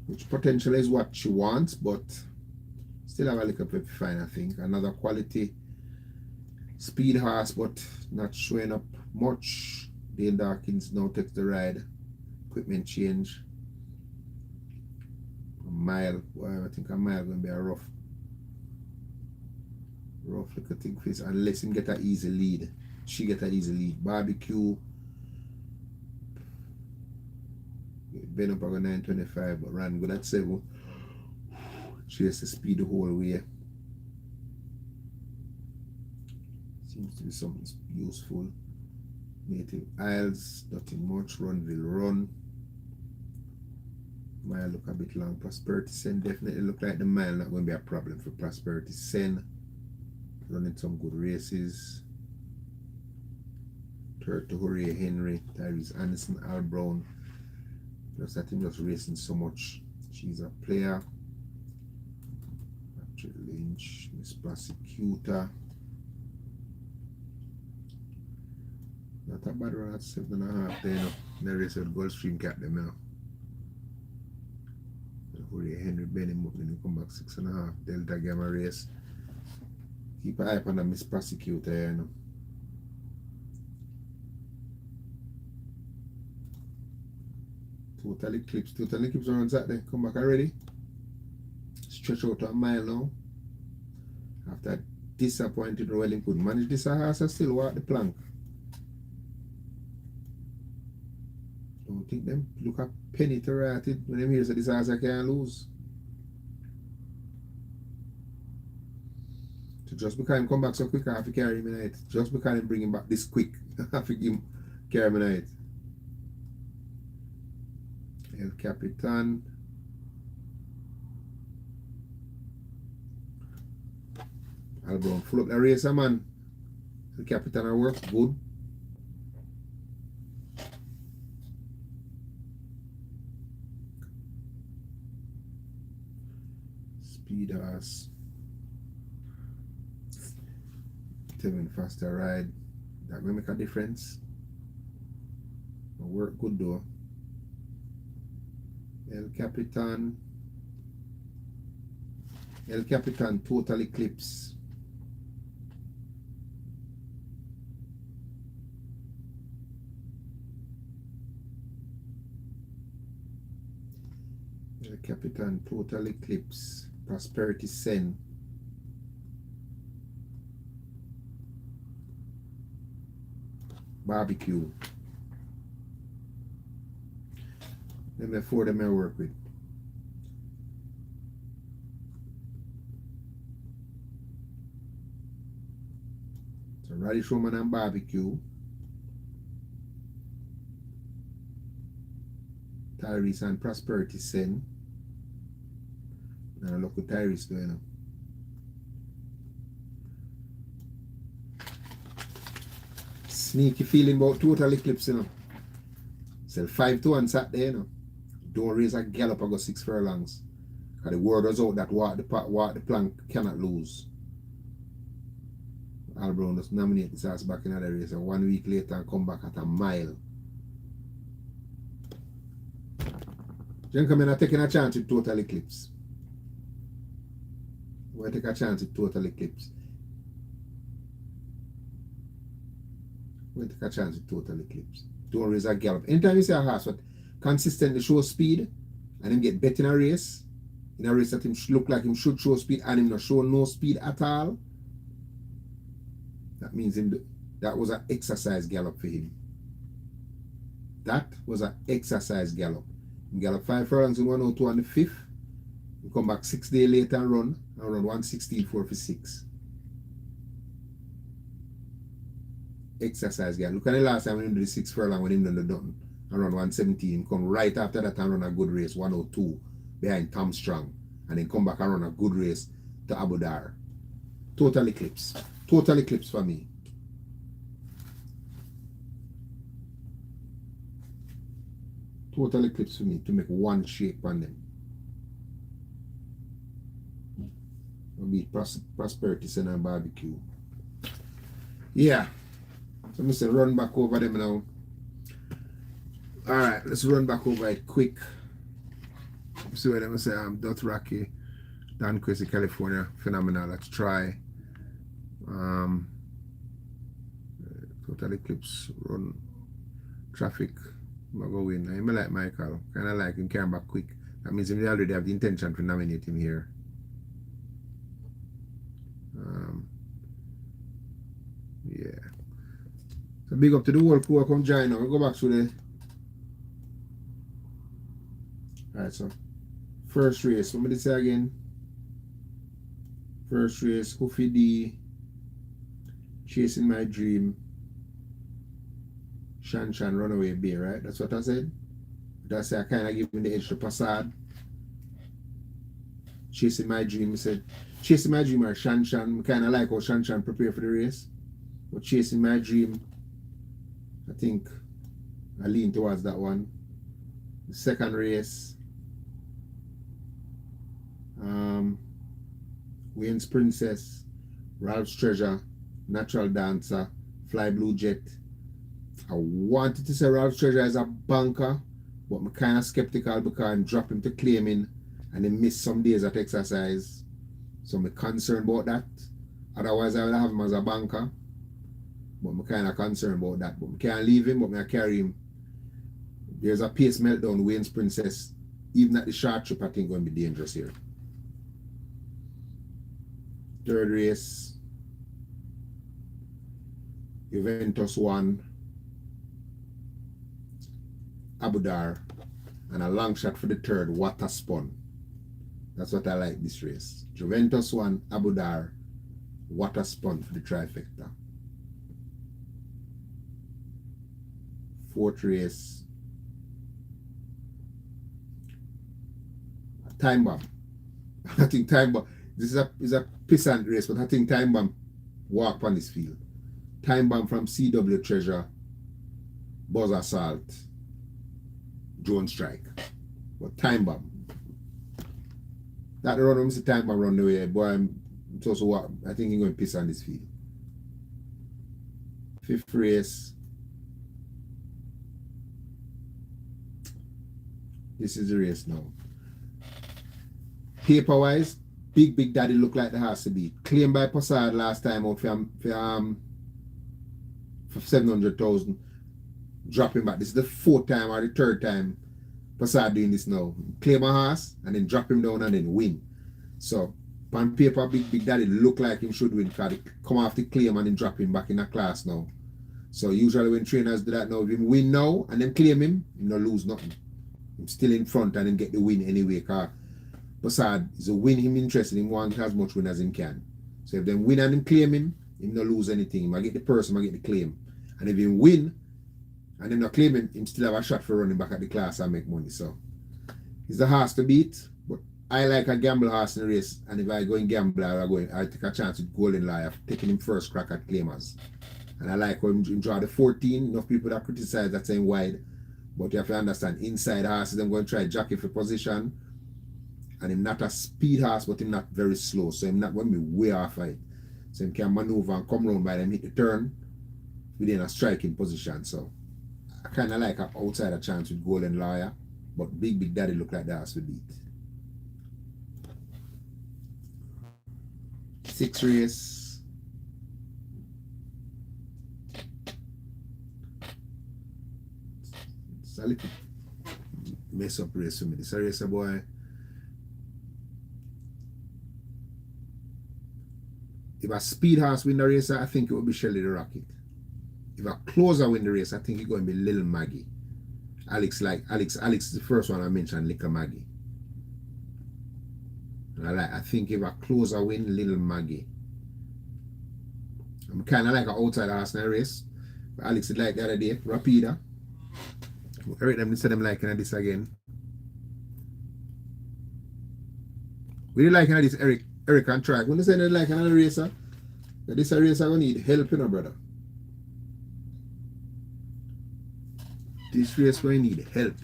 which potentially is what she wants, but still have a little bit fine, I think. Another quality speed horse, but not showing up much. Dale Dawkins now takes the ride. Equipment change. A mile. Well, I think a mile going to be a rough little thing for this, unless him get an easy lead. She get an easy lead. Barbecue. Been up over 925, but ran good at 7. She has to speed the whole way. Seems to be something useful. Native Isles, nothing much. Runville Run. Mile look a bit long. Prosperity Sen definitely look like the mile not going to be a problem for Prosperity Sen. Running some good races. Third to Hooray Henry, Tyrese Anderson, Al Brown. Just that him just racing so much. She's a player. Patrick Lynch, Miss Prosecutor. Not a bad run at 7.5 there, you know. The race with Gulfstream Cat them, you know. Hooray Henry Benning up, then he come back 6.5. Delta Gamma race. Keep an eye on the Miss Prosecutor, you know. Totally clips around Saturday. Come back already. Stretch out to a mile now. After disappointed Rowelling could manage this horse, I still walk the plank. Don't think them look a penny to write it when them hear say this horse I can't lose. So just because him come back so quick, I have to carry him in it. Just because him bring him back this quick, I have to carry him in it. El Capitan. Al Brown full up the racer, man. El Capitan I work good. Speed horse. 7 faster ride. That will make a difference. Work good though. El Capitan Total Eclipse. El Capitan Total Eclipse. Prosperity Sen. Barbecue. Them the four them I work with. So Radish Roman and Barbecue. Tyrese and Prosperity Sen. And I look what Tyrese doing now. Sneaky feeling about total eclipse, you know. Sell 5-2 on Saturday, you know. Don't raise a gallop, I go 6 furlongs. Because the word was out that walk the plank cannot lose. Al Brown just nominate this ass back in the race, and 1 week later and come back at a mile. Gentlemen, I'm taking a chance with total eclipse. We'll take a chance with total eclipse. We'll take a chance with total eclipse. Don't raise a gallop. Anytime you see a horse but consistently show speed and him get bet in a race that him look like him should show speed and him not show no speed at all, that means that was an exercise gallop for him. That was an exercise gallop. He gallop 5 furlongs in 102 on the 5th. He come back 6 days later and run 116.4 for 6. Exercise gallop. Look at the last time when he did the 6 furlong when he done the done and run 117. Come right after that and run a good race 102 behind Tom Strong, and then come back and run a good race to Abu Dar. Total eclipse. Total eclipse for me. Total eclipse for me to make one shake on them. I'll be Prosperity Sen and Barbecue. Yeah. So I'm going to run back over them now. Alright, let's run back over it quick. See what I'm say. Dothraki, downthestretch, California, phenomenal. Let's try. Total eclipse, run traffic. I'm going to go win. I like Michael. Kind of like him, carry back quick. That means he already have the intention to nominate him here. Yeah. So big up to the whole crew. Come join now. We'll go back to the. Alright, so first race. What did I say again? First race, Kofi D. Chasing My Dream. Shan Runaway Bay, right? That's what I said. That's I kind of give him the edge to Passad. Chasing My Dream. I said, Chasing My Dream or Shan. I kind of like how Shan prepare for the race. But Chasing My Dream, I think I lean towards that one. The second race, Wayne's Princess, Ralph's Treasure, Natural Dancer, Fly Blue Jet. I wanted to say Ralph's Treasure is a banker, but I'm kind of skeptical because I'm dropping to claiming and he missed some days at exercise. So I'm concerned about that. Otherwise, I would have him as a banker. But I'm kind of concerned about that. But I can't leave him, but I carry him. There's a pace meltdown, Wayne's Princess. Even at the short trip, I think going to be dangerous here. Third race, Juventus 1, Abu Dar, and a long shot for the third, Water Spun. That's what I like this race. Juventus 1, Abu Dar, Water Spun for the trifecta. Fourth race, Time Bomb. I think Time Bomb. This is a pissant race, but I think Time Bomb walk on this field. Time Bomb from CW Treasure, Buzz Assault, Drone Strike. But Time Bomb. That run when Mr. Time Bomb run the way, boy, it's also what I think he's going to piss on this field. Fifth race. This is the race now. Paper wise, Big Daddy look like the horse to beat. Claimed by Passad last time out for 700,000. Dropping back. This is the 4th time or the 3rd time Passad doing this now. Claim a horse and then drop him down and then win. So on paper, Big Daddy look like him should win because he come off the claim and him drop him back in the class now. So usually when trainers do that now, if him win now and them claim him no lose nothing. Him still in front and him get the win anyway because Passad is a win him interested in want as much win as him can. So if them win and him claim him no lose anything. Him I get the person, I get the claim. And if him win and him not claim him still have a shot for running back at the class and make money. So it's the horse to beat. But I like a gamble horse in the race, and if I go and gamble, I take a chance with Golden Lion, taking him first crack at claimers. And I like when him draw the 14. Enough people that criticize that saying wide, but you have to understand inside horses them going to try jockey for position, and him not a speed horse, but him not very slow, so him not going to be way off it. So him can maneuver and come round by them hit the turn within a striking position. So I kind of like an outsider chance with Golden Lawyer, but Big Daddy look like the horse to beat. 6 race. It's a little mess up race for me. This race boy. If a speed horse win the race, I think it will be Shelly the Rocket. If a closer win the race, I think it's going to be Little Maggie. Alex is the first one I mentioned, Little Maggie. And I think if a closer win, Little Maggie. I'm kind of like an outside horse in the race. But Alex did like the other day, Rapida. I rate them instead of liking this again. We did like this Eric and track. When they say they like another racer, that this racer gonna need help, you know, brother. This race gonna need help.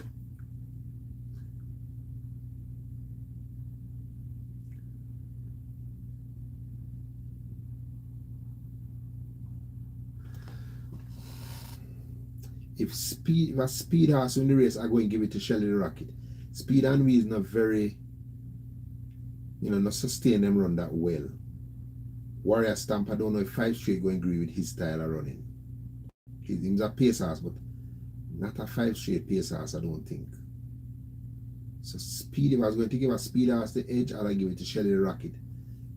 If a speed horse in the race, I'm going to give it to Shelly the Rocket. Speed and wheel is not very, not sustain them run that well. Warrior Stamp, I don't know if 5 Straight going to agree with his style of running. He's a pace horse, but not a 5 Straight pace horse, I don't think. So speed, if I was going to give a speed horse the edge, I'll give it to Shelly the Rocket.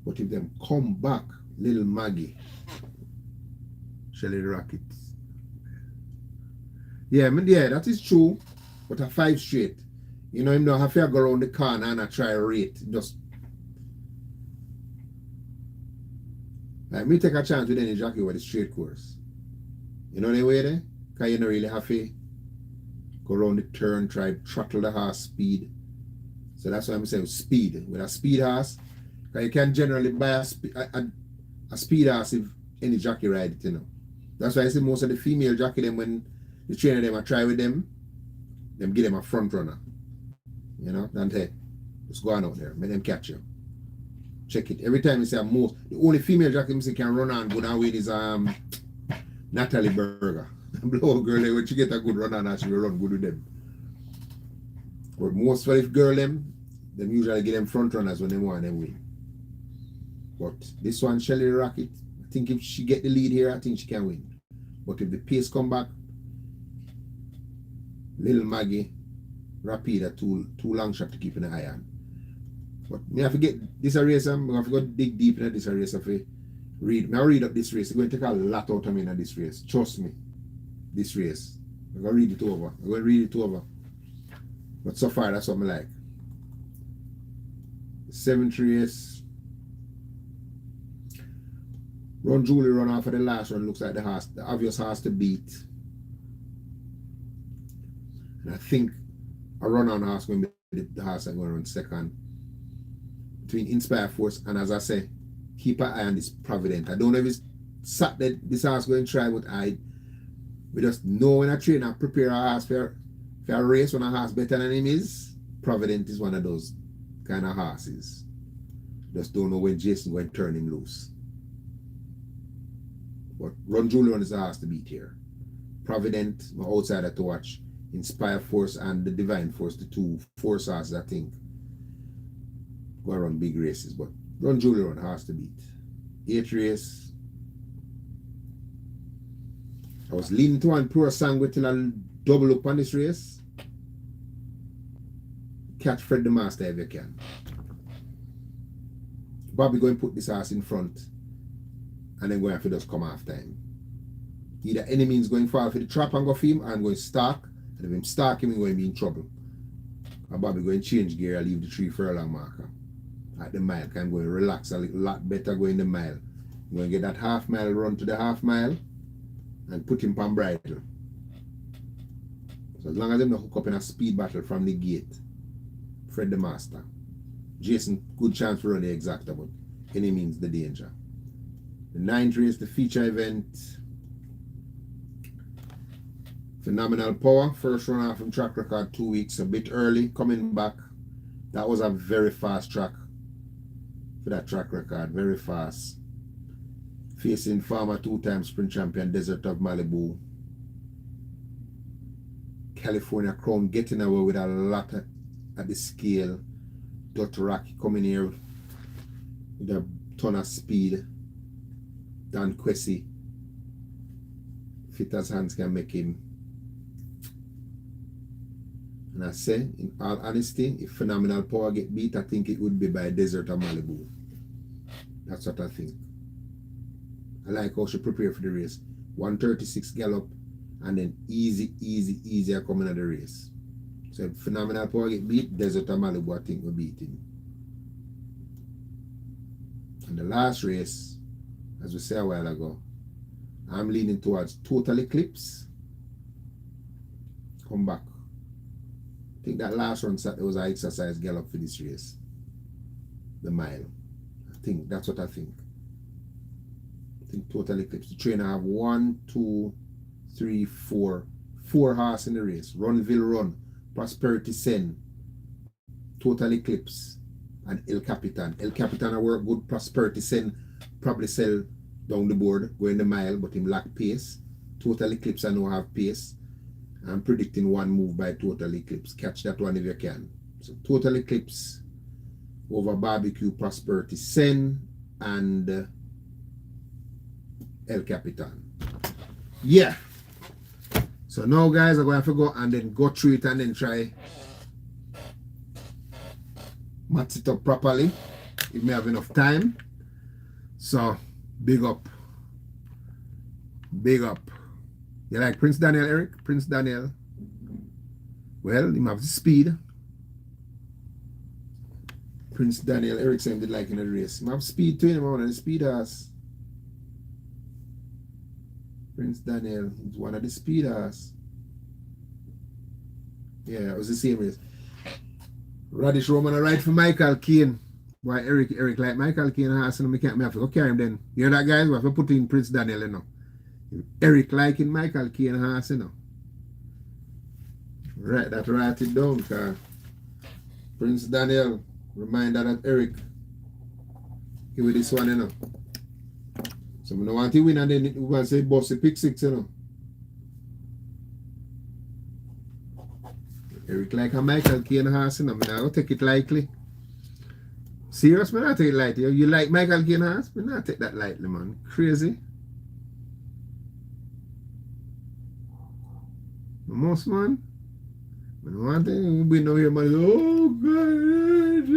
But if them come back, Little Maggie, Shelly the Rocket. Yeah, that is true. But a 5 Straight, him don't have to go around the corner and I try rate. Just like me take a chance with any jockey with the straight course. You know the way there? Because you don't really have to go around the turn, try throttle the horse speed. So that's why I'm saying speed. With a speed horse, because you can generally buy a speed horse if any jockey ride it, That's why I see most of the female jockey them when the trainer them I try with them give them a front runner. Don't hey, just go on out there, make them catch you. Check it. Every time you say the only female jockey you can run on good and win is Natalie Berger. Blow girl when she get a good run on she will run good with them. But most of the girl them usually get them front runners when they want them win. But this one, Shelly the Rocket, I think if she get the lead here, I think she can win. But if the pace come back, Little Maggie, Rapida, too long shot to keep in the eye on. But me have to get this a race, I have to go dig deep into this race of read. I'll read up this race. It's going to take a lot out of me in this race. Trust me. This race. I'm going to read it over. But so far that's what I like. The 7th race. Run Julie run off of the last run. Looks like the obvious horse to beat. And I think a run on horse going to be the horse that's going to run second. Between Inspire Force and, as I say, keep an eye on this Provident. I don't know if it's sat that this horse going to try, but we just know when I train and prepare a horse for a race when a horse better than him is. Provident is one of those kind of horses. Just don't know when Jason going to turn him loose. But Run Julian is a horse to beat here. Provident, my outsider to watch. Inspire Force and the Divine Force, the 2 force horses, I think, go around big races. But Run Julian has to beat. 8th race. I was leaning to one Pure Sanguine till I double up on this race. Catch Fred the Master if you can. Bobby going to put this horse in front and then going to have to just come after him. Either any means going forward for the trap and go for him, or I'm going to stalk, and if I'm stalking, I'm going to be in trouble. And Bobby going to change gear and leave the 3 furlong marker at the mile. I'm going to relax a lot better going the mile. I'm going to get that half mile run to the half mile and put him on bridle. So as long as I'm not hook up in a speed battle from the gate, Fred the Master. Jason, good chance for run the exacta, but any means the danger. The 9th race, the feature event. Phenomenal Power, first run off from track record 2 weeks, a bit early, coming back. That was a very fast track for that track record, very fast. Facing former 2-time sprint champion, Desert of Malibu. California Crown getting away with a lot at the scale. Dothraki coming here with a ton of speed. Dan Kwesi, fit as hands can make him. And I say, in all honesty, if Phenomenal Power get beat, I think it would be by Desert of Malibu. That's what I think. I like how she prepared for the race. 136 gallop, and then easier coming at the race. So if Phenomenal Power get beat, Desert of Malibu I think will beat him. And the last race, as we said a while ago, I'm leaning towards Total Eclipse. Come back. I think that last run Saturday was an exercise gallop for this race. The mile. I think that's what I think. I think Total Eclipse. The trainer have 1, 2, 3, 4. 4 horses in the race. Runville Run, Prosperity Sen, Total Eclipse, and El Capitan. El Capitan I work good. Prosperity Sen probably sell down the board, going the mile, but him lack pace. Total Eclipse I know have pace. I'm predicting one move by Total Eclipse. Catch that one if you can. So Total Eclipse over Barbecue, Prosperity Sen, and El Capitan. Yeah. So now guys, I'm going to have to go and then go through it and then try match it up properly if we have enough time. So big up. Big up. You like Prince Daniel, Eric? Prince Daniel. Well, he have the speed. Prince Daniel, Eric said he did like in the race. He have speed too, him one of the speed ass. Prince Daniel is one of the speed ass. Yeah, it was the same race. Radish Roman a ride for Michael Caine. Why Eric like Michael Caine ass and I can't have to go carry him then. You know that guys? We have to put in Prince Daniel, you know. Eric liking Michael Caine horse, you know. Right, that write it down, because Prince Daniel, reminder that Eric give me this one, you know. So we don't want to win and then we want to say boss the pick 6, you know. Eric like a Michael Caine horse, you know. I don't take it lightly. Serious, man, I take it lightly. You like Michael Caine horse? I don't take that lightly, man. Crazy. Most man, I don't want to be no here, man. Oh God,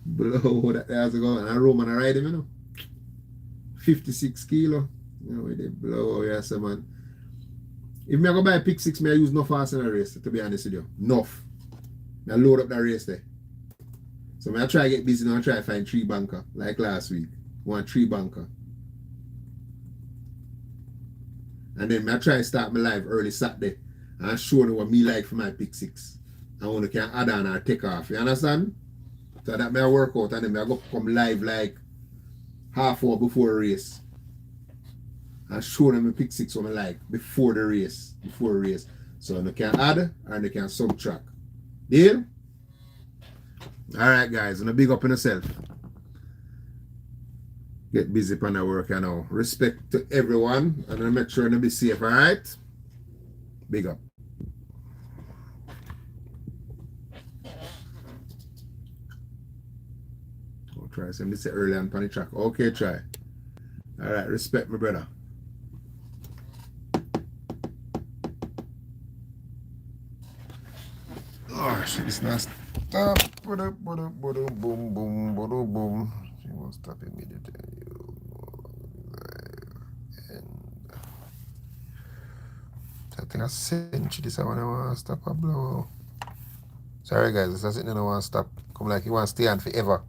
blow that has to go and a Roman ride him, you know. 56 kilo, you know, with the blow, yes, man. If me go buy pick 6, me I use no fast in a race, to be honest with you. Enough. I load up that race there. So me I try to get busy now, I try to find 3 banker, like last week. 3 banker. And then I try to start my live early Saturday and show them what me like for my pick 6. And when I can add on or take off. You understand? So that may work out and then I go come live like half hour before the race. And show them my pick 6 what I like before the race. So they can add and they can subtract. Deal? Alright guys, and a big up on yourself. Get busy on the work, you know. Respect to everyone and I make sure to be safe, alright? Big up. I'll try some this early on the track. Okay, try. Alright, respect my brother. Oh shit, it's not stop. Boom, boom. She won't stop immediately. And I think a century this one I want to stop a blow. Sorry guys, this is it I want to stop. Come like you want to stay on forever.